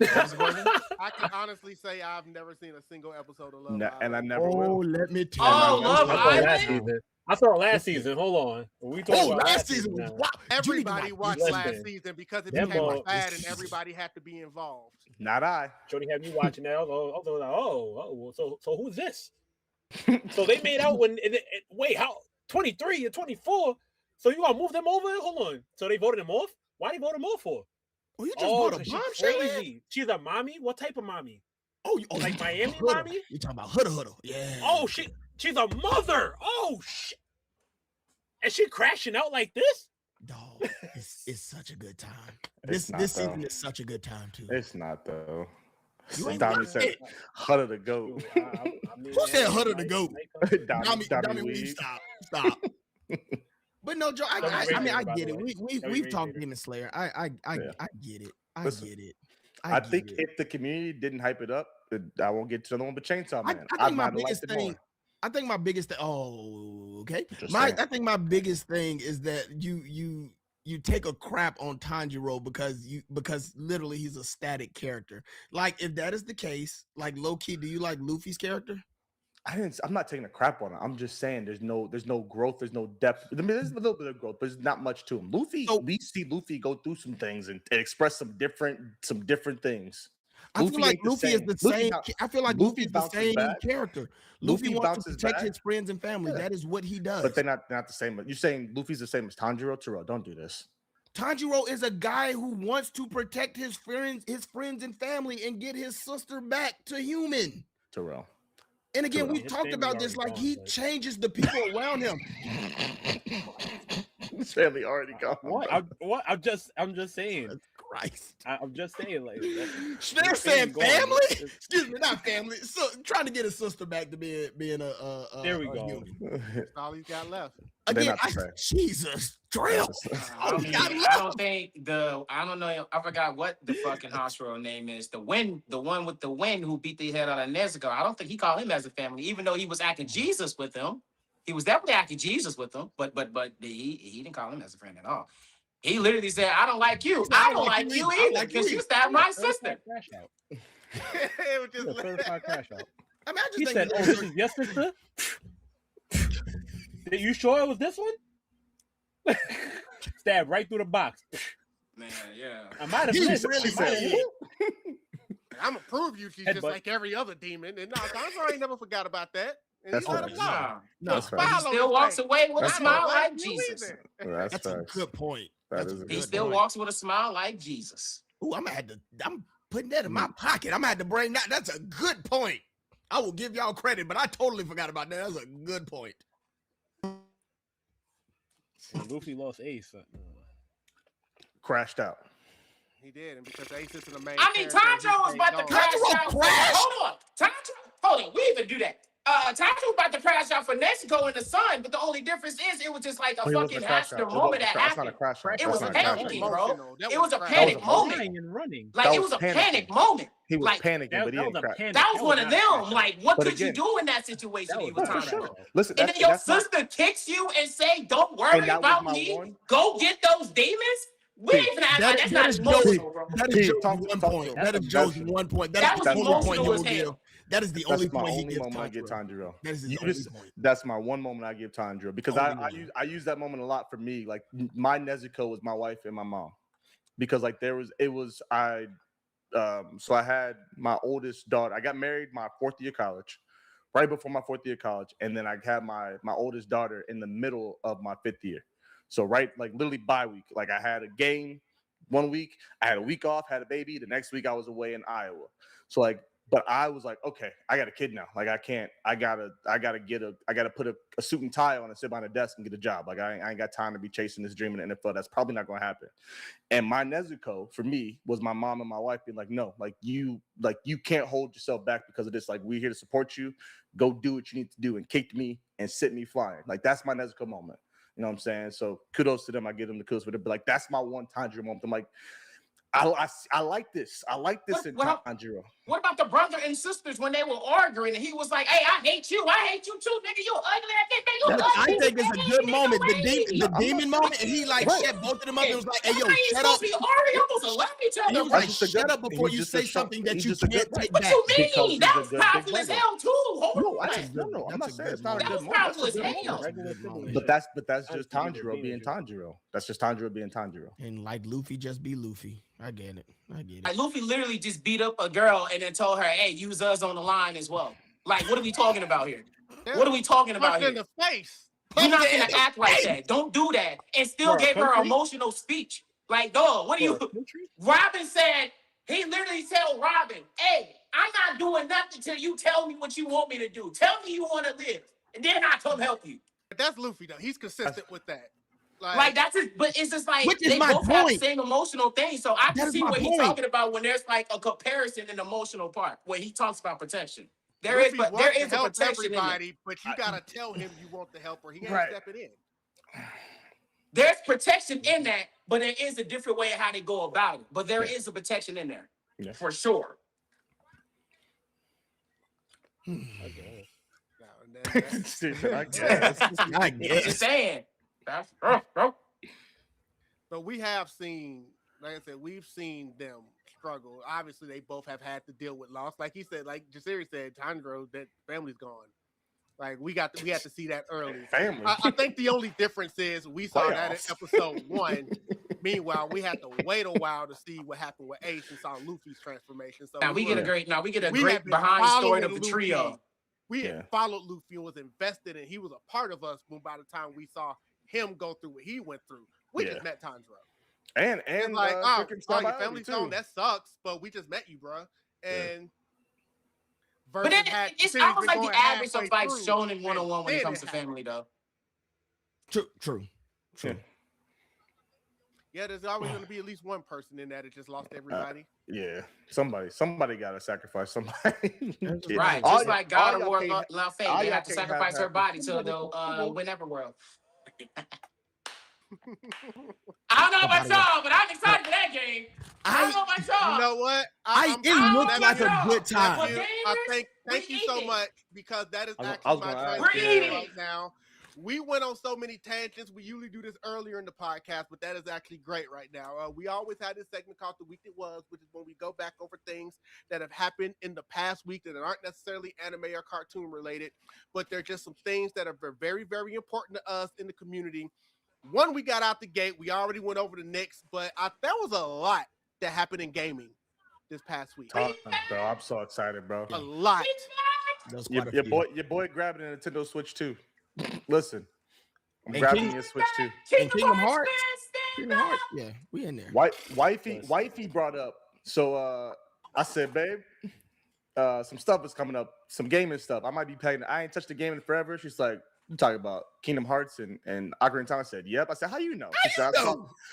I can honestly say I've never seen a single episode of Love Island. And I never will. Let me tell Oh, you. Love Island? I saw last season. Hold on. We talking about last season was now. wow. Everybody watched Listen, last season because it them became a boys- fad and everybody had to be involved. Not I. Jody had me watching that. I was like, so who's this? So they made out when wait, how 23 or 24? So you gonna move them over? Hold on. So they voted him off? Why they vote him off for? Oh, you just bought a 'cause bombshell? she's crazy. She's a mommy. What type of mommy? Like Miami Hooda. mommy? You talking about Hooda? Yeah. Oh, she's a mother. Oh shit. And she crashing out like this? Dog, it's such a good time. It's not, This though. season is such a good time too. It's not though. You ain't Donnie watched said, it. "Hutter the goat." Who said Hutter the goat? Donnie Dummy, Weed. stop. But no, Joe, I mean, I By get the it. way. We've talked Demon Slayer. I get it. I Listen, get it. I get think it. if the community didn't hype it up, I won't get to another one. But Chainsaw Man, I think my might have biggest liked it thing. more. I think my biggest thing. Oh, okay. Just saying. I think my biggest thing is that you take a crap on Tanjiro because literally he's a static character. Like if that is the case, like low key, do you like Luffy's character? I'm not taking a crap on it. I'm just saying there's no growth, there's no depth. I mean, there's a little bit of growth, but there's not much to him. Luffy, we see Luffy go through some things and express some different things. I feel like ain't the Luffy is same. the Luffy same. not- I feel like Luffy Luffy is the bounces same back. character. Luffy Luffy wants to bounces protect back. his friends and family. Yeah. That is what he does. But they're not the same. You're saying Luffy's the same as Tanjiro? Terrell, don't do this. Tanjiro is a guy who wants to protect his friends and family and get his sister back to human. Terrell. And again, Terrell. we've His talked family about this. already Like gone, he but- changes the people around him. His family already gone. What? I'm just saying. Christ. I'm just saying. Like They're saying family. Excuse me, not family. So trying to get his sister back to being a There we a go. human. That's all he's got left. They're Again, not the same. Jesus, Drell. I Oh, mean, God, I don't think I don't know. I forgot what the fucking hospital name is. The one with the wind who beat the head out of Nezuko. I don't think he called him as a family, even though he was acting Jesus with him. He was definitely acting Jesus with him, but he didn't call him as a friend at all. He literally said, "I don't like you. I don't like you either because you stabbed my sister." It was just Certified crash out. I mean, I just He think said, "Oh, this is your sister." Are you sure it was this one? Stabbed right through the box. Man, yeah. I might have He missed. really I might have said, hit. I'm gonna prove you she's just Headbutt. like every other demon. And no, Tanjiro ain't never forgot about that. And That's he let right. him know. Nah. no. That's He right. Follow still his walks way. away with a That's smile right. like Jesus. That's That's a facts. good point. That That's is a a good He good still point. walks with a smile like Jesus. Ooh, I'm putting that in my pocket. I'm gonna have to bring that. That's a good point. I will give y'all credit, but I totally forgot about that. That's a good point. Luffy lost Ace. Crashed out. He did, and because Ace is in the main. I mean, character, Tanjiro was he about to stayed crash Tanjiro out. crashed? Hold on. We even do that. Tanjiro was about to crash out for Nezuko in the sun, but the only difference is it was just like a It wasn't fucking a crash Hashner out. moment that That's not a happened. crash out. It was That's gone. not a That crash panicking, out. bro. emotional. That It was a crash. panic That was moment. Crying and running. Like That it was was a panicking. panic moment. He was Like panicking, but he That didn't was a crash. panic. that was one of not a crash them. out. Like, what But could you again- do in that situation That if you was were No, for Tanjiro? sure. Listen, And then your that's my- sister kicks you and say, "Don't worry And that was about my me. one- Go get those demons." We ain't even act like that's not is emotional, bro. That is Pete, Joe's talk one to point. him. That is Joe's one point. That That was is the only point he emotional will as hell. give. That is the That's only my point he only gives moment I give Tanjiro. Tanjiro. That is his You only just- point. That's my one moment I give Tanjiro because Only I use that moment a lot for me. Like my Nezuko was my wife and my mom because like so I had my oldest daughter. I got married my fourth year college, right before my fourth year college, and then I had my oldest daughter in the middle of my fifth year. So right, like literally bye week. Like I had a game 1 week, I had a week off, had a baby. The next week I was away in Iowa. So like But I was like, okay, I got a kid now. Like I gotta put a suit and tie on and sit behind a desk and get a job. Like I ain't got time to be chasing this dream in the NFL. That's probably not gonna happen. And my Nezuko for me was my mom and my wife being like, no, you can't hold yourself back because of this. Like we're here to support you. Go do what you need to do, and kicked me and sent me flying. Like that's my Nezuko moment. You know what I'm saying? So kudos to them. I give them the kudos for it. But like that's my one Tanjiro moment. I'm like, I like this. I like this in Tanjiro. What about the brother and sisters when they were arguing and he was like, "Hey, I hate you too, nigga. You ugly ass nigga. You ugly." I think it's a good moment. The demon moment, and he like shut both of them up. It was like, "Hey, yo, shut up." We already almost love each other. He was like, "Shut up before you say something that you can't take back." What you mean? That was powerful as hell too. No, I'm not saying it's not a good moment. Powerful as hell. But that's just Tanjiro being Tanjiro. That's just Tanjiro being Tanjiro. And like Luffy just be Luffy. I get it. Like Luffy literally just beat up a girl and then told her, "Hey, use us on the line as well." Like, what are we talking about here? What are we talking about here? In the face. You're not gonna act like that. Don't do that. And still gave her emotional speech. Like, dog, what are you? Robin said, he literally told Robin, "Hey, I'm not doing nothing till you tell me what you want me to do. Tell me you want to live, and then I come help you." But that's Luffy though. He's consistent with that. Like that's it, but it's just like Which is they my both have the point. same emotional thing. So I That can is see my what he's point. talking about when there's like a comparison in the emotional part where he talks about protection. There Luffy is, but wants there to is a help protection in everybody, it. but you gotta tell him you want the help or he ain't stepping in. There's protection in that, but there is a different way of how they go about it. But there is a protection in there, for sure. Okay. I guess. I guess. Just saying. That's But we have seen, like I said, we've seen them struggle. Obviously, they both have had to deal with loss. Like he said, like Jasirii said, Tanjiro, that family's gone. Like we had to see that early. Family. I think the only difference is we saw that in episode 1. Meanwhile, we had to wait a while to see what happened with Ace and saw Luffy's transformation. So we get a great had been behind story of the Luffy. trio. We had followed Luffy and was invested, and he was a part of us. When by the time we saw him go through what he went through, we just met Tanjiro. And like, oh, your too. family's gone. That sucks, but we just met you, bro. And but then it's almost like the average of like shonen 101 when it comes to family, though. True. Yeah, there's always going to be at least one person in that just lost everybody. Yeah, somebody got to sacrifice somebody. Right, just like God of War, Love Fate, they have to sacrifice her body to the win Everworld. I don't know about y'all, but I'm excited for that game. I don't know about y'all. You know what? It looks like a good time. Thank you so much, because that is actually my transition right now. We went on so many tangents. We usually do this earlier in the podcast, but that is actually great right now. We always had this segment called The Week It Was, which is when we go back over things that have happened in the past week that aren't necessarily anime or cartoon related, but they're just some things that are very, very important to us in the community. One, we got out the gate. We already went over the Knicks, but there was a lot that happened in gaming this past week. Bro, I'm so excited, bro. A lot. Your boy grabbing a Nintendo Switch too. Listen, I'm grabbing your Switch too. And Kingdom Hearts. Yeah, we in there. Wifey brought up. So I said, babe, some stuff is coming up, some gaming stuff. I might be playing. I ain't touched the game in forever. She's like, you talking about Kingdom Hearts and Ocarina of Time? I said, yep. I said, how you know?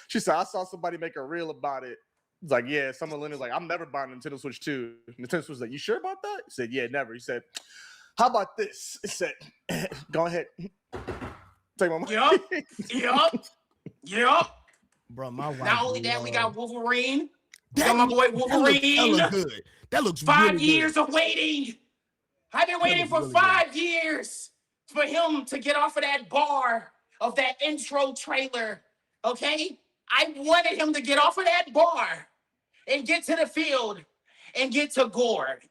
She said, I saw somebody make a reel about it. It's like, yeah, some millennials like, I'm never buying a Nintendo Switch 2. Nintendo Switch was like, you sure about that? He said, yeah, never. He said, how about this? He said, go ahead. Take my money. Yup. Bro, my wife. Not only that, we got Wolverine. Got my boy Wolverine. That looks good. That looks 5 really years good. of waiting. I've been waiting for really 5 years for him to get off of that bar of that intro trailer. Okay? I wanted him to get off of that bar and get to the field and get to Gord.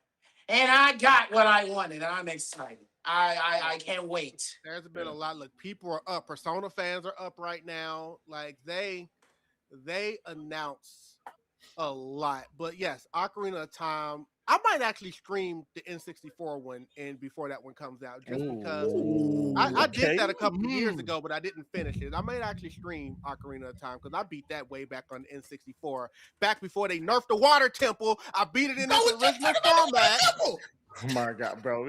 And I got what I wanted, and I'm excited. I can't wait. There's been a lot. Look, people are up. Persona fans are up right now. Like they announce a lot. But yes, Ocarina of Time. I might actually stream the N64 one and before that one comes out, just because I did that a couple of years ago, but I didn't finish it. I might actually stream Ocarina of Time because I beat that way back on the N64, back before they nerfed the water temple. I beat it in its original format. Oh my God, bro!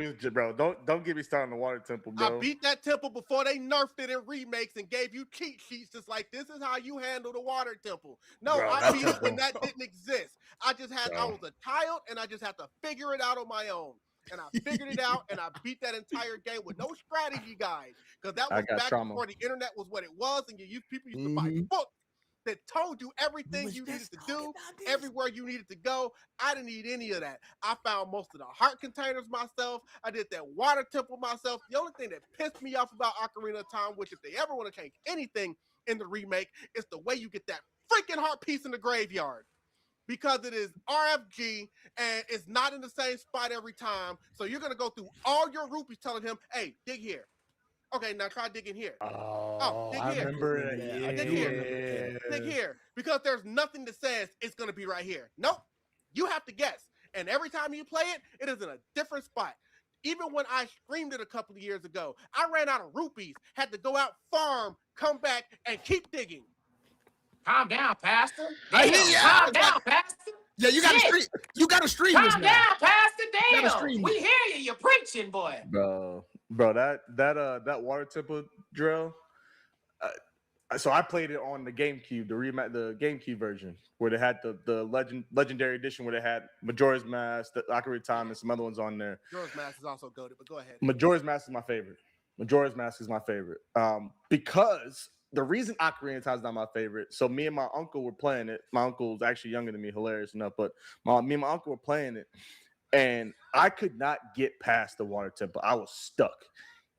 Don't get me started on the water temple, bro. I beat that temple before they nerfed it in remakes and gave you cheat sheets just like this is how you handle the water temple. No, Bro, I beat it when that didn't exist. I was a child and I just had to figure it out on my own. And I figured it out and I beat that entire game with no strategy guide. Because that was back before the internet was what it was, and people used to buy books that told you everything you needed to do, everywhere you needed to go. I didn't need any of that. I found most of the heart containers myself. I did that water temple myself. The only thing that pissed me off about Ocarina of Time, which if they ever want to change anything in the remake, is the way you get that freaking heart piece in the graveyard. Because it is RFG and it's not in the same spot every time. So you're going to go through all your rupees telling him, hey, dig here. Okay, now try digging here. Oh, dig I here. remember that. Yeah. Dig here. Dig here. Because there's nothing that says it's going to be right here. Nope. You have to guess. And every time you play it, it is in a different spot. Even when I streamed it a couple of years ago, I ran out of rupees, had to go out, farm, come back, and keep digging. Calm down, Pastor. Calm down, Pastor. Yeah, you gotta stream. You gotta stream this Calm now. down, Pastor. Damn. stream We hear you. You're preaching, boy. Bro, that water temple drill. So I played it on the GameCube, the GameCube version, where they had the legendary edition, where they had Majora's Mask, the Ocarina of Time, and some other ones on there. Majora's Mask is also goated, but go ahead. Majora's Mask is my favorite. Because the reason Ocarina of Time is not my favorite. So me and my uncle were playing it. My uncle was actually younger than me, hilarious enough, but me and my uncle were playing it, and I could not get past the water temple. I was stuck.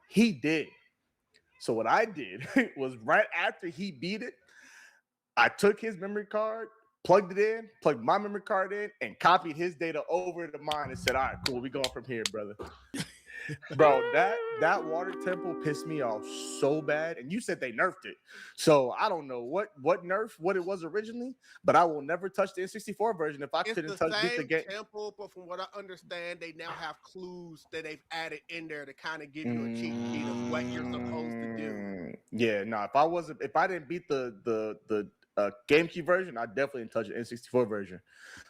He did. So what I did was right after he beat it, I took his memory card, plugged my memory card in, and copied his data over to mine and said, all right, cool, we going from here, brother. Bro, that water temple pissed me off so bad. And you said they nerfed it. So I don't know what it was originally, but I will never touch the N64 version if I couldn't touch the game. Temple, but from what I understand, they now have clues that they've added in there to kind of give you a cheat sheet of what you're supposed to do. Yeah, no, if I didn't beat the GameCube version, I definitely didn't touch the N64 version.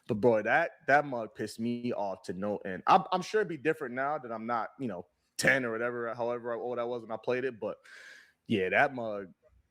But boy, that mug pissed me off to no end. I'm sure it'd be different now that I'm not, 10 or whatever, however old I was when I played it. But yeah, that mug,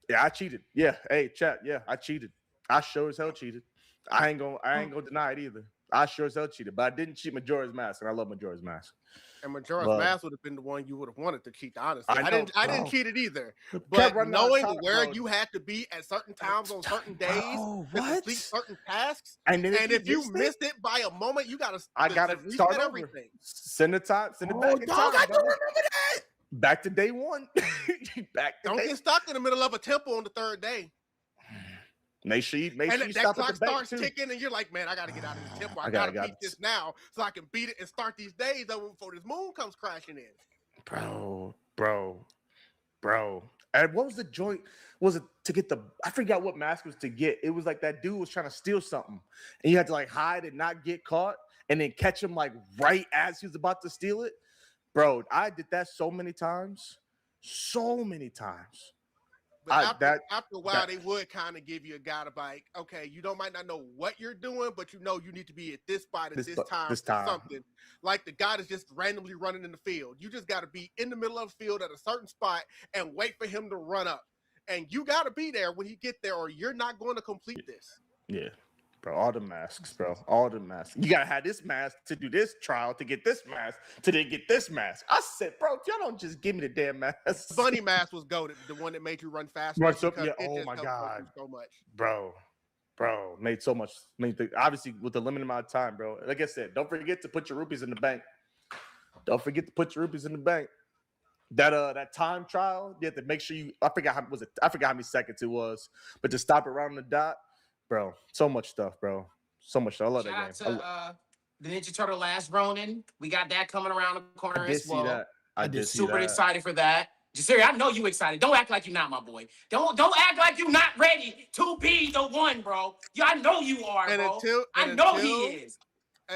yeah, I cheated. Yeah, hey, chat, yeah, I cheated. I sure as hell cheated. I ain't gonna deny it either. I sure as hell cheated, but I didn't cheat Majora's Mask, and I love Majora's Mask. And Majora's Mask would have been the one you would have wanted to cheat, honestly. I didn't cheat it either. But But knowing where you had to be at certain times on certain days to complete certain tasks, and if you missed it by a moment, you gotta start over. everything. Send it back in time. I do remember that. Back to day one. Don't get stuck in the middle of a temple on the third day. Make sure you that stop clock at the bank starts too. ticking, and you're like, man, I gotta get out of this temple. I gotta beat this now, so I can beat it and start these days over before this moon comes crashing in. Bro. And what was the joint? Was it to get I forgot what mask was to get. It was like that dude was trying to steal something, and you had to like hide and not get caught, and then catch him like right as he was about to steal it. Bro, I did that so many times. But after a while, they would kind of give you a guide about, okay, you might not know what you're doing, but you need to be at this spot at this time. Something like the guy is just randomly running in the field. You just got to be in the middle of the field at a certain spot and wait for him to run up. And you got to be there when he get there, or you're not going to complete this. Yeah. Bro, all the masks, bro. All the masks. You gotta have this mask to do this trial, to get this mask, to then get this mask. I said, bro, y'all don't just give me the damn mask. Bunny mask was goated, the one that made you run faster. Oh my god, so much, bro, made so much. Obviously, with the limited amount of time, bro. Like I said, don't forget to put your rupees in the bank. That time trial, you have to make sure you. I forgot how many seconds it was, but to stop around the dot. Bro, so much stuff, bro. So much stuff. I love that game. Shout out to the Ninja Turtle Last Ronin. We got that coming around the corner as well. I did see super that. excited for that. Jasirii, I know you excited. Don't act like you're not, my boy. Don't act like you're not ready to be the one, bro. I know you are, bro. I know he is.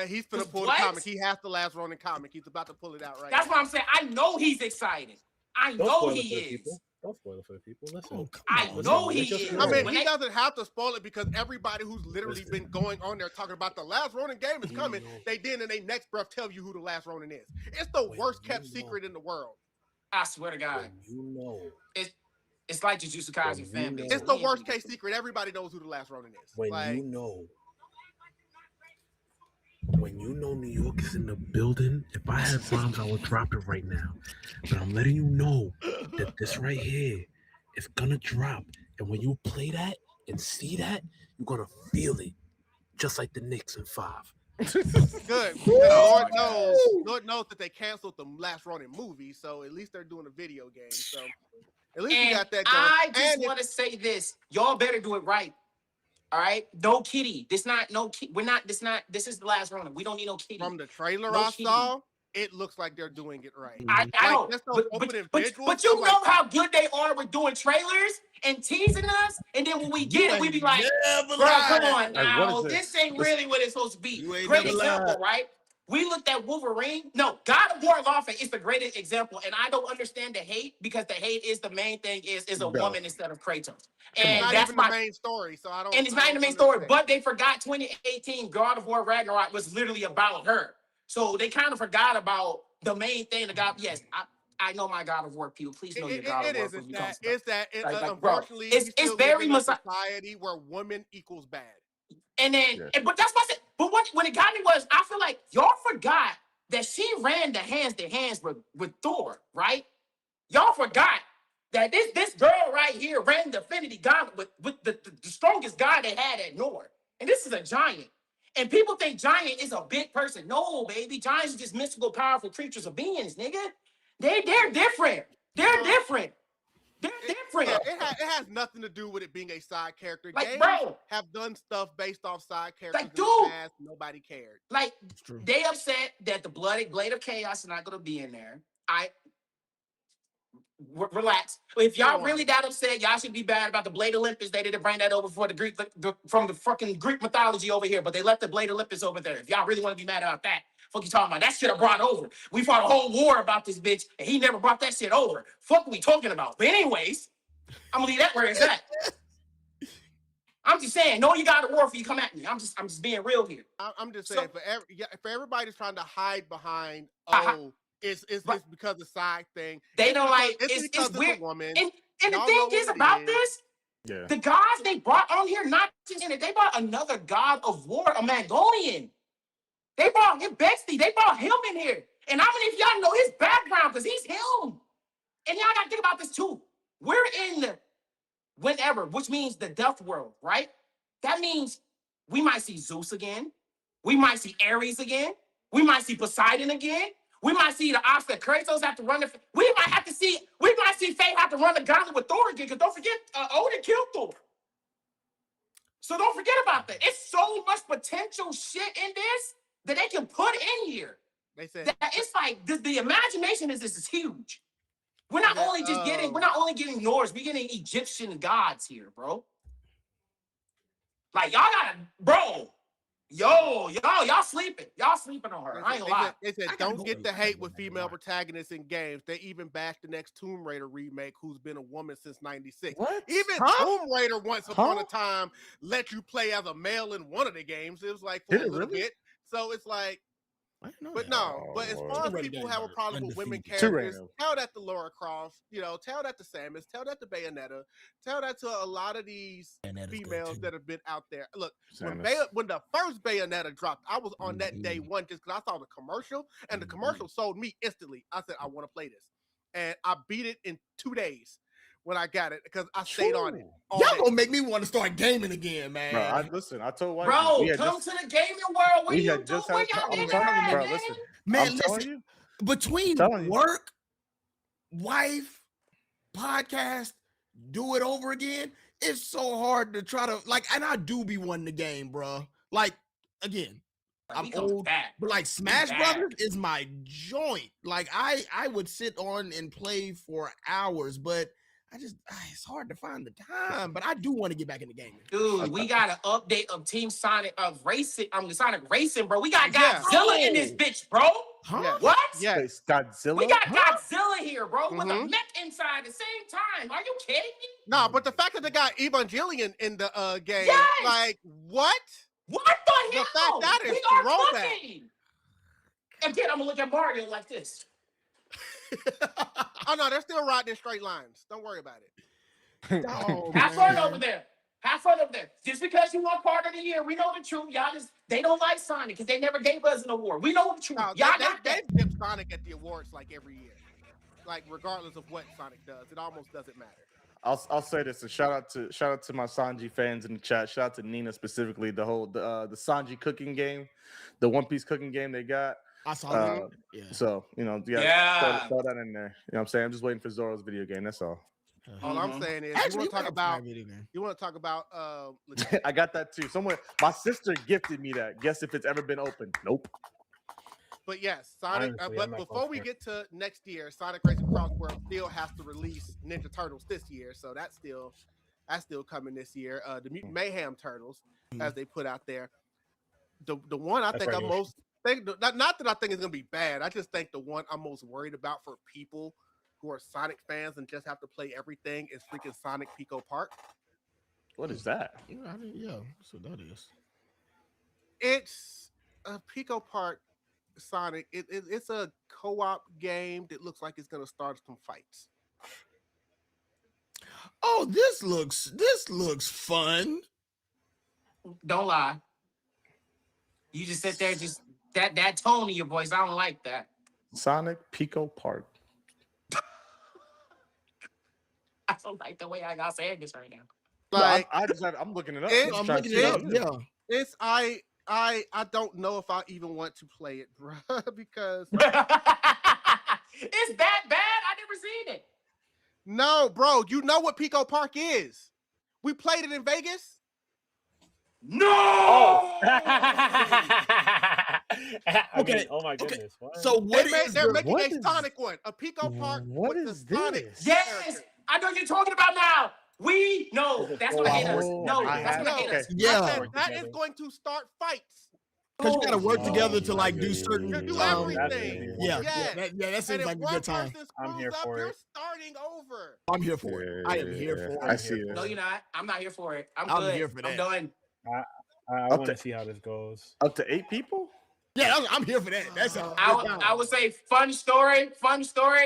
He's gonna pull What? the comic. He has the last Ronin comic. He's about to pull it out right That's now. what I'm saying. I know he's excited. I Don't know spoil it he for the is. people. Don't spoil it for the people. Listen. Oh, come I on, know man. he It's just is. real. I mean, When he they- doesn't have to spoil it because everybody who's literally been going on there talking about the last Ronin game is coming, they then in their next breath tell you who the last Ronin is. It's the When worst kept you know. secret in the world. I swear to God, When you know. it's like Jujutsu Kaisen When fan you base. know. It's the worst case secret. Everybody knows who the last Ronin is. When Like, you know. When you know New York is in the building, if I had bombs, I would drop it right now. But I'm letting you know that this right here is gonna drop. And when you play that and see that, you're gonna feel it. Just like the Knicks in 5. good. Lord knows that they canceled the last Ronin movie, so at least they're doing a video game. So at least we And got that going. I just And want to say this: y'all better do it right. All right, no kitty. This not no. We're not. This is the last Ronin. We don't need no kitty. from the trailer No I kidding. saw, it looks like they're doing it right. I know, Like, just those but opening but visuals, you I'm like, know how good they are with doing trailers and teasing us, and then when we get it, we be like, never bro, come lied. on now, what is this ain't really what it's supposed to be. You ain't Great never example, lied. right? We looked at Wolverine. No, God of War Lawfare is the greatest example, and I don't understand the hate because the hate is the main thing is a Bro. woman instead of Kratos, it's and not that's even my the main story, so I don't. and it's I not don't in the main story, understand. but they forgot 2018 God of War Ragnarok was literally about her. So they kind of forgot about the main thing. The God, yes, I know my God of War people. Please know your God of War when you come stuff. It's that. Like, bro, Unfortunately, it's we still very live in a miso- society where woman equals bad. And then, Yeah. but that's what I said. But when it got me was, I feel like y'all forgot that she ran the hands to hands with Thor, right? Y'all forgot that this girl right here ran the Infinity Gauntlet with the strongest guy they had at Nord. And this is a giant. And people think giant is a big person. No, baby. Giants are just mystical, powerful creatures of beings, nigga. They're different. They're different. They're different. It has nothing to do with it being a side character. Like, Games bro. have done stuff based off side characters Like, in dude. the past. Nobody cared. Like, It's true. they upset that the Blade of Chaos is not going to be in there. Relax. If y'all really that upset, y'all should be bad about the Blade Olympus. They didn't bring that over for the Greek, from the fucking Greek mythology over here, but they left the Blade Olympus over there. If y'all really want to be mad about that, fuck you talking about? That shit I brought over. We fought a whole war about this bitch, and he never brought that shit over. Fuck we talking about? But anyways, I'm gonna leave that where it's at. I'm just saying, no, you got a war for you come at me. I'm just being real here. I'm just saying for everybody's trying to hide behind it's because of side thing. They don't like it's because it's weird. a woman. And the Y'all thing know is what it about is. this, Yeah. the guys they brought on here, not just in it, they brought another god of war, a Mongolian. They brought him Bexley. They brought him in here. And how many of y'all know his background? Because he's him. And y'all got to think about this too. We're in whenever, which means the death world, right? That means we might see Zeus again. We might see Ares again. We might see Poseidon again. We might see the Oscar Kratos have to run the. We might see Faye have to run the gauntlet with Thor again. Because don't forget, Odin killed Thor. So don't forget about that. It's so much potential shit in this that they can put in here. They said That it's like the imagination is huge. We're not only getting Norse, we're getting Egyptian gods here, bro. Like y'all gotta, bro. Y'all sleeping. Y'all sleeping on her. I ain't gonna lie. They said I gotta don't go get with the that hate one, with man. female protagonists in games. They even bashed the next Tomb Raider remake, who's been a woman since '96. What? Even Tomb Raider once upon a time let you play as a male in one of the games. It was like for Did a it little really? bit. So it's like, I didn't know but that. no. But as Oh, far as Tomb Raider people games have a are problem with women undefeated. characters, random. tell that to Lara Croft. Tell that to Samus. Tell that to Bayonetta. Tell that to a lot of these Bayonetta's good, females too. that have been out there. Look, Samus. when the first Bayonetta dropped, I was on that day one just because I saw the commercial, and the commercial sold me instantly. I said, I want to play this. And I beat it in 2 days when I got it because I stayed on it. all Y'all day. gonna make me want to start gaming again, man. Bro, I told wife. Bro, come to the gaming world. What we you had doing? just Where had- y'all I'm niggas telling you, at, bro, man? listen. Man, I'm telling listen, you. between telling you. work, wife, podcast, do it over again, it's so hard to try to and I do be wanting the game, bro. Like, again, I'm We coming old, back. but like Smash back. Brothers is my joint. Like I would sit on and play for hours, but it's hard to find the time, but I do want to get back in the game. Dude, we got an update of Team Sonic of Racing. Sonic Racing, bro. We got Yeah. Godzilla in this bitch, bro. Huh? Yeah. What? Yeah. It's Godzilla. We got Godzilla here, bro, with a Mhm. mech inside at the same time. Are you kidding me? Nah, but the fact that they got Evangelion in the game, Yes! like what? What the The hell? fact that is we are throwback. fucking. Again, I'm gonna look at Mario like this. Oh no, they're still riding in straight lines. Don't worry about it. Oh, Have fun man. over there. Have fun over there. Just because you won part of the year, we know the truth. Y'all they don't like Sonic because they never gave us an award. We know the truth. No, Y'all they got that. dip Sonic at the awards like every year. Like regardless of what Sonic does, it almost doesn't matter. I'll say this. And shout out to my Sanji fans in the chat. Shout out to Nina specifically. The Sanji cooking game, the One Piece cooking game they got. I saw that. Yeah. So you know, Yeah. throw that in there. You know what I'm saying? I'm just waiting for Zoro's video game. That's all. All I'm saying is, Actually, you want to talk about I got that too. My sister gifted me that. Guess if it's ever been opened. Nope. But yes, Sonic. Honestly, But I'm not before going we for it. get to next year, Sonic Racing Cross World still has to release Ninja Turtles this year, so that's still coming this year. The Mutant Mayhem Turtles, as they put out there. The one I That's think right, I'm Yoshi. most not that I think it's gonna be bad. I just think the one I'm most worried about for people who are Sonic fans and just have to play everything is freaking Sonic Pico Park. What is that? Yeah, so that is. It's a Pico Park Sonic. It's a co-op game that looks like it's gonna start some fights. Oh, this looks fun. Don't lie. You just sit there, just that tone in your voice. I don't like that. Sonic Pico Park. I don't like the way I got saying this right now. Like I'm looking it up. It's- I'm trying to looking see it what up. it is. Yeah. it's I don't know if I even want to play it, bro, because It's that bad. I never seen it. no, bro, you know what Pico Park is. We played it in Vegas. No. Oh. Okay, Mean, oh my okay. goodness. What? So what They're is making what a is- Sonic one, a Pico Park what with is the Sonic. this? Yes, character. I know what you're talking about now. We know Is it that's what I hate us. full? No, I that's have- what I hate okay. us. Yeah. I said Work that together. is going to start fights. because you got to work Oh, together to like my do certain. goodness. Do um, everything. yeah, Yes. that seems like a good time. I'm here for you're it. starting over. I'm here for it. I am here for I it. see it. No, you're not. I'm not here for it. I'm I'm good. here for I'm that. done. I Up want to- to see how this goes. Up to 8 people? Yeah, I'm here for that. That's a I would say fun story.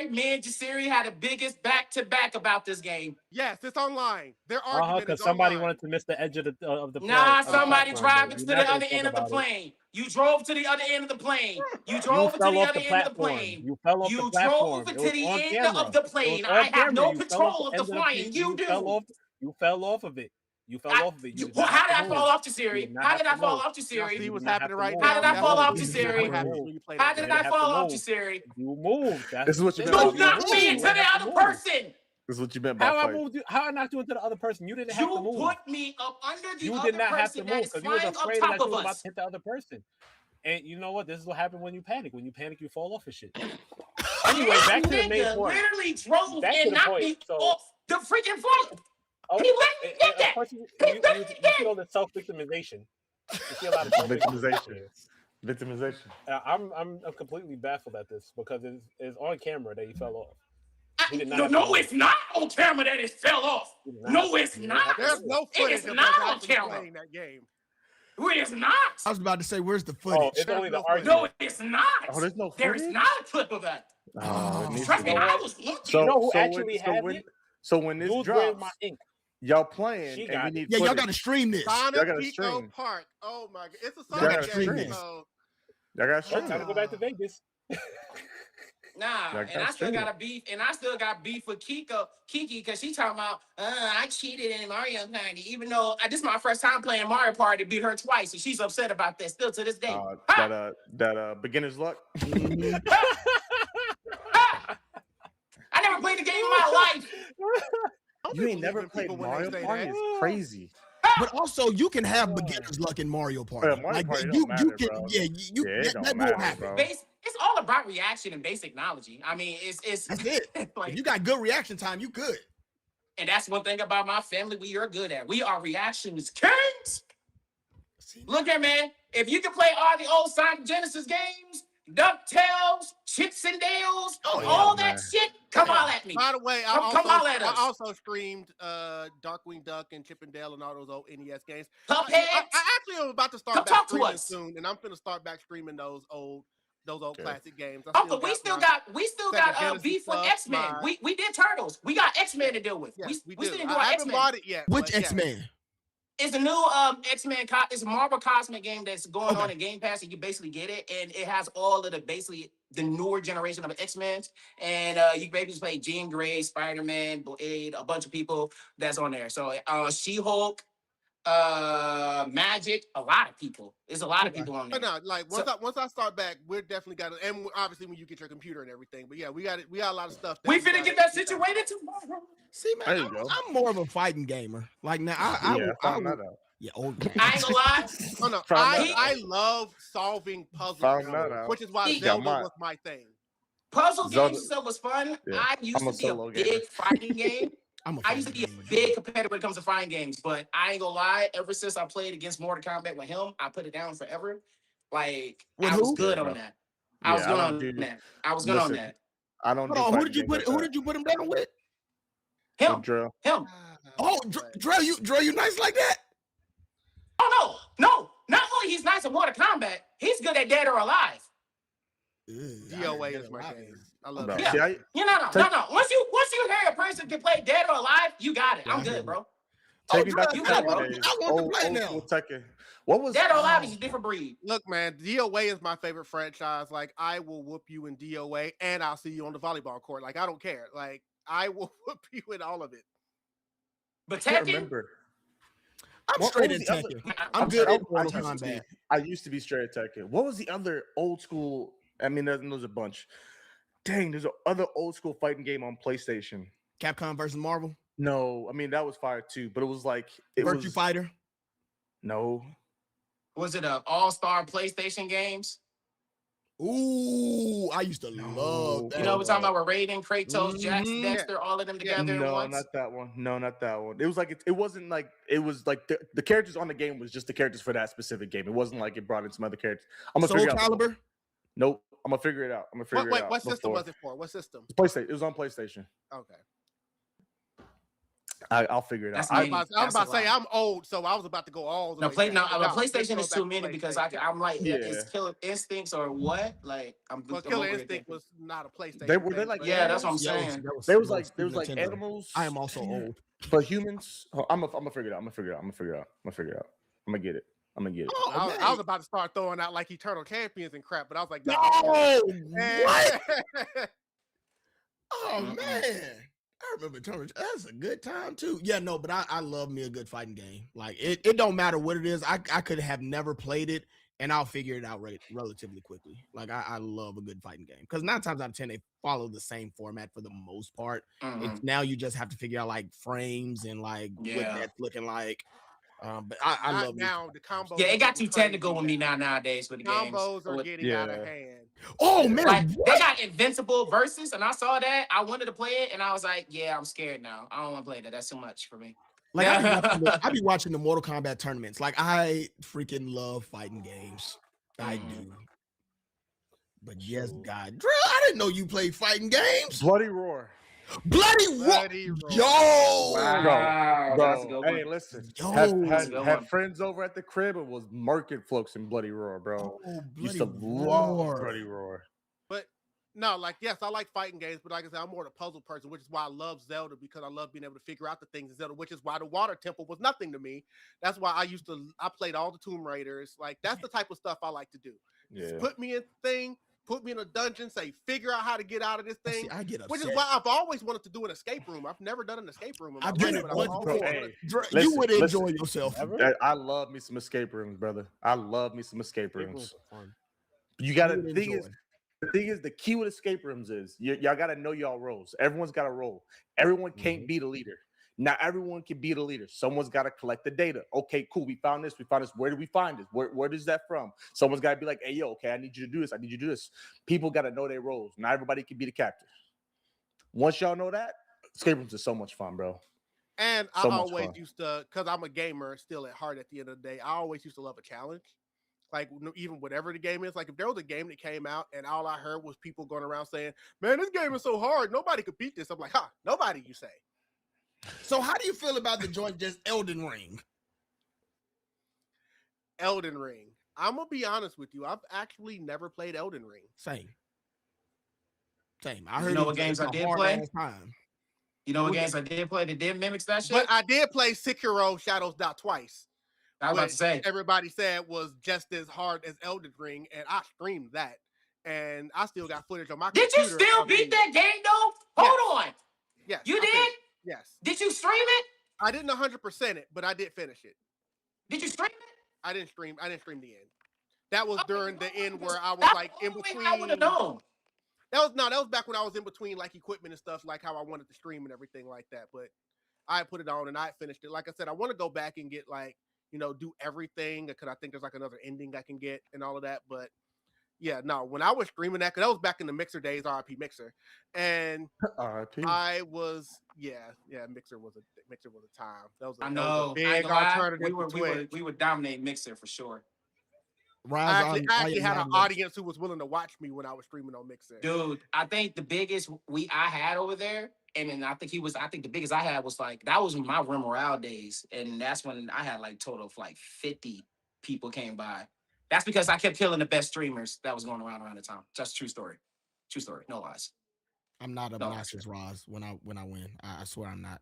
Me and Jasirii had the biggest back-to-back about this game. Yes, it's online. Their argument Because is somebody online. wanted to miss the edge of the Nah, of the somebody platform, driving but to you the never other spoke end of the about it. plane. You drove to the other end of the plane. You You drove to fell the off other the end of the platform. plane. You fell off You the platform. drove It to was the on end camera. of the It was plane. on I have camera. no You fell off control of the end flying. You do. You fell off of it. You fell off of it. You did Well, not how have did to I fall move. off to You Siri? did not How have did to I fall move. off to Y'all Siri? see You what's did not happening have right to now? How did I That's fall what off to happens Siri? when you play How that did game. I have to fall off move. to Siri? You moved. This is what you You meant You by knocked me fight. into the other person. This is what you meant by How I fight. moved you? How I knocked you into the other person? You didn't have to You move. put me up under the You other did not have to person that move is because you was flying up afraid top that you of was about us. to hit the other person. And you know what? This is what happened when you panic. When you panic, you fall off of shit. Anyway, This back to the main nigga point. literally drove Back to and the knocked point. me So- off the freaking flight. Oh, He let me get of that. course, you He let me see get all the self-victimization. You see a lot of self-victimization. Victimization. I'm completely baffled at this because it's on camera that he fell off. He did not No, have to move. it's not on camera that it fell off. He did not No, have to- it's he did not have not. to There's move. no It footage is of not us on actually camera. playing that game. It's not. I was about to say, where's the Oh, footage? it's only the no argument. No, it's not. Oh, there's no There is footage? not a clip of that. Oh, it needs Trust to me, be. I was looking. So, You know who so actually when, has so when, it? so when this Dude, where's drops, my ink? y'all playing She and got we it. need Yeah, y'all footage. got to stream this. Sonic gotta Pico stream. Park. Oh my god, it's a Y'all Sonic gotta game. stream So Y'all got It's stream. time to go back to Vegas. Nah, Like, and I that's still true. got a beef, and I still got beef with Kiki, because she talking about, I cheated in Mario Party, even though this is my first time playing Mario Party, beat her twice, and she's upset about that still to this day. That beginner's luck. I never played the game in my life. You ain't never played Mario Party? It's crazy. But also, you can have beginner's luck in Mario Party. Yeah, Mario like Party you don't matter, can, bro. yeah, you Yeah, it don't that matter, will happen. bro. It's all about reaction and basic knowledge. I mean, it's That's it. like If you got good reaction time, you good. And that's one thing about my family we are good at. We are reactions kings. Look here, man. If you can play all the old Sonic Genesis games, DuckTales, Chips and Dales, all that shit, come on at me. By the way, come all at us. I also streamed Darkwing Duck and Chip and Dale and all those old NES games. Cuphead. I actually am about to start back talk to streaming us soon, and I'm gonna start back streaming those old classic games. Uncle, we still got Genesis beef with stuff, X-Men. We did Turtles. We got X-Men to deal with. Yes, we still didn't do I our haven't X-Men. bought it yet. Which X-Men? It's a new X-Men. It's a Marvel Cosmic game that's going on in Game Pass, and you basically get it, and it has all of the newer generation of X-Men, and you basically play Jean Grey, Spider-Man, Blade, a bunch of people that's on there. So She-Hulk, Magic, a lot of people. There's a lot of people on there. No, like once I start back, we're definitely got to, and obviously when you get your computer and everything. But yeah, we got a lot of stuff. We finna get that situated tomorrow. See, man, I'm more of a fighting gamer. Like now, I found that out. Yeah, I ain't gonna lie. Oh no, I love solving puzzles, which is why Zelda was my thing. Puzzle games itself was fun. Yeah. I used to be a big fighting game. I used to be a big competitor when it comes to fighting games, but I ain't gonna lie. Ever since I played against Mortal Kombat with him, I put it down forever. Like I was good on that. I was good on that. I was good on that. I don't. Who did you put him down with? Him. Drell. Him. Oh, Drell, you nice like that? Oh no. Not only he's nice at Mortal Kombat, he's good at Dead or Alive. DOA is my game. I love it. Yeah. No. Once you hear a person can play Dead or Alive, you got it. I'm good, bro. Take me back to I want to play now. What was Dead or Alive is a different breed. Look, man, DOA is my favorite franchise. Like, I will whoop you in DOA, and I'll see you on the volleyball court. Like, I don't care. Like, I will whoop you in all of it. But Tekken? I'm straight at Tekken. I'm good at Mortal Kombat. I used to be straight at Tekken. What was the other old school? I mean, there's a bunch. Dang, there's other old school fighting game on PlayStation. Capcom versus Marvel? No, I mean that was fire too, but it was like Virtua Fighter? No. Was it a all-star PlayStation games? Ooh, I used to love that. You know what we're talking about? With Raiden, Kratos, Jax, Dexter, all of them together at once? No, not that one. No, not that one. It was like it wasn't like it was like the characters on the game was just the characters for that specific game. It wasn't like it brought in some other characters. I'm gonna figure it out. Soul Calibur? Nope. I'm gonna figure it out. What system was it for? What system? PlayStation. It was on PlayStation. Okay. I'll figure it out. I was about to say I'm old, so I was about to go all the way. PlayStation is too many because I'm like, it's Killer Instincts or what? Like, Killer Instinct was not a PlayStation. They were like, that's what I'm saying. There was like animals. I am also old, but humans. I'm gonna figure it out. I'm gonna figure it out. I'm gonna get it. Oh, I was about to start throwing out like Eternal Champions and crap, but I was like, no, what? Oh man. I remember Eternal. That's a good time too. Yeah, no, but I love me a good fighting game. Like it don't matter what it is. I could have never played it, and I'll figure it out relatively quickly. Like I love a good fighting game because 9 times out of 10 they follow the same format for the most part. It's now you just have to figure out like frames and like what that's looking like. But I love now the combos. Yeah, it got too technical with me nowadays with the games. Combos are getting out of hand. Oh man, like, they got Invincible versus, and I saw that. I wanted to play it, and I was like, yeah, I'm scared now. I don't want to play that. That's too much for me. Like I be watching the Mortal Kombat tournaments. Like I freaking love fighting games. I do. But yes, God, Drell, I didn't know you played fighting games. Bloody Roar. Bloody Roar. Yo. Wow. Bro. Hey, listen. Had friends over at the crib and was murking folks in Bloody Roar, bro. Oh, used to love Bloody Roar. But no, like, yes, I like fighting games, but like I said, I'm more the puzzle person, which is why I love Zelda, because I love being able to figure out the things in Zelda, which is why the Water Temple was nothing to me. That's why I played all the Tomb Raiders. Like, that's the type of stuff I like to do. Yeah. Just put me in the thing. Put me in a dungeon, say, figure out how to get out of this thing. See, I get upset. Which is why I've always wanted to do an escape room. I've never done an escape room. I've done it once before. You would enjoy yourself. I love me some escape rooms, brother. I love me some escape rooms. You got to, the thing is, the key with escape rooms is y'all got to know y'all roles. Everyone's got a role. Everyone can't be the leader. Not everyone can be the leader. Someone's got to collect the data. Okay, cool. We found this. Where did we find this? Where is that from? Someone's got to be like, hey, yo, okay, I need you to do this. I need you to do this. People got to know their roles. Not everybody can be the captain. Once y'all know that, escape rooms are so much fun, bro. And I So much always fun. used to, because I'm a gamer still at heart at the end of the day, I always used to love a challenge. Like, even whatever the game is, like if there was a game that came out and all I heard was people going around saying, man, this game is so hard, nobody could beat this. I'm like, nobody, you say. So how do you feel about the joint just Elden Ring? Elden Ring. I'm going to be honest with you. I've actually never played Elden Ring. Same. I heard You know what games I did play? Time. You know what games I did play that did mimics that shit? But I did play Sekiro Shadows Die twice. I was about to say. Everybody said was just as hard as Elden Ring, and I streamed that. And I still got footage on my computer. Did you still beat that game, though? Hold on. Yes. You did? Yes. Did you stream it? I didn't 100% it, but I did finish it. Did you stream it? I didn't stream the end. That was during the end where I was like in between. I would have known. That was back when I was in between like equipment and stuff, like how I wanted to stream and everything like that. But I put it on and I finished it. Like I said, I want to go back and get like, do everything because I think there's like another ending I can get and all of that. But yeah, no, when I was streaming that, because that was back in the Mixer days, RIP Mixer. And RIP. I was, Mixer was a time. That was a big alternative. We would dominate Mixer for sure. I actually had an audience who was willing to watch me when I was streaming on Mixer. Dude, I think the biggest I had over there, and then I think the biggest I had was like, that was my Rim Morale days. And that's when I had like total of like 50 people came by. That's because I kept killing the best streamers that was going around the time. Just true story. True story. No lies. I'm not obnoxious, Roz. When I win, I swear I'm not.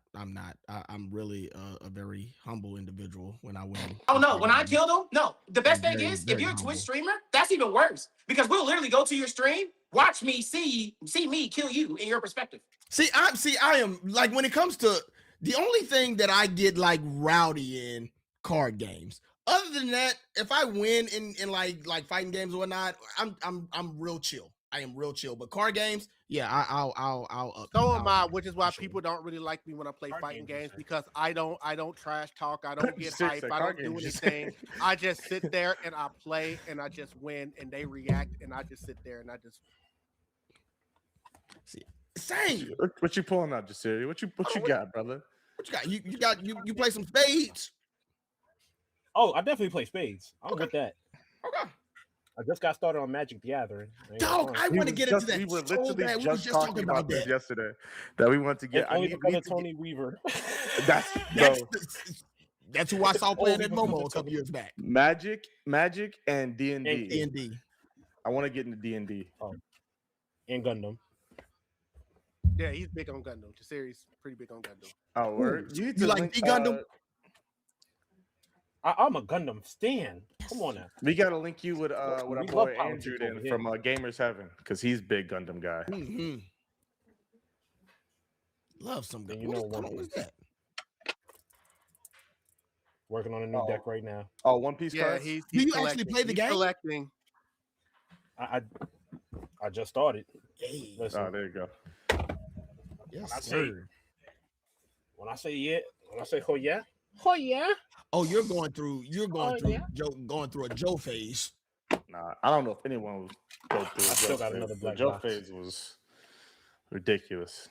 I'm really a very humble individual when I win. Oh no, when I killed him, no. The best thing is, if you're a Twitch streamer, that's even worse because we'll literally go to your stream, watch me see me kill you in your perspective. I am like, when it comes to the only thing that I get like rowdy in card games. Other than that, if I win in like fighting games or whatnot, I'm real chill. I am real chill. But card games, yeah, I'll up. So am I, which is why people don't really like me when I play fighting games because I don't trash talk. I don't get hype. I don't do anything. I just sit there and I play and I just win and they react and I just sit there and I just see. Same. What you pulling out, Jasirii? What you got, brother? What you got? You play some spades? Oh, I definitely play spades. I'm with that. Okay. I just got started on Magic the Gathering. Dog, I want to get into that. We were so literally bad. just talking about this yesterday. That we want to get. I need Tony Weaver. That's who I saw playing at Momo a couple years back. Magic, and D&D. D&D. I want to get into D&D. And Gundam. Yeah, he's big on Gundam. Jasiri's pretty big on Gundam. Oh, word. You like the Gundam? I'm a Gundam stan. Come on now. We gotta link you with our boy Andrew then from Gamers Heaven because he's big Gundam guy. Mm-hmm. Love some Gundam. What is that? Working on a new deck right now. Oh, One Piece cards? Yeah, he's do you actually play the game? Collecting. I just started. Hey. Listen. Oh, there you go. Yes, when I say oh yeah. Oh, you're going through a Joe phase. Nah, I don't know if anyone will go through. I still got another black Joe box. phase was ridiculous.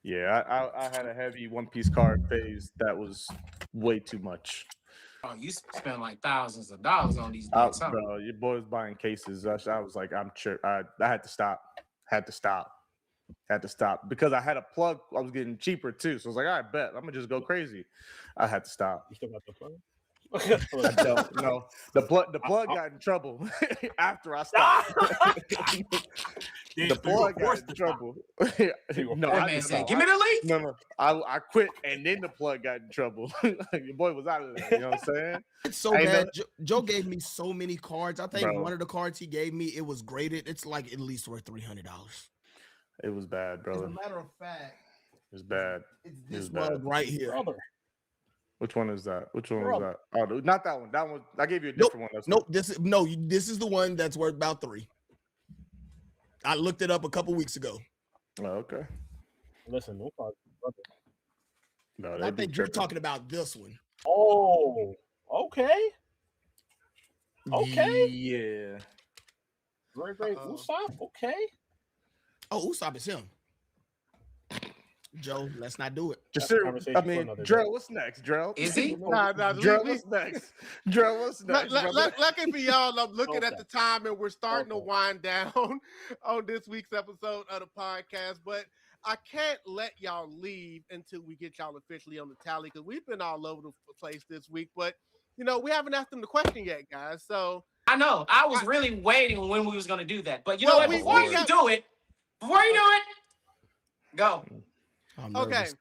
Yeah, I had a heavy One Piece card phase that was way too much. Oh, you spend like thousands of dollars on these decks, huh? Bro, your boy was buying cases. I was like, I'm sure. I had to stop. Had to stop because I had a plug. I was getting cheaper too, so I was like, all right, bet I'm gonna just go crazy. I had to stop. You still got the plug? I don't know. The plug got in trouble after I stopped. The plug got in trouble. No, that man said, "Give me the link." No, I quit, and then the plug got in trouble. Your boy was out of there. You know what I'm saying? It's so bad. Joe gave me so many cards. I think one of the cards he gave me, it was graded. It's like at least worth $300. It was bad, brother. As a matter of fact, it was bad. It's this mug right here. Brother. Which one is that? Which one was that? Oh, not that one. That one. I gave you a different one. Nope. This is the one that's worth about $3. I looked it up a couple weeks ago. Oh, okay. Listen, no, I think you're talking about this one. Oh, okay. Okay. Yeah. Very great. Usopp. Okay. Oh, Usopp is him. Joe, let's not do it. Jasirii, conversation I for mean, another day. Drell, what's next? Drell? Is he? Nah, Drell, what's next? Drell, what's next? brother? Lucky for y'all, I'm looking at Okay. the time and we're starting to Okay. wind down on this week's episode of the podcast. But I can't let y'all leave until we get y'all officially on the tally because we've been all over the place this week. But, we haven't asked them the question yet, guys. So I know. I was really waiting when we was gonna do that. But you know Well, what? Before you do it, go. I'm Okay. nervous.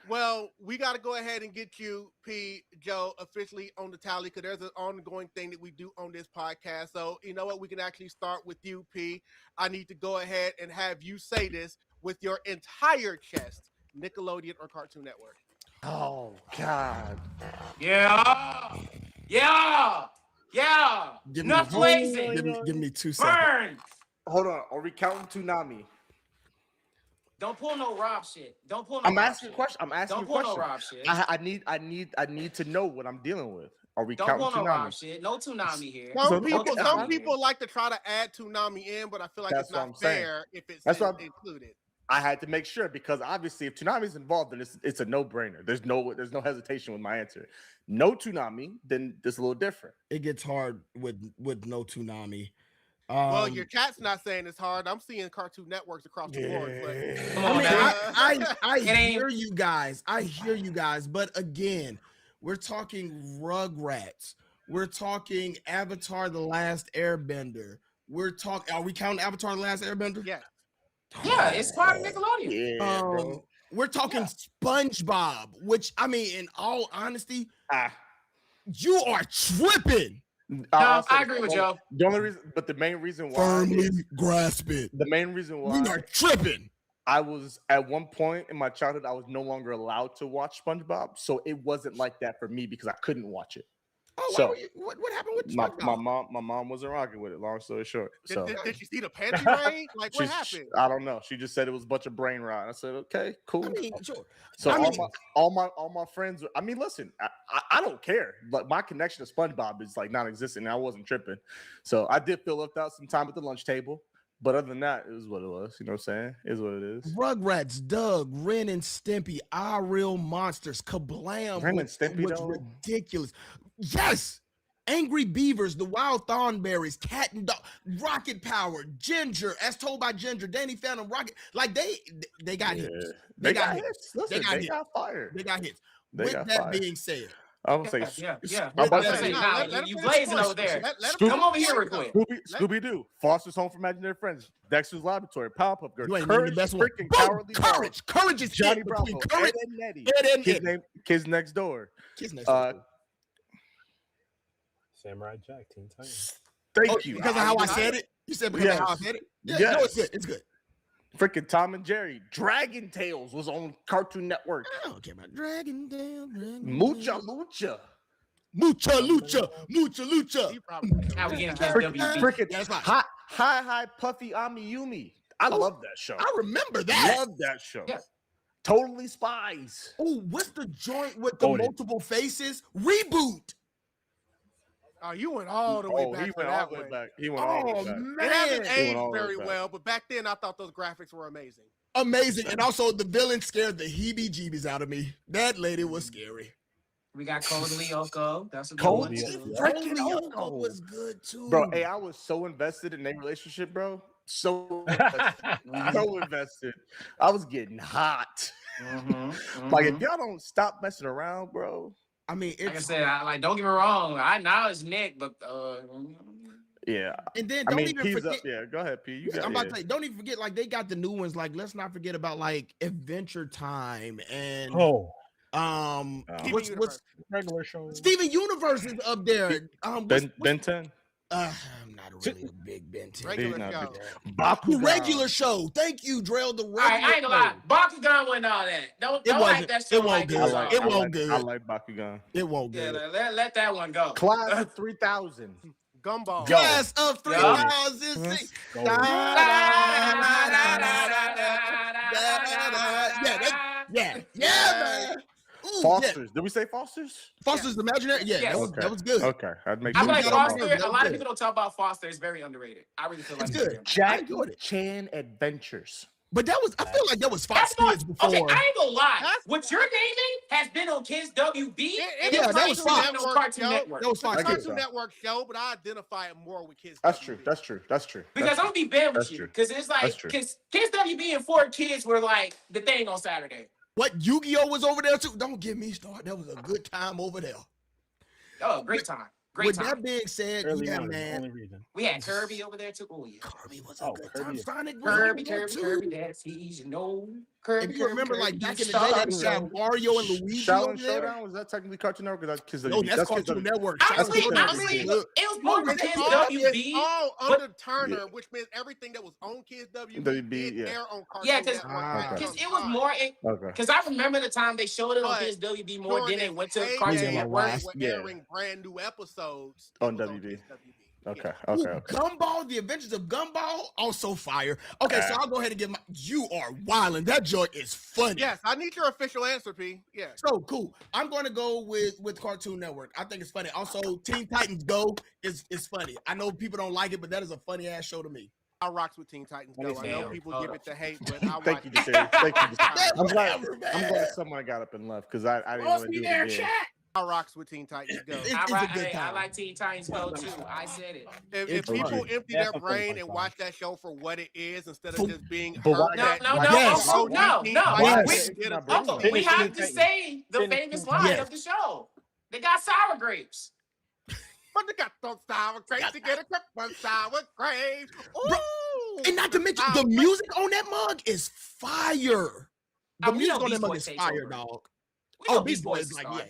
Well, we got to go ahead and get you, P, Joe, officially on the tally because there's an ongoing thing that we do on this podcast. So, you know what? We can actually start with you, P. I need to go ahead and have you say this with your entire chest, Nickelodeon or Cartoon Network. Oh, God. Yeah. Give me Enough the- blazing. Give me 2 seconds. Burn. Hold on. Are we counting Toonami? Don't pull no Rob shit. Don't pull no I'm Rob asking a shit. question. I'm asking Don't a pull no question. Rob shit. I need to know what I'm dealing with. Are we Don't counting pull no Rob Toonami? shit. No Toonami here. Some okay, people like to try to add Toonami in, but I feel like That's it's what not I'm saying. fair if it's That's what I'm- included. I had to make sure because obviously if Toonami's involved, then it's a no-brainer. There's no hesitation with my answer. No Toonami, then it's a little different. It gets hard with no Toonami. Well, your chat's not saying it's hard. I'm seeing Cartoon Networks across the board. But Come I on, mean, man. I It ain't- hear you guys. I hear you guys. But again, we're talking Rugrats. We're talking Avatar: The Last Airbender. Are we counting Avatar: The Last Airbender? yeah. Yeah, it's part of Nickelodeon. Yeah, bro. We're talking SpongeBob, which I mean, in all honesty, Ah. you are tripping. No, I agree with Joe. The only reason, but the main reason why, Firmly grasp it. the main reason why We are tripping. I was at one point in my childhood, I was no longer allowed to watch SpongeBob, so it wasn't like that for me because I couldn't watch it. Oh, So, what happened with My SpongeBob? mom wasn't rocking with it. Long story short, so Did you see the pantry raid? Like, what she- happened? I don't know. She just said it was a bunch of brain rot. I said, okay, cool. I mean, sure. So I mean- all my friends. I mean, listen, I don't care. Like my connection to SpongeBob is like non-existent. And I wasn't tripping, so I did feel left out some time at the lunch table. But other than that, it was what it was. You know what I'm saying? It is what it is. Rugrats, Doug, Ren and Stimpy, Our Real Monsters, Kablam! Ren and Stimpy, was though? ridiculous. Yes, Angry Beavers, The Wild Thornberries, Cat and Dog, Rocket Power, Ginger, as told by Ginger, Danny Phantom, Rocket. Like they got hits. They got hits. Listen, got they hits. got fired. They got hits. They With got that fired. being said, I'm gonna say, Yeah. I'm about to Let say, him You finish blazing the over there. question. Let him Scooby- Come over here real quick. Scooby Doo, Foster's Home for Imaginary Friends, Dexter's Laboratory, Powerpuff Girls, you ain't named Courage, the best one. freaking Boom! Cowardly Courage. Dog, Courage is Johnny it between Bravo, Courage Ed and Nettie, and Kids Next Door. Kids Next Uh, Door. Samurai Jack, Teen Titans. Thank you. Because of how I said it. You said because of how I Yes. said it. Yeah, Yes. no, it's good. It's good. Freaking Tom and Jerry, Dragon Tales was on Cartoon Network. I don't care about Dragon Down. Mucha Lucha. Mucha Lucha. Mucha Lucha. He probably Now we getting Freaking, WB. freaking That's right. Hi Puffy Ami Yumi. I love that show. I remember that. Love that show. Yeah. Totally Spies. Oh, what's the joint with the Goated. multiple faces? Reboot. Oh, you went all the way Oh, back he for went all that the way one. back. He went all the Oh way back. It hasn't man, aged all the way very back. well, but back then I thought those graphics were amazing. amazing. And also, the villain scared the heebie-jeebies out of me. That lady was scary. We got Code Lyoko. That's a good Code one. Lyoko. too. Freaking Lyoko Lyoko. was good too, Bro, hey, I was so invested in their relationship, bro. So invested. So invested. I was getting hot. Like, if y'all don't stop messing around, bro. I mean, Like I it's said, don't get me wrong. I now it's Nick, but Yeah. and then I don't mean, even P's forget. up. Yeah, go ahead, P. You got I'm about yeah. to say, don't even forget, like they got the new ones. Like, let's not forget about like Adventure Time and Oh, what's regular show. Steven Universe is up there. Ben 10. I'm not really a big Ben 10. Regular not show. The Bakugan. regular show. Thank you, Drell. The regular all right, I ain't gonna lie. show. Bakugan wasn't all that. Don't It like wasn't. that show. It won't like good. it's I all. like, It I won't like, good. I like Bakugan. It won't Yeah, good. let that one go. Class of 3000. Gumball. Yo. Class of 3006. Go. Yeah, man. Ooh, Fosters. yeah. Did we say Fosters? Foster's Imaginary. Yeah, Yes. that was good. Okay. I'd make I sure feel like we got got them Foster. all. A lot Good. of people don't talk about Foster. It's very underrated. I really feel like It's it's good. very underrated. I enjoyed it. Chan Adventures. But that was, I feel like that was Fox That's not Kids before. okay. I ain't gonna lie. That's- What you're naming has been on Kids WB. Yeah, that was Fox. on Cartoon Network. That was Fox Cartoon Kids. Network show, but I identify it more with Kids. That's WB. true. That's true. That's true. Because I'm gonna be bad with That's you. true. Because it's like That's true. Kids WB and 4Kids were like the thing on Saturday. What, Yu-Gi-Oh was over there too? Don't get me started. That was a good time over there. Oh, great time. Great With time. that being said, Early yeah, on is the man. only reason. We had Kirby over there too. Oh yeah. Kirby was a Oh, good Kirby time. is- Sonic was over there too. Kirby, that's easy. No, Kirby. If you remember, Kirby, like back in the Star day, they Show. got Mario and Luigi Shaolin over there. Showdown, was that technically Cartoon Network? Because that's No, that's Kids Cartoon WB. Network. Honestly, Shaolin honestly, Showdown. it was more than It's Kids all, WB. it's all but- under Turner, which means everything that was on Kids WB WB, did yeah. air on Cartoon Yeah, 'cause- Network. Ah. at Because some it was time. more. Okay. Because I remember the time they showed it on But Kids WB more. During Then they its went to heyday, Cartoon Yeah, Network. right. they were Yeah. airing brand new episodes On it was WB. Kids WB. Okay. Yeah. Okay. Ooh, Okay. Gumball, The Adventures of Gumball, also fire. Okay, so I'll go ahead and give my. You are wildin'. That joint is funny. Yes, I need your official answer, P. Yeah. So cool. I'm going to go with Cartoon Network. I think it's funny. Also, Teen Titans Go is funny. I know people don't like it, but that is a funny ass show to me. I rocks with Teen Titans Go. I know people give it the hate, but I Thank watch you, it. Jasirii. Thank you, Jasirii. I'm glad. Whatever, I'm man. glad someone got up and left because I didn't Lost want me to do there, it again. chat. I rocks with Teen Titans Go. It's I, a like, good hey, I time. like Teen Titans Go too. I said it. If It's people fun. empty That's their a fun brain fight and song. watch that show for what it is instead For- of just being but why hurt No, that no, like, no, Yes. oh, no, Teen no. Titans Yes. did a Uncle, We Finish have Teen to Titans. say the Finish famous Teen line Titans. of the show. They got sour grapes. But they got those sour grapes to get a quick one sour grapes. Ooh, And not to mention, sour the music on that mug is fire. The Oh, we music know on that Beast mug Boys is takes fire, over. dog. We know Oh, Beast Boy Boys is like, start.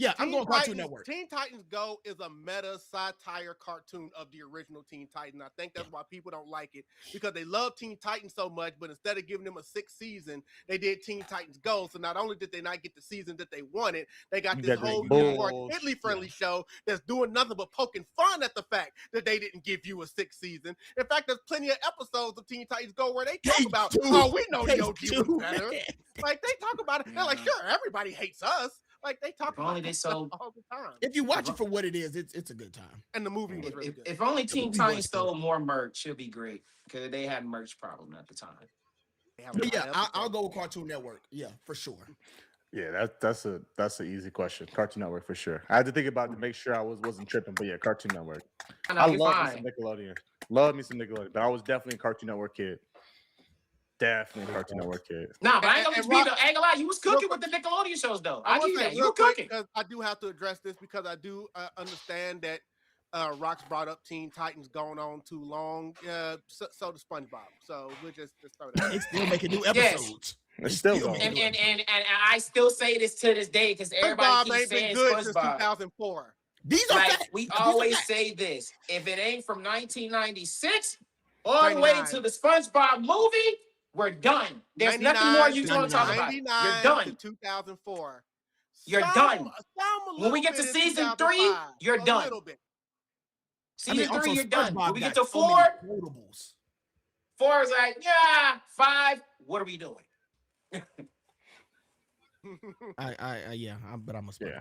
I'm Teen going Cartoon Titans- Network. Teen Titans Go is a meta satire cartoon of the original Teen Titans. I think that's why people don't like it because they love Teen Titans so much, but instead of giving them a 6th season, they did Teen Titans Go. So not only did they not get the season that they wanted, they got You this got whole great more balls. kidly-friendly show that's doing nothing but poking fun at the fact that they didn't give you a 6th season. In fact, there's plenty of episodes of Teen Titans Go where they talk Take about, two. oh, we know the Take OG two, was better. man. Like they talk about it. They're like, sure, everybody hates us. Like they talk If only about they it sold- all the time. If you watch it for what it is, it's a good time. And the movie was really If, good. if only Teen movie Titans was stole more merch, it'll be great. Because they had merch problem at the time. They have a But lot yeah, of I'll episodes. go with Cartoon Network. Yeah, for sure. Yeah, that's an easy question. Cartoon Network for sure. I had to think about it to make sure I wasn't tripping, but yeah, Cartoon Network. I know, I you're love me fine. some Nickelodeon. Love me some Nickelodeon, but I was definitely a Cartoon Network kid. Definitely a Cartoon Network kid. Nah, but I ain't And gonna Rock- be, I ain't gonna lie, you was cooking with the Nickelodeon shows though. I I give want you to that. say You real were quick cooking. because I do have to address this because I do understand that Rox brought up Teen Titans going on too long. So the SpongeBob. So we'll just throw that. They still making new Yes. episodes. It's still still going. And I still say this to this day because everybody SpongeBob keeps ain't been saying good since SpongeBob. 2004. These are Like facts. we These are always facts. say this: if it ain't from 1996 all the way 99. to the SpongeBob movie, we're done. There's nothing more you gonna talk about. You're 99 done. to 2004. You're Some- done. some a When we little get to bit in season 3, 2005, you're a done. little bit. Season 3, also you're done. SpongeBob When we get got to so many 4, quotables. 4 is like, yeah, 5. What are we doing? But I'm a Yeah.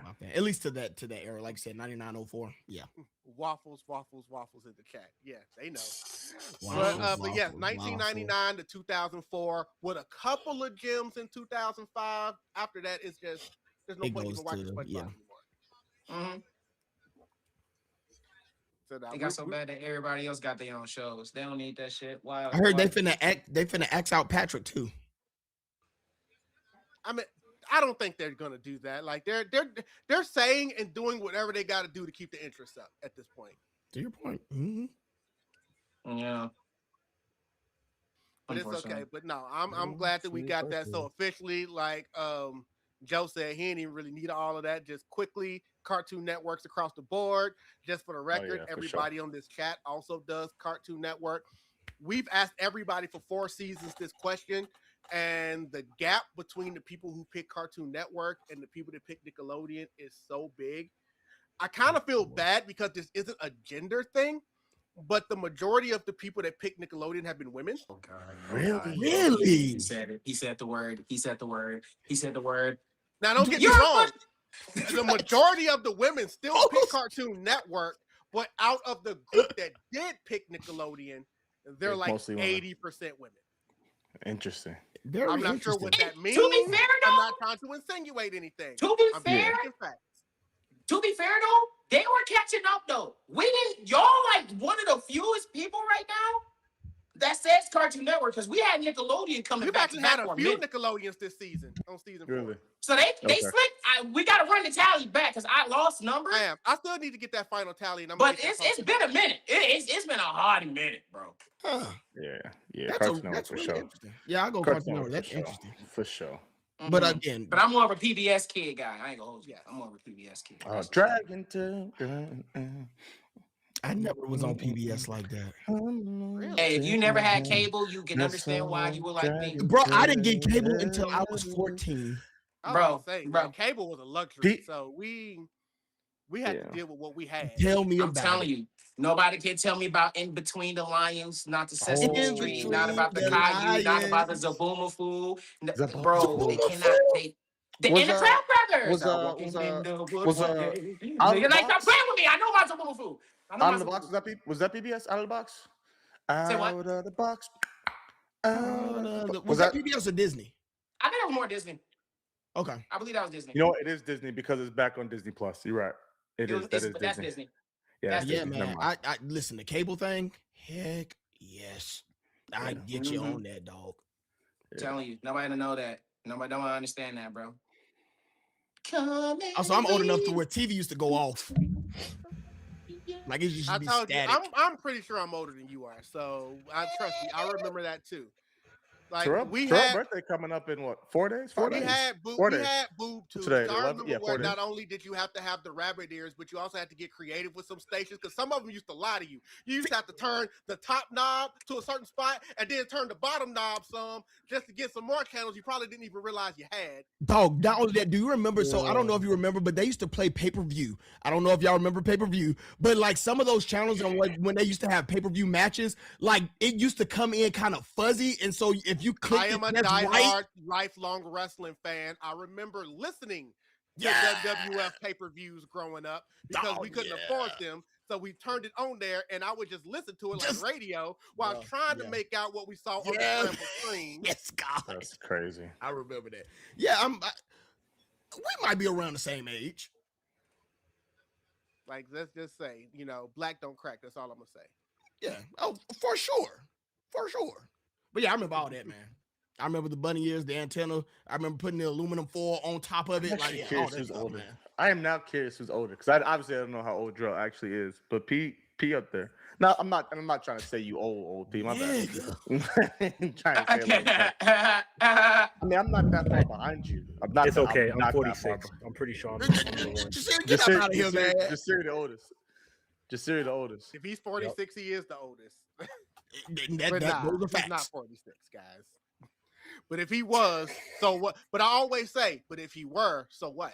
SpongeBob fan. At least to that era, like I said, 9904. Yeah. Waffles in the chat. Yeah, they know. Waffles, But yes, waffles, 1999 to 2004 with a couple of gems in 2005. After that, it's just there's no It point goes even watching to- SpongeBob yeah. anymore. hmm So now They got we- so we- bad that everybody else got their own shows. They don't need that shit. Why? I heard why- they finna axe out Patrick too. I mean, I don't think they're gonna do that. Like they're saying and doing whatever they got to do to keep the interest up at this point. To your point. Mhm. Yeah. But it's okay. Unfortunately. But no, I'm glad that we got that. So officially, like Joe said, he didn't even really need all of that. Just quickly, Cartoon Networks across the board. Just for the record, yeah, for everybody on this chat also does Cartoon Network. We've asked everybody for 4 seasons this question, and the gap between the people who pick Cartoon Network and the people that pick Nickelodeon is so big. I kind of feel bad because this isn't a gender thing, but the majority of the people that pick Nickelodeon have been women. Oh God. Really? Really? He said it. He said the word. He said the word. He said the word. Now, don't get me You're a wrong. The majority of the women still pick Cartoon Network, but out of the group that did pick Nickelodeon, they're It's like mostly women. 80% women. Interesting. Very I'm not sure interesting. what that means. To be fair, I'm though, not trying to insinuate anything. to be I'm fair, speaking facts. to be fair though, they were catching up though. We didn't. Y'all like one of the fewest people right now that says Cartoon Network because we had Nickelodeon coming We've back actually to had back a for a few minute. Nickelodeons this season on season 4. Really? So they Okay. slipped. We got to run the tally back because I lost numbers. I still need to get that final tally, and I'm But gonna get that it's been a minute. It's been a hard minute, bro. Huh. Yeah. That's Cartoon Network that's for really sure. interesting. Yeah, I go Cartoon Cartoon Network. Network That's for sure. interesting. For sure. But Mhm. again, But I'm more of a PBS kid guy. I ain't gonna hold you. I'm more of a PBS kid. Oh, Dragon Tail. I never was on PBS like that. Hey, if you never had cable, you can understand why you were like me. Bro, I didn't get cable until I was 14. I was Bro, gonna say, bro. man, cable was a luxury, Pete- so we had to deal with what we had. Tell me I'm about telling it. you, nobody can tell me about In Between the Lions, not the Sesame In Street, not Between about the the Caillou, not about the Lions. Zabooma Fool. Zabooma Bro, they Fool. cannot. Was, And the Crab Brothers. was, are walking was, in the woods was, one day. Out of You're the like, stop Box? playing with me. I know my Zabooma Fool. I know Out my of the box? Zabooma Fool. Was that PBS? Out of the box? Say what? Out of the box. Was that PBS or Disney? I think it was more Disney. Okay. I believe that was Disney. You know, it is Disney because it's back on Disney Plus. You're right. That's Disney. Yeah, That's Yeah, Disney. man. Never mind. I listen, the cable thing, heck yes. I get you Mhm. on that, dog. Telling you, nobody to know that. Nobody don't understand that, bro. Also, I'm old enough to where TV used to go off. Like it used to I be told you, static. I'm pretty sure I'm older than you are, so I trust me. I remember that too. Like Terrell's birthday coming up in what? 4 days? 4 days? We had boob 4 days. tubes. Today, I 11? remember Yeah, 4 where not days. only did you have to have the rabbit ears, but you also had to get creative with some stations because some of them used to lie to you. You used to have to turn the top knob to a certain spot and then turn the bottom knob some just to get some more channels you probably didn't even realize you had. Dog, not only that, do you remember? So I don't know if you remember, but they used to play pay-per-view. I don't know if y'all remember pay-per-view, but like some of those channels and when they used to have pay-per-view matches, like it used to come in kind of fuzzy. And so if you click I am a diehard, lifelong wrestling fan. I remember listening to WWF pay-per-views growing up because we couldn't afford them. So we turned it on there, and I would just listen to it like radio while trying to make out what we saw on the scrambled screen. Yes, God. That's crazy. I remember that. Yeah, we might be around the same age. Like, let's just say, black don't crack. That's all I'm going to say. Yeah. Oh, for sure. For sure. But yeah, I remember all that, man. I remember the bunny ears, the antenna. I remember putting the aluminum foil on top of it. Like, yeah, all that stuff, older. man. I am now curious who's older because I obviously don't know how old Drell actually is, but P up there. No, I'm not trying to say you old P. My bad. I'm trying to say I mean, I'm not that far behind you. It's okay. I'm not 46. I'm pretty sure I'm the one. Get out of here, man. Jasirii the oldest. Jasirii the oldest. If he's 46, he is the oldest. Those are facts. He's not 46, guys. But if he was, so what? But I always say, but if he were, so what?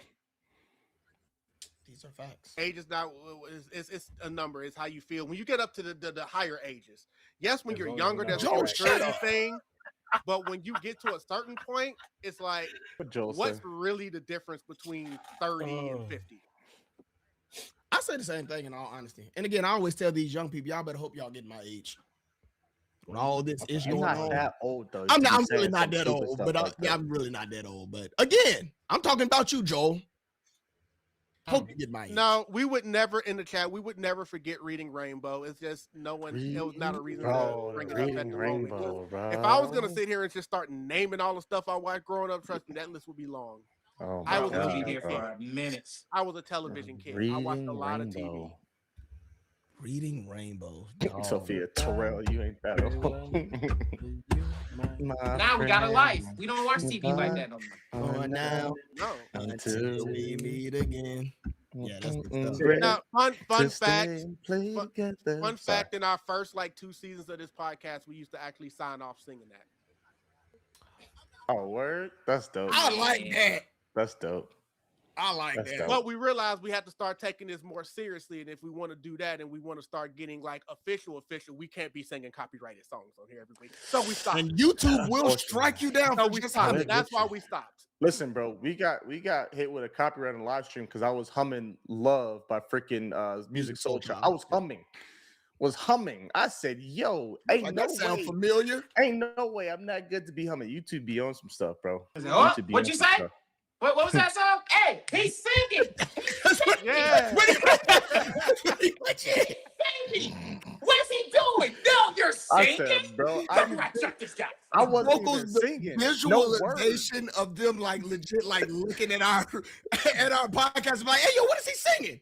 These are facts. Age is not, it's a number. It's how you feel. When you get up to the higher ages. Yes, when you're younger, that's a maturity thing. But when you get to a certain point, it's like, what's really the difference between 30 and 50? I say the same thing in all honesty. And again, I always tell these young people, y'all better hope y'all get my age. When all this is going on. Not that old though. I'm really not that old, but I'm really not that old. But again, I'm talking about you, Joel. Hope you get my age. No, we would never in the chat. We would never forget Reading Rainbow. It's just it was not a reason to bring it up at the moment. If I was gonna sit here and just start naming all the stuff I watched growing up, trust me, that list would be long. I was gonna be here for minutes. I was a television kid. I watched a lot of TV. Reading Rainbow. Sophia Terrell, you ain't that old. Now we got a life. We don't watch TV like that no more. On now, No. until we meet again. Yeah, that's good stuff. Now, fun fact. Fun fact. In our first 2 seasons of this podcast, we used to actually sign off singing that. Oh, word? That's dope. I like that. That's dope. I like That's that. dope. But we realized we had to start taking this more seriously, and if we want to do that and we want to start getting official, we can't be singing copyrighted songs on here every week. So we stopped. And YouTube will strike you down. So we stopped. That's why we stopped. Listen, bro, we got hit with a copyright on live stream because I was humming "Love" by freaking Music Soul Child. I was humming was humming. I said, "Yo, ain't Like, no that sound way, familiar. ain't no way I'm not good to be humming." YouTube be on some stuff, bro. What? What'd you say? What was that song? Hey, he's singing. Yeah. What is he doing? No, you're I singing. said, bro, Check this guy. I wasn't even VoQualz, the singing. visualization of them like legit like looking at our podcast like, hey yo, what is he singing?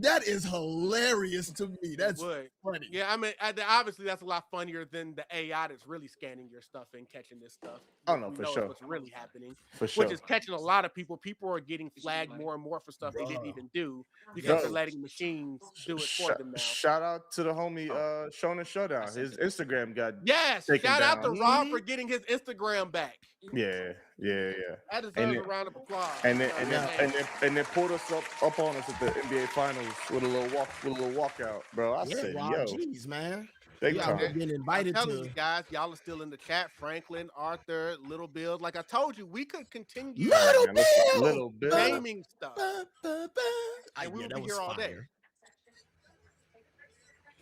That is hilarious to me. That's funny. Yeah, I mean, obviously that's a lot funnier than the AI that's really scanning your stuff and catching this stuff. Oh no, for sure. What's really happening? For sure. Which is catching a lot of people. People are getting flagged more and more for stuff they didn't even do because they're letting machines do it for them now. Shout out to the homie Shonen Showdown. His Instagram got shout out to Rob for getting his Instagram back. Yeah. That deserves a round of applause. And then pulled us up on us at the NBA Finals with a little walkout, bro. I said, yo, geez, man. Big time. Been invited I'm telling to you guys, y'all are still in the chat. Franklin, Arthur, Little Bill. Like I told you, we could continue Little Bill naming stuff. And we would be here all day.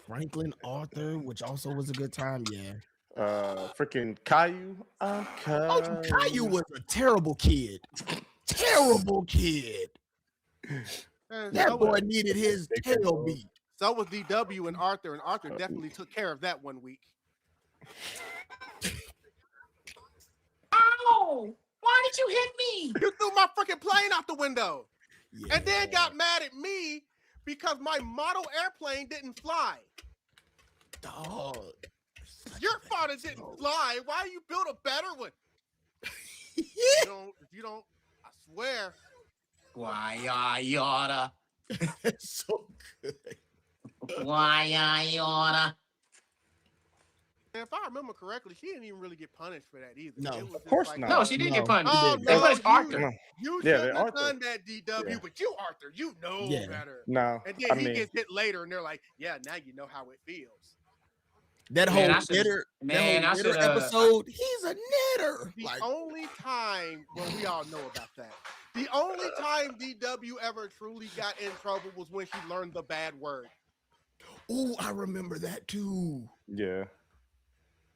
Franklin, Arthur, which also was a good time, yeah. Freaking Caillou. Caillou was a terrible kid. Terrible kid. That boy needed his tail beat. So was DW and Arthur definitely took care of that one week. Ow! Why did you hit me? You threw my freaking plane out the window. And then got mad at me because my model airplane didn't fly. Dog. Your fault it didn't fly. Why you build a better one? If you don't, I swear. Why you oughta? So good. Why you oughta? And if I remember correctly, she didn't even really get punished for that either. No, it was of course like, not. No, she didn't get punished. Oh, They punished Arthur. You Yeah, shouldn't Arthur. have done that, DW, but you, Arthur, you know better. No, And then he gets hit later, and they're like, yeah, now you know how it feels. That whole knitter episode, he's a knitter. The only time, well, we all know about that. The only time DW ever truly got in trouble was when she learned the bad word. Oh, I remember that too. Yeah.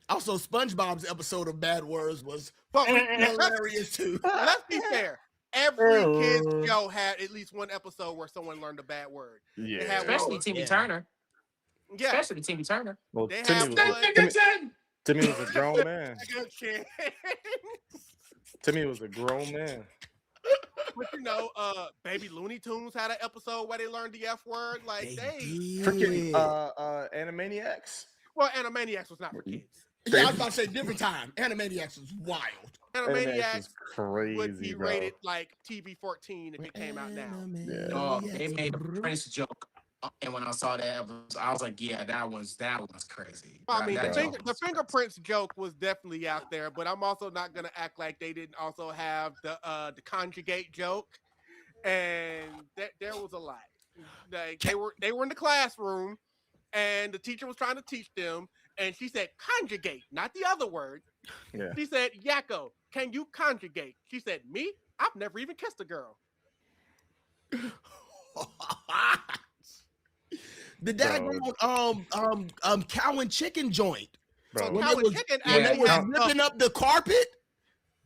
Also, SpongeBob's episode of Bad Words was hilarious too. Let's be fair. Every kid's show had at least one episode where someone learned a bad word. Yeah. Especially Timmy Turner. Yeah. Especially Timmy Turner. Well, They Timmy was a grown man. Timmy was a grown man. But you know, Baby Looney Tunes had an episode where they learned the F word. Like Freaking Animaniacs. Well, Animaniacs was not for kids. Yeah, I was about to say different time. Animaniacs was wild. Animaniacs crazy, would be rated like TV-14 if it came out now. Yeah. Oh, they made the Prince joke. And when I saw that episode, I was like, yeah, that was crazy. I mean, That the fingerprints joke was definitely out there, but I'm also not gonna act like they didn't also have the conjugate joke, and there was a lot. Like, they were in the classroom, and the teacher was trying to teach them, and she said conjugate, not the other word. Yeah. She said, Yakko, can you conjugate? She said, me? I've never even kissed a girl. The daggone cow and chicken joint. Bro. When Cow they and chicken when they actually were had ripping up the carpet.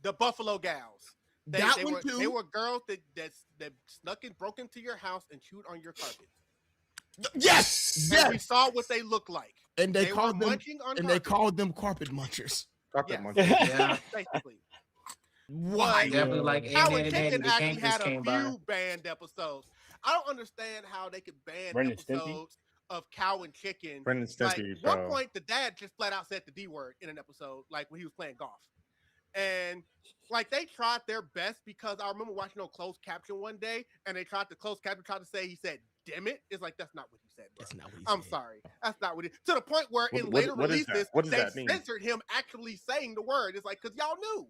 the Buffalo Gals. They Too. were girls that snuck and broke into your house and chewed on your carpet. Yes, And we saw what they looked like. And they were called them munching on and carpet. they called them carpet munchers. Carpet Yeah. monkey. Yeah. Basically. Why? Definitely like Cow Ant and Man Chicken the actually Campus had a came by. few banned episodes. I don't understand how they could ban Ren and Stimpy? episodes of Cow and Chicken. Ren and Stimpy, Like, bro. one point, the dad just flat out said the D word in an episode, like when he was playing golf. And like they tried their best because I remember watching on closed caption one day, and they tried to close caption, tried to say he said "damn it." It's like that's not what he said, bro. That's not what he I'm said. sorry, that's not what he. To the point where in What- later what is that? releases, What does they that mean? censored him actually saying the word. It's like because y'all knew.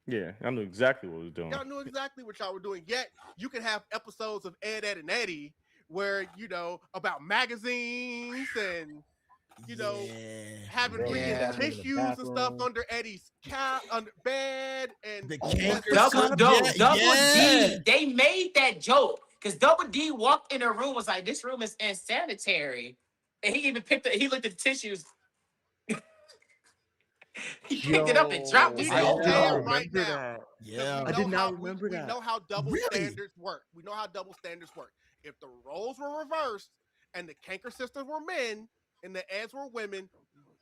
Yeah, I knew exactly what he was doing. Y'all knew exactly what y'all were doing. Yet you can have episodes of Ed, Ed, and Eddie where about magazines and having freaking tissues and stuff under Eddie's under bed and The Double D. They made that joke because Double D walked in a room was like, "This room is insanitary," And he even picked it. He looked at the tissues. He picked it up and dropped We it. I gonna did say not it right remember now. that. 'Cause Yeah. we I know did not how- remember we that. know how double Really? standards work. We know how double standards work. If the roles were reversed and the Kanker sisters were men and the Eds were women,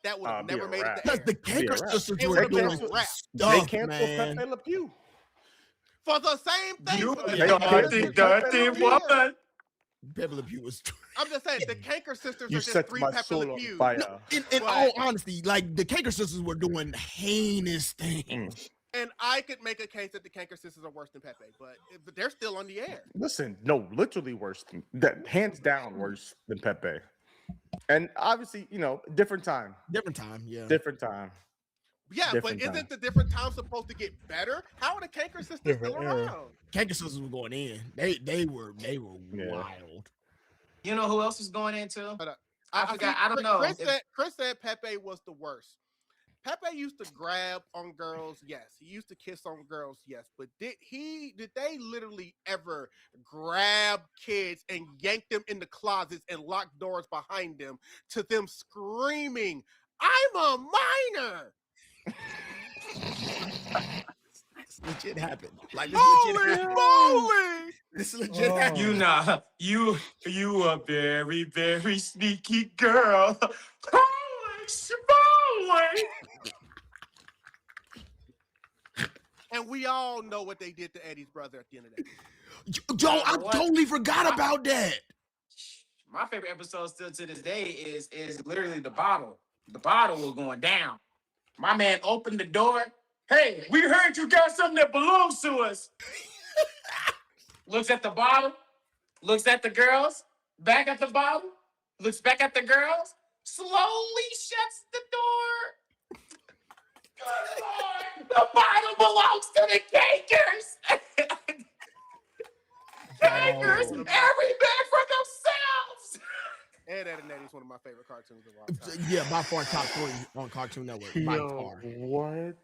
that would have Be never a made it wrap. to Because air. the Be a Kanker wrap. sisters It were would have been doing a wrap. They stuff, canceled man. Pepe Le Pew. For the same thing. You for the They Kanker canceled sisters Pepe are Le still Pew. here. Pepe Le Pew was. I'm just saying, the Kanker sisters You are just set 3 my Pepe soul Le on Pews. fire. In But- all honesty, like the Kanker sisters were doing heinous things. And I could make a case that the Kanker sisters are worse than Pepe, but they're still on the air. Listen, no, literally worse than that, hands down worse than Pepe. And obviously, different time. Different time, yeah. Different time. Yeah, Different but time. isn't the different time supposed to get better? How are the Kanker sisters still Different era. around? Kanker sisters were going in. They were Yeah. wild. You know who else is going into? I forgot. think I don't know. Chris said Pepe was the worst. Pepe used to grab on girls, yes. He used to kiss on girls, yes. But did they literally ever grab kids and yank them in the closets and lock doors behind them to them screaming, "I'm a minor"? This legit happened. Like this legit happened. Holy! This legit happened. You a very, very sneaky girl. Holy schmoly! And we all know what they did to Eddie's brother at the end of that. Joe, I You know what? totally forgot about that. My favorite episode still to this day is literally the bottle. The bottle was going down. My man opened the door. Hey, we heard you got something that belongs to us. Looks at the bottle, looks at the girls, back at the bottle, looks back at the girls, slowly shuts the door. Good Lord, the bottle belongs to the Kankers. Kankers, every man for themselves. Ed, Ed, and Eddie's one of my favorite cartoons of all time. Yeah, by far top 3 on Cartoon Network. By Yo, far. what?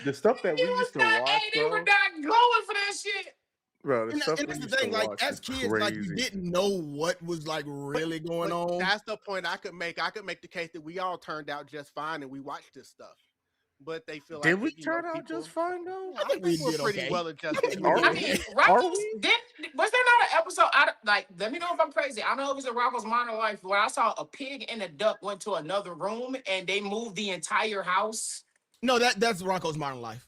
The stuff that we used to watch, They were bro. not going for that shit. Bro, the And stuff we that's the used thing, to like watch as was kids, like you crazy. didn't know what was like really going But on. that's the point I could make. I could make the case that we all turned out just fine and we watched this stuff. But they feel like Did we that, you know, turn out people- just fine though? I think we were did pretty okay. well adjusted. Are I we? mean, Are Rocco's, we? was there not an episode out of, like, let me know if I'm crazy. I don't know if it's a Rocco's Modern Life where I saw a pig and a duck went to another room and they moved the entire house. No, that's Rocco's Modern Life.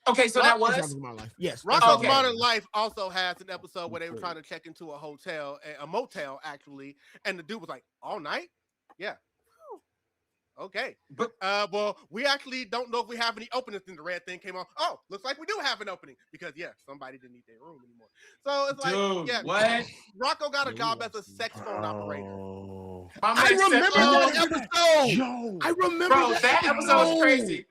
Okay, so that That's was Rocco's Modern Life. Yes. that's Rocco's Okay. Modern Life also has an episode where they were trying to check into a hotel, a motel actually, and the dude was like, "All night, yeah." Okay, But- well, we actually don't know if we have any openings. And the red thing came on. Oh, looks like we do have an opening because somebody didn't need their room anymore. So it's like, Dude, yeah, what? Rocco got a Yeah, we job as watched a sex phone operator. Oh. My I man said, remember "Oh, that episode. Yo. I remember bro, that episode was crazy.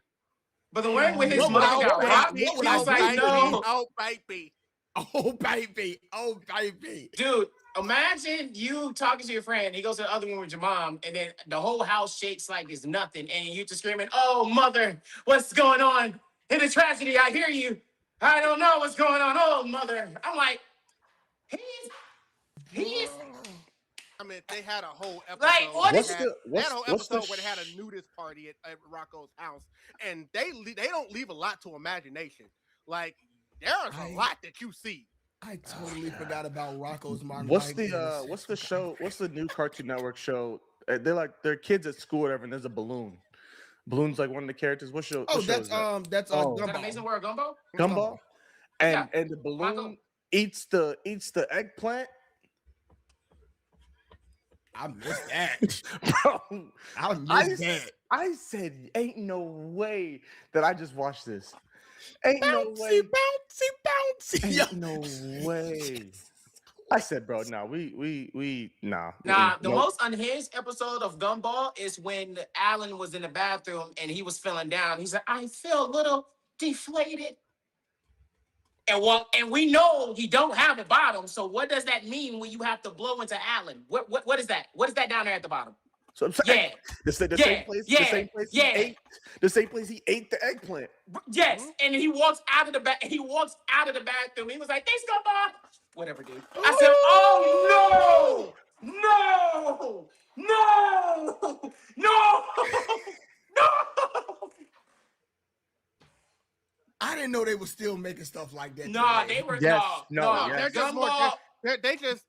But the way with his What mother would I- got what would I- rocked, what he would I was say like, to no. Oh, baby. Oh baby. Dude, imagine you talking to your friend. He goes to the other room with your mom, and then the whole house shakes like it's nothing. And you just screaming, "Oh, mother, what's going on? In the tragedy, I hear you. I don't know what's going on. Oh, mother." I'm like, he's I mean, they had a whole episode. Like, what they is had, they had a whole what's the episode where they had a nudist party at Rocco's house, and they don't leave a lot to imagination. Like, there's a lot that you see. I totally forgot about Rocco's Modern What's Life. the what's the show? What's the new Cartoon Network show? They're kids at school, or whatever, and there's a balloon. Balloon's like one of the characters. What show? Oh, what show that's is that? that's Oh. Is that Gumball. Amazing World Gumbo? Gumball. Yeah. And the balloon Rocco. eats the eggplant. I missed that. Bro, I missed that. I said, ain't no way that I just watched this. Ain't no way. Bouncy. Yo. Ain't no way. I said, bro, no, we nah. Nah, the Nope. most unhinged episode of Gumball is when Alan was in the bathroom and he was feeling down. He's like, "I feel a little deflated." And we know he don't have a bottom. So what does that mean when you have to blow into Alan? What is that? What is that down there at the bottom? So I'm saying, Yeah. the same Yeah, place, yeah, the same place yeah. he ate, the same place he ate the eggplant. Yes. And he walks out of the back. He walks out of the bathroom. He was like, "Thanks, Gumball." Whatever, dude. I said, "Oh no, No, no, no. I didn't know they were still making stuff like that. Nah, today. they were Yes, no. no, They're yes. just more. Gumball. They just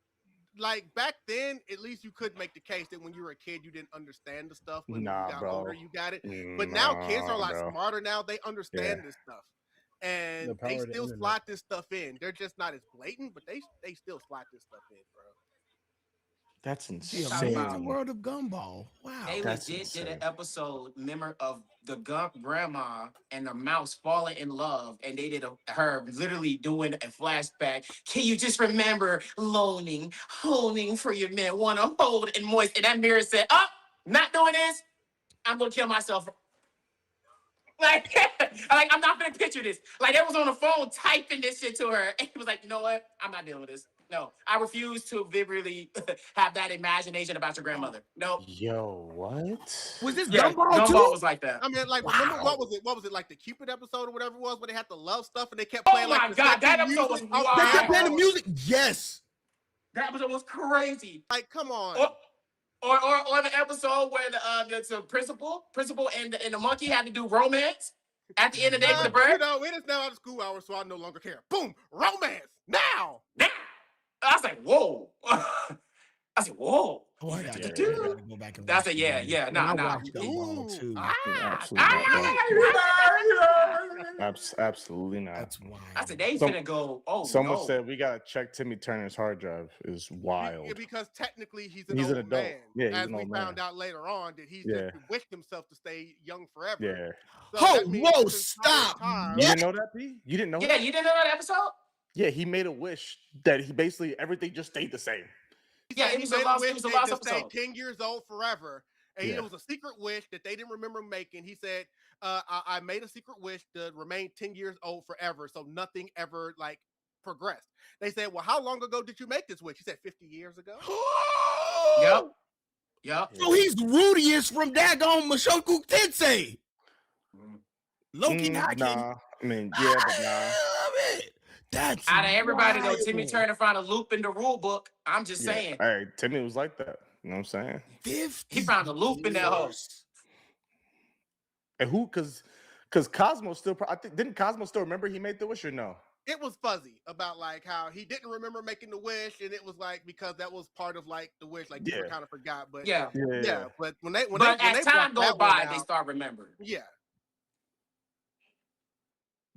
like back then. At least you could make the case that when you were a kid, you didn't understand the stuff. When Nah, you got bro. older, you got it. But now kids are a lot Bro. smarter now. They understand this stuff, and The power they of the still internet. slide this stuff in. They're just not as blatant, but they still slide this stuff in, bro. That's The insane. amazing world of Gumball. Wow. They That's legit did insane. an episode, remember, of the grandma and the mouse falling in love, and they did her literally doing a flashback. Can you just remember holding for your man, want to hold and moist? And that mirror said, "Oh, not doing this. I'm gonna kill myself." Like, I'm not gonna picture this. Like, they was on the phone typing this shit to her, and he was like, "You know what? I'm not dealing with this. No, I refuse to vividly have that imagination about your grandmother. No." Yo, what? Was this Yeah, Gumball too? Gumball was like that. I mean, like, Wow. remember what was it? What was it like the Cupid episode or whatever it was, where they had the love stuff and they kept Oh playing my like the God, that sexy episode was music? wild. They kept Wow. playing the music. Yes. That episode was crazy. Like, come on. Or the episode where the principal and the monkey had to do romance at the end of the day with the You bird. know, it is now out of school hours, so I no longer care. Boom, romance now. Now, I was like, whoa. I said, whoa. Oh, I gotta, Yeah, I gotta go back and That's watch a yeah, it. yeah. And Nah, I nah. watched Gumball too. Absolutely not. That's wild. I said, they Some- finna go. Oh, Someone no. said we gotta check Timmy Turner's hard drive. Is wild. Yeah, because technically he's an He's an old adult. man. Yeah, he's as an we old found man. out later on that he's Yeah. just wished himself to stay young forever. Yeah. So Oh, that means whoa, this entire stop. time- You didn't know that, P? You didn't know Yeah, that? you didn't know that episode? Yeah, he made a wish that he basically everything just stayed the same. He Yeah, said it he was a made lost- wish it was a to lost stay episode. 10 years old forever. And Yeah. it was a secret wish that they didn't remember making. He said, I made a secret wish to remain 10 years old forever. So nothing ever like progressed. They said, well, how long ago did you make this wish? He said 50 years ago. Yep. So he's Rudius from Dagon Mashoku Tensei. Loki Naki. Nah, I mean, yeah, but nah. I love it. That's Out of everybody, though, Timmy wild. Turner found a loop in the rule book. I'm just Yeah. saying. Hey, Timmy was like that. You know what I'm saying? 50 He found a loop in that hole. years. And who? Because Cosmo still. I think didn't Cosmo still remember he made the wish or no? It was fuzzy about like how he didn't remember making the wish, and it was like because that was part of like the wish, like people Yeah. kind of forgot. But Yeah. yeah. But when they But as time goes brought that one by, they out, start remembering. yeah.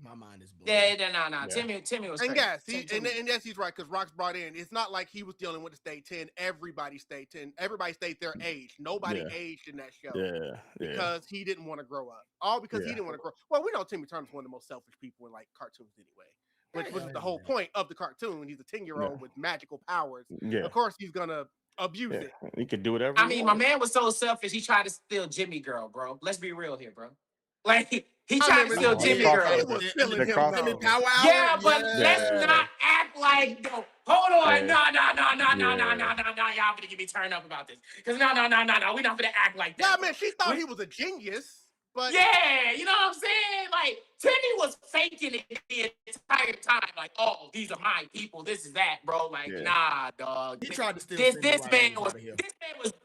My mind is blown. Yeah, no. Yeah. Timmy was And crazy. yes, and yes, he's right because Rock's brought in. It's not like he was dealing with the state 10. Everybody stayed 10. Everybody stayed their age. Nobody Yeah. aged in that show. Yeah. Because he didn't want to grow up. All because he Yeah. didn't want to grow. Well, we know Timmy Turner's one of the most selfish people in like cartoons anyway. Which is the whole point of the cartoon. He's a 10-year-old with magical powers. Yeah. Of course, he's gonna abuse Yeah. it. He could do whatever. I he mean, my wanted. man was so selfish. He tried to steal Jimmy Girl, bro. Let's be real here, bro. Like he I tried to remember steal that. Jimmy Yeah. Girl. It was stealing The him. cross- though. Timmy Power Hour? Yeah, but Yeah. let's not act like no. Hold on, Yeah. no. Y'all gonna get me turned up about this. Cause no. We're not gonna act like Yeah, that. I mean, she thought he was a genius, but Yeah, you know what I'm saying? Like Timmy was faking it the entire time. Like, oh, these are my people. This is that, bro. Like, Yeah. nah, dog. He tried to steal This Cindy man Ryan was out of here.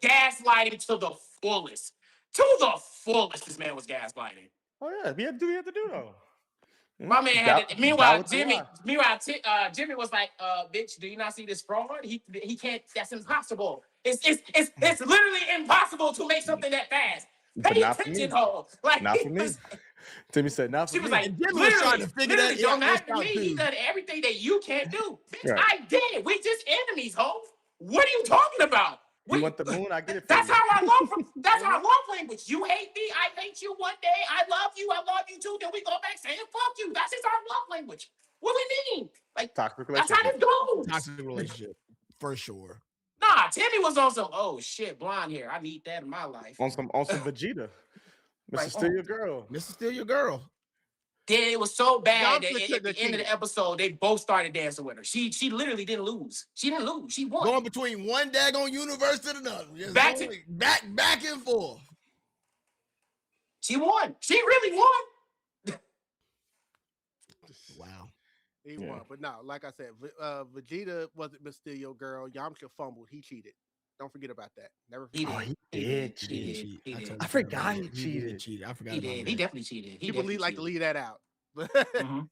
gaslighting to the fullest. To the fullest, this man was gaslighting. Oh yeah, he had to do what he had to do though. My man had That- it. Meanwhile, that was the Jimmy. lie. Jimmy was like, "Bitch, do you not see this fraud? He can't. That's impossible. It's literally impossible to make something that fast. But Pay not for me. attention, ho. Like Not he for me. was- Timmy said, "Not for She was me." like, And Jimmy was trying to figure that don't out matter to me. He too. done everything that you can't do. Bitch, Right. I did it. We just enemies, ho. What are you talking about? You want the moon? I get it. For That's you. how I love from. That's our love language. You hate me, I hate you. One day, I love you too. Then we go back saying fuck you. That's just our love language. What do we mean? Like Toxic that's how relationship. this goes. Toxic relationship. For sure. Nah, Timmy was on some. Oh shit, blonde hair. I need that in my life. On some Vegeta. Mr. Right. Steal Your Girl. Mr. Steal Your Girl. Then it was so bad that Yamcha at shouldn't the have end of the cheated. episode, they both started dancing with her. She literally didn't lose. She didn't lose. She won. Going between one daggone universe to another. Just Back to- going back and forth. She won. She really won. Wow. he Yeah. won. But no, like I said, Vegeta wasn't Miss Steal Your Girl. Yamcha fumbled. He cheated. Don't forget about that. Never He forget. did. he He did did. cheat. He did. I forgot he did cheated. cheat. I forgot He about did. that. He definitely cheated. He People definitely like to cheated. leave that out. Mhm.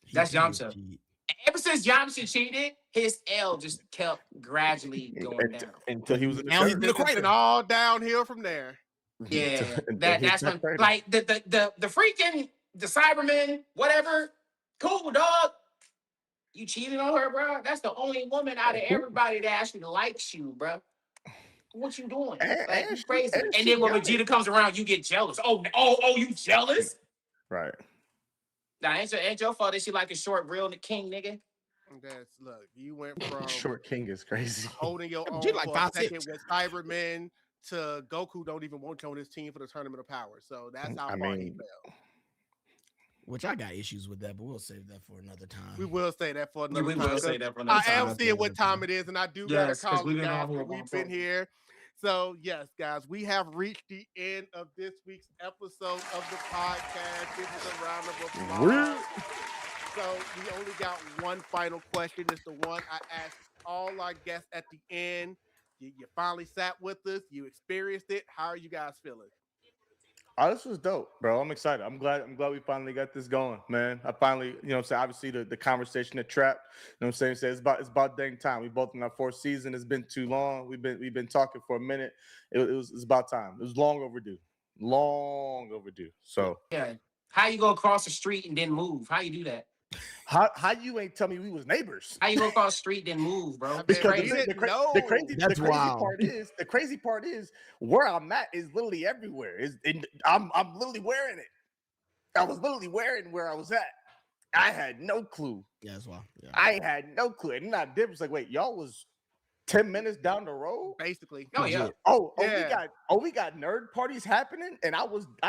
He That's did Yamcha. cheat. Ever since Yamcha cheated, his L just kept gradually going down. Until he was in the Now he's dirt. in the It's been crater. all downhill from there. Yeah, Until he that's hit when crater. like the freaking the Cybermen, whatever. Cool, dog. You cheated on her, bro. That's the only woman out of everybody that actually likes you, bro. What you doing? Like you crazy. And then when Vegeta comes around, you get jealous. Oh, you jealous? Right. Nah, ain't your fault that she like a short, real king nigga. Look, you went from Short King is crazy. holding your own Vegeta like for a 5'6". second with Cybermen to Goku don't even want you on his team for the Tournament of Power. So that's how far he fell. Which I got issues with that, but we'll save that for another time. We will say that for another We time. will say that for another I am time. seeing what time it is, and I do gotta call we've it, been guys. on here. We've been here. So yes, guys, we have reached the end of this week's episode of the podcast. Give us a round of applause. So we only got one final question. It's the one I asked all our guests at the end. You finally sat with us. You experienced it. How are you guys feeling? Oh, this was dope, bro. I'm excited. I'm glad we finally got this going, man. I finally, you know what I'm saying, obviously the conversation at Trap, you know what I'm saying, it's about dang time. We both in our fourth season. It's been too long. We've been talking for a minute. It's about time. It was long overdue. So Yeah. How you go across the street and then move? How you do that? how you ain't tell me we was neighbors? How you go across the street then move, bro? Because Crazy. the crazy part is where I'm at is literally everywhere. I'm literally wearing it. I was literally wearing where I was at. I had no clue. Yeah, that's why. Yeah. I had no clue. And not different. Like, wait, y'all was 10 minutes down the road? Basically. Oh yeah. We got nerd parties happening, and I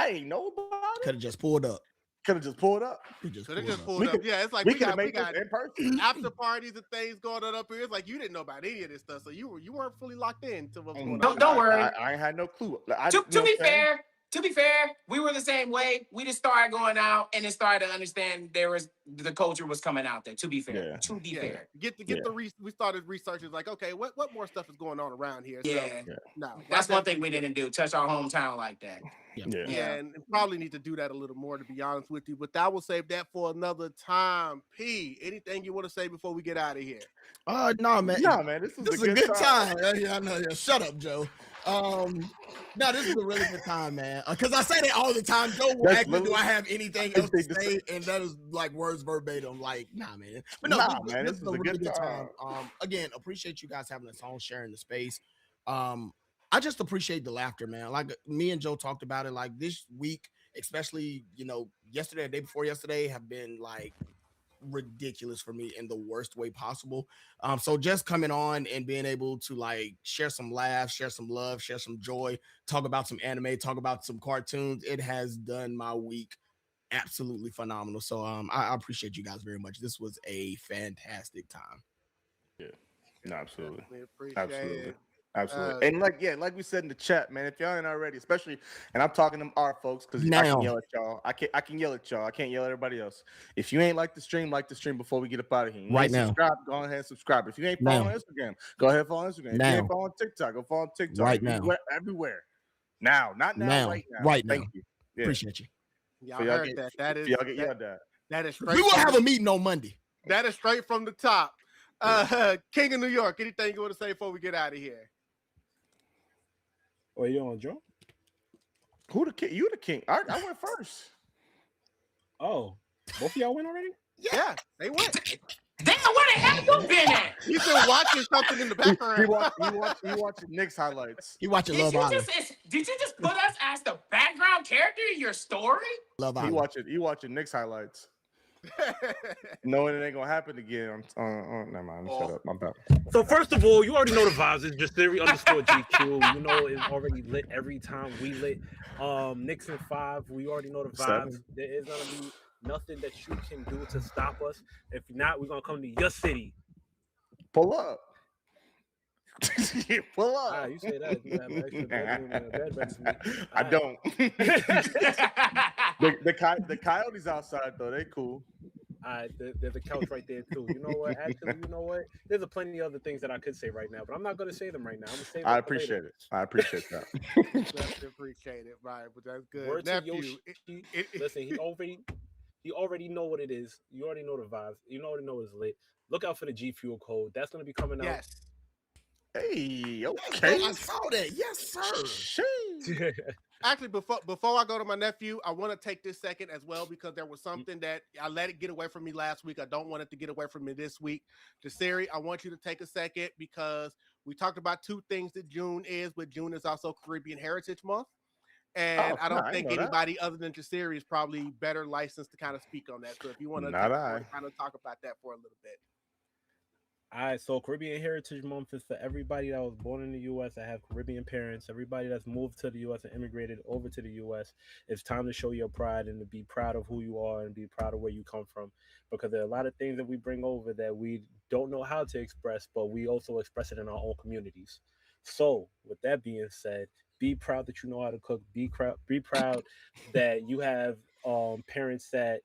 ain't know about it. Could have just pulled up. Could have just pulled up. Yeah, it's like we we got this in person. after parties and things going on up here. It's like you didn't know about any of this stuff, so you weren't fully locked in to what's going on. Don't worry. I had no clue. To be fair, we were the same way. We just started going out and then started to understand the culture was coming out there. To be fair, fair. We started researching like, okay, what more stuff is going on around here? Yeah. So, no, that's one thing we didn't do. Touch our hometown like that. Yeah, and probably need to do that a little more, to be honest with you. But I will save that for another time. P, anything you want to say before we get out of here? No, man. This is a good time. Yeah, I know. Yeah. Shut up, Joe. No, this is a really good time, man. Because I say that all the time. Joe will ask me, do I have anything else to say? And that is like words verbatim. Like, nah, man. But no, man, this is a really good time. Again, appreciate you guys having us on, sharing the space. I just appreciate the laughter, man. Like me and Joe talked about it. Like this week, especially, yesterday, the day before yesterday, have been like ridiculous for me in the worst way possible. So just coming on and being able to like share some laughs, share some love, share some joy, talk about some anime, talk about some cartoons, it has done my week absolutely phenomenal. So I appreciate you guys very much. This was a fantastic time. Yeah, no, absolutely. Absolutely. Absolutely. And like we said in the chat, man, if y'all ain't already, especially, and I'm talking to our folks because I can yell at y'all. I can yell at y'all. I can't yell at everybody else. If you ain't like the stream before we get up out of here. Subscribe, go ahead and subscribe. If you ain't following Instagram, go ahead and follow Instagram. If you ain't following TikTok, go follow TikTok. Right now. Everywhere. Now, not now, right now. Right now. Thank you. Yeah. Appreciate you. Y'all heard that. That is y'all get yelled at. That is straight. We will have a meeting on Monday. That is straight from the top. King of New York, anything you want to say before we get out of here? Oh, you on Joe? Who the king? You the king. I went first. Oh, both of y'all went already? Yeah, they went. Damn, where the hell you been at? He's been watching something in the background. He watching Knicks highlights. He watching Love Island. Did you just put us as the background character in your story? Love Island. He watching Knicks highlights. Knowing it ain't gonna happen again. Never mind. Shut up. My bad. So first of all, you already know the vibes. It's Jasirii _GQ. You know it's already lit every time we lit. Knicks in 5. We already know the vibes. 7. There is gonna be nothing that you can do to stop us. If not, we're gonna come to your city. Pull up. Pull up. Ah, you say that. You have an extra bedroom and a bed ready for me. I don't. The coyotes outside though, they cool. There's a couch right there too. You know what? Actually, you know what? There's a plenty of other things that I could say right now, but I'm not going to say them right now. I'm gonna save them I for later. appreciate it. I appreciate that. Definitely appreciate it, right? But that's good. Word to Nephew, Yoshi. Listen, he already know what it is. You already know the vibes. You already know it's lit. Look out for the G Fuel code. That's going to be coming out. yes. Hey, Oh, okay. I saw that. Yes, sir. Sheesh. Actually, before I go to my nephew, I want to take this second as well because there was something that I let it get away from me last week. I don't want it to get away from me this week. Jasirii, I want you to take a second because we talked about two things that June is, but June is also Caribbean Heritage Month. And I don't think anybody other than Jasirii is probably better licensed to kind of speak on that. So if you want to kind of talk about that for a little bit. All right, so Caribbean Heritage Month is for everybody that was born in the U.S. that have Caribbean parents, everybody that's moved to the U.S. and immigrated over to the U.S. It's time to show your pride and to be proud of who you are and be proud of where you come from, because there are a lot of things that we bring over that we don't know how to express, but we also express it in our own communities. So, with that being said, be proud that you know how to cook. Be proud that you have parents that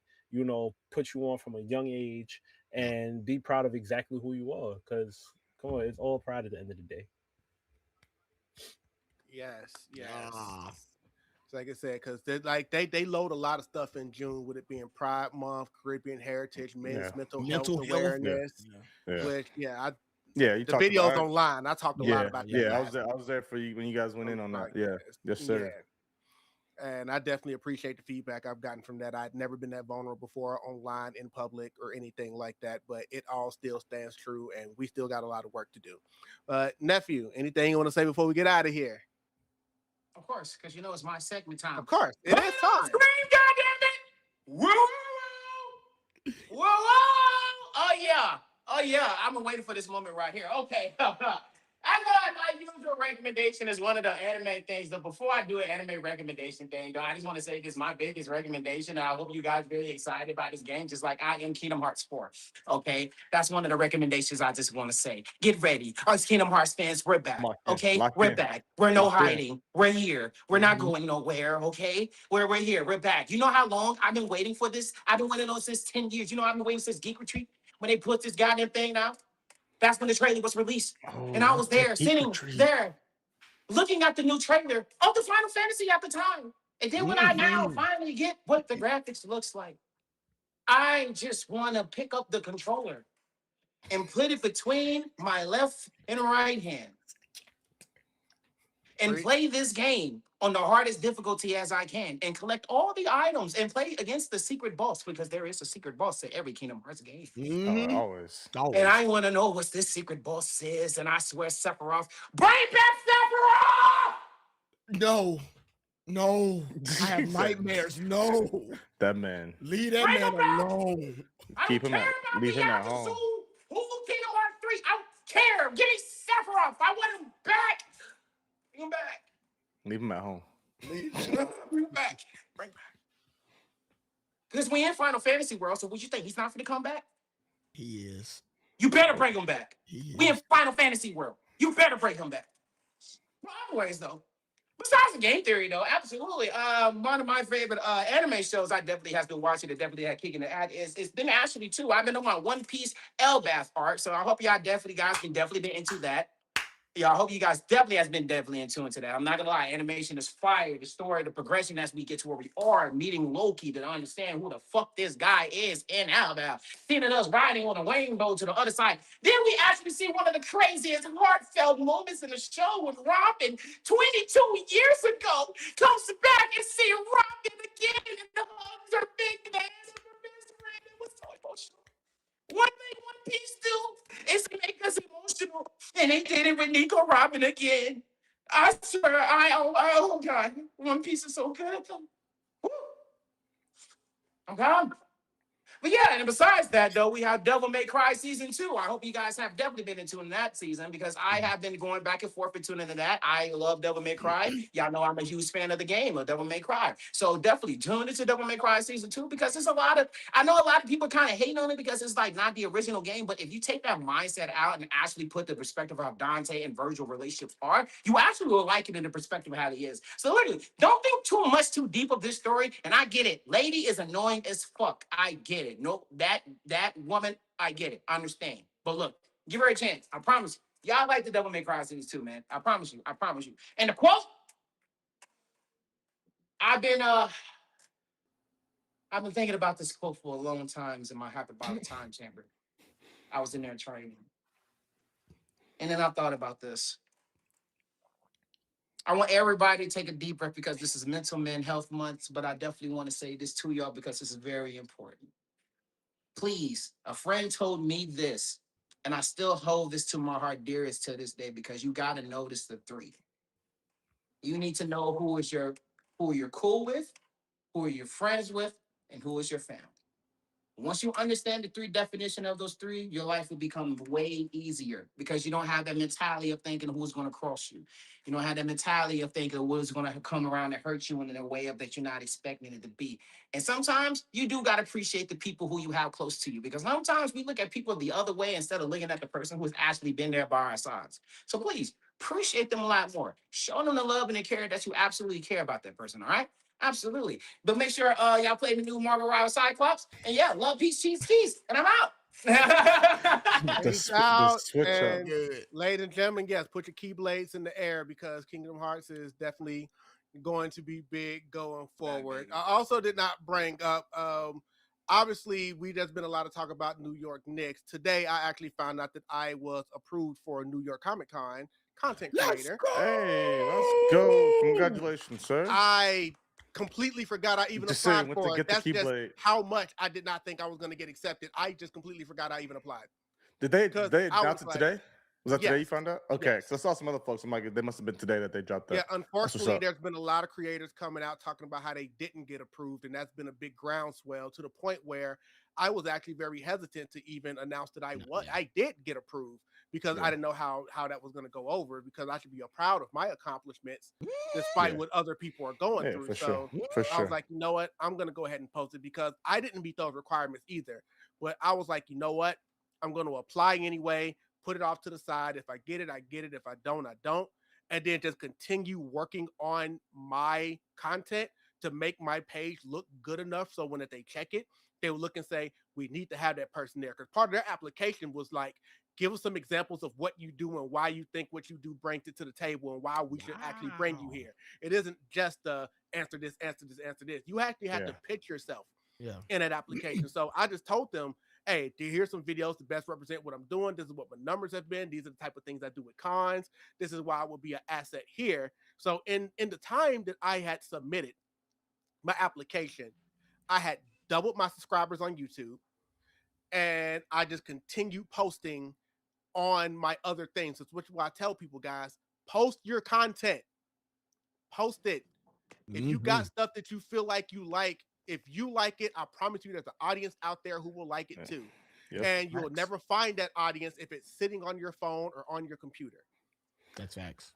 put you on from a young age, and be proud of exactly who you are, because come on, it's all pride at the end of the day. Yes. Ah. So like I said, because they load a lot of stuff in June with it being Pride Month, Caribbean Heritage, men's mental health awareness. Which you the videos online. I talked a lot about that. Yeah, I was there for you when you guys went in on that. Yeah, yes, sir. Yeah. And I definitely appreciate the feedback I've gotten from that. I'd never been that vulnerable before online, in public, or anything like that, but it all still stands true, and we still got a lot of work to do. Nephew, anything you want to say before we get out of here? Of course, because it's my segment time. Of course, it is time. Scream, goddammit! Whoa! Oh yeah! I've been waiting for this moment right here. Okay. I know my usual recommendation is one of the anime things. But before I do an anime recommendation thing, though, I just want to say this is my biggest recommendation. And I hope you guys are really excited about this game, just like I am Kingdom Hearts 4. Okay? That's one of the recommendations I just want to say. Get ready. Us Kingdom Hearts fans, we're back. Okay? We're back. We're no hiding. We're here. We're not going nowhere. Okay? We're here. We're back. You know how long I've been waiting for this? I've been waiting on since 10 years. You know I've been waiting since Geek Retreat when they put this goddamn thing out. That's when the trailer was released. And I was there, sitting there, looking at the new trailer of the Final Fantasy at the time. And then when I now finally get what the graphics looks like, I just want to pick up the controller and put it between my left and right hand and play this game on the hardest difficulty as I can and collect all the items and play against the secret boss, because there is a secret boss to every Kingdom Hearts game. Always. And I want to know what this secret boss is, and I swear Sephiroth, bring back Sephiroth! No. I have nightmares. No. That man. Leave that man alone. Leave him at home. Kingdom Hearts 3, I don't care. Give me Sephiroth. I want him back. Bring him back. Leave him at home. Bring him back. Bring him back. Because we in Final Fantasy world, so what you think? He's not going to come back? He is. You better bring him back. We in Final Fantasy world. You better bring him back. Well, anyways, though, besides the game theory, though, absolutely. One of my favorite anime shows I definitely have been watching that definitely had kicking the ad is it's been actually too. I've been on my One Piece LWAP arc, so I hope y'all guys been into that. Yeah, I hope you guys definitely in tune to that. I'm not gonna lie, animation is fire. The story, the progression as we get to where we are, meeting Loki to understand who the fuck this guy is in Alabama. Seeing us riding on a rainbow to the other side. Then we actually see one of the craziest heartfelt moments in the show with Robin 22 years ago comes back and see Robin again and the hugs are big and her best friend. It was so emotional. One thing One Piece do is make us emotional, and they did it with Nico Robin again. I swear, oh God, One Piece is so good. Woo. I'm gone. But yeah, and besides that, though, we have Devil May Cry Season 2. I hope you guys have definitely been into that season, because I have been going back and forth between into that. I love Devil May Cry. Y'all know I'm a huge fan of the game of Devil May Cry. So definitely tune into Devil May Cry Season 2, because there's I know a lot of people kind of hate on it because it's like not the original game, but if you take that mindset out and actually put the perspective of how Dante and Virgil relationships are, you actually will like it in the perspective of how he is. So literally, don't think too deep of this story, and I get it. Lady is annoying as fuck. I get it. it. No, that woman, I get it. I understand. But look, give her a chance. I promise you. Y'all like the Devil May Cry series too, man. I promise you. I promise you. And the quote, I've been thinking about this quote for a long time in my hyperbolic time chamber. I was in there training. And then I thought about this. I want everybody to take a deep breath because this is Mental Men Health Month, but I definitely want to say this to y'all because this is very important. Please, a friend told me this, and I still hold this to my heart dearest to this day because you got to notice the three. You need to know who you're cool with, who are your friends with, and who is your family. Once you understand the three definition of those three, your life will become way easier because you don't have that mentality of thinking who's going to cross you. You don't have that mentality of thinking who's going to come around and hurt you in a way of that you're not expecting it to be. And sometimes you do got to appreciate the people who you have close to you because sometimes we look at people the other way instead of looking at the person who's actually been there by our sides. So please appreciate them a lot more. Show them the love and the care that you absolutely care about that person, all right? Absolutely. But make sure y'all play the new Marvel Rivals Cyclops. And yeah, love, peace, cheese, keys. And I'm out. Peace out. switch up. And ladies and gentlemen, yes, put your keyblades in the air because Kingdom Hearts is definitely going to be big going forward. I also did not bring up, obviously, there's been a lot of talk about New York Knicks. Today, I actually found out that I was approved for a New York Comic Con content creator. Hey, let's go. Congratulations, sir. I completely forgot I even applied for it. That's just Keyblade. how much I did not think I was going to get accepted. I just completely forgot I even applied. Did they I announce was it like- today? Was that Yes. today you found out? Okay, Yes. so I saw some other folks. I'm like, they must have been today that they dropped that. Yeah, unfortunately, up. there's been a lot of creators coming out talking about how they didn't get approved, and that's been a big groundswell to the point where I was actually very hesitant to even announce that I did get approved because I didn't know how that was going to go over because I should be proud of my accomplishments despite what other people are going through. So I was like, you know what? I'm going to go ahead and post it because I didn't meet those requirements either. But I was like, you know what? I'm going to apply anyway, put it off to the side. If I get it, I get it. If I don't, I don't. And then just continue working on my content to make my page look good enough so when they check it, they will look and say, we need to have that person there. Because part of their application was like, give us some examples of what you do and why you think what you do brings it to the table and why we should actually bring you here. It isn't just answer this, answer this, answer this. You actually have to pitch yourself in that application. So I just told them, hey, here's some videos to best represent what I'm doing. This is what my numbers have been. These are the type of things I do with cons. This is why I will be an asset here. So in the time that I had submitted my application, I had doubled my subscribers on YouTube, and I just continued posting on my other things. That's why I tell people, guys, post your content. Post it. If you got stuff that you feel like you like, if you like it, I promise you there's an audience out there who will like it too. Yep. And you will never find that audience if it's sitting on your phone or on your computer. That's facts.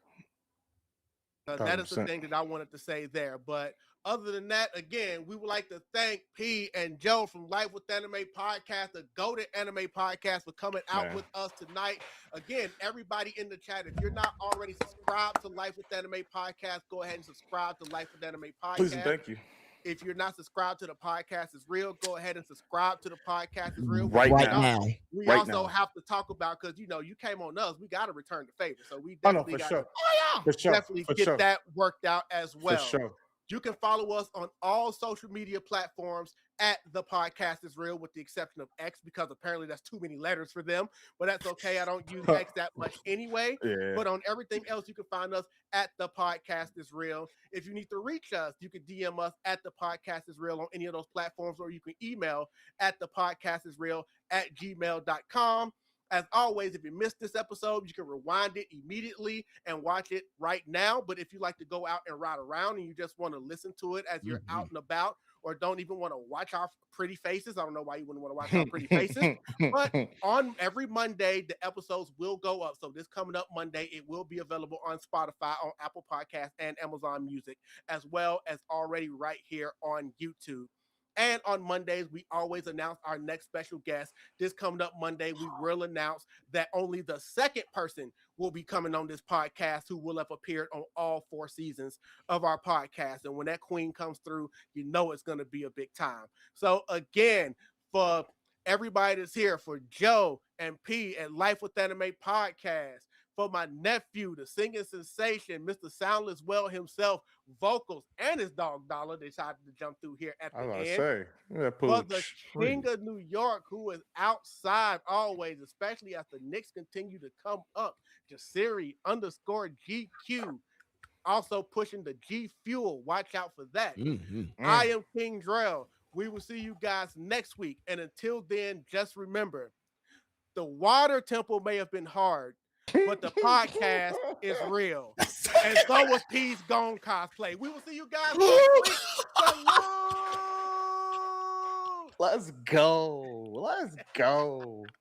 That is the thing that I wanted to say there. But other than that, again, we would like to thank P and Joe from Life with Anime Podcast, the Go-To Anime Podcast, for coming out with us tonight. Again, everybody in the chat, if you're not already subscribed to Life with Anime Podcast, go ahead and subscribe to Life with Anime Podcast. Please and thank you. If you're not subscribed to the Podcast Is Real, go ahead and subscribe to the Podcast Is Real. Right now. We also have to talk about, because, you came on us. We got to return the favor. So we definitely got to definitely get that worked out as well. For sure. You can follow us on all social media platforms at The Podcast Is Real, with the exception of X, because apparently that's too many letters for them. But that's okay. I don't use X that much anyway. But on everything else, you can find us at The Podcast Is Real. If you need to reach us, you can DM us at The Podcast Is Real on any of those platforms, or you can email at thepodcastisreal@gmail.com. As always, if you missed this episode, you can rewind it immediately and watch it right now. But if you like to go out and ride around and you just want to listen to it as you're out and about, or don't even want to watch our pretty faces, I don't know why you wouldn't want to watch our pretty faces. But on every Monday, the episodes will go up. So this coming up Monday, it will be available on Spotify, on Apple Podcasts, and Amazon Music, as well as already right here on YouTube. And on Mondays, we always announce our next special guest. This coming up Monday, we will announce that only the second person will be coming on this podcast who will have appeared on all 4 seasons of our podcast. And when that queen comes through, it's going to be a big time. So again, for everybody that's here, for Joe and P at Life with Anime Podcast, for my nephew, the singing sensation, Mr. Soundless Well himself, VoQualz, and his dog Dollar decided to jump through here at I the was end. say, yeah, For the King of New York, who is outside always, especially as the Knicks continue to come up, Jasirii _GQ, also pushing the G Fuel. Watch out for that. I am King Drell. We will see you guys next week. And until then, just remember, the water temple may have been hard, but the podcast is real. And so was P's Gone Cosplay. We will see you guys next week. Salute! Let's go. Let's go.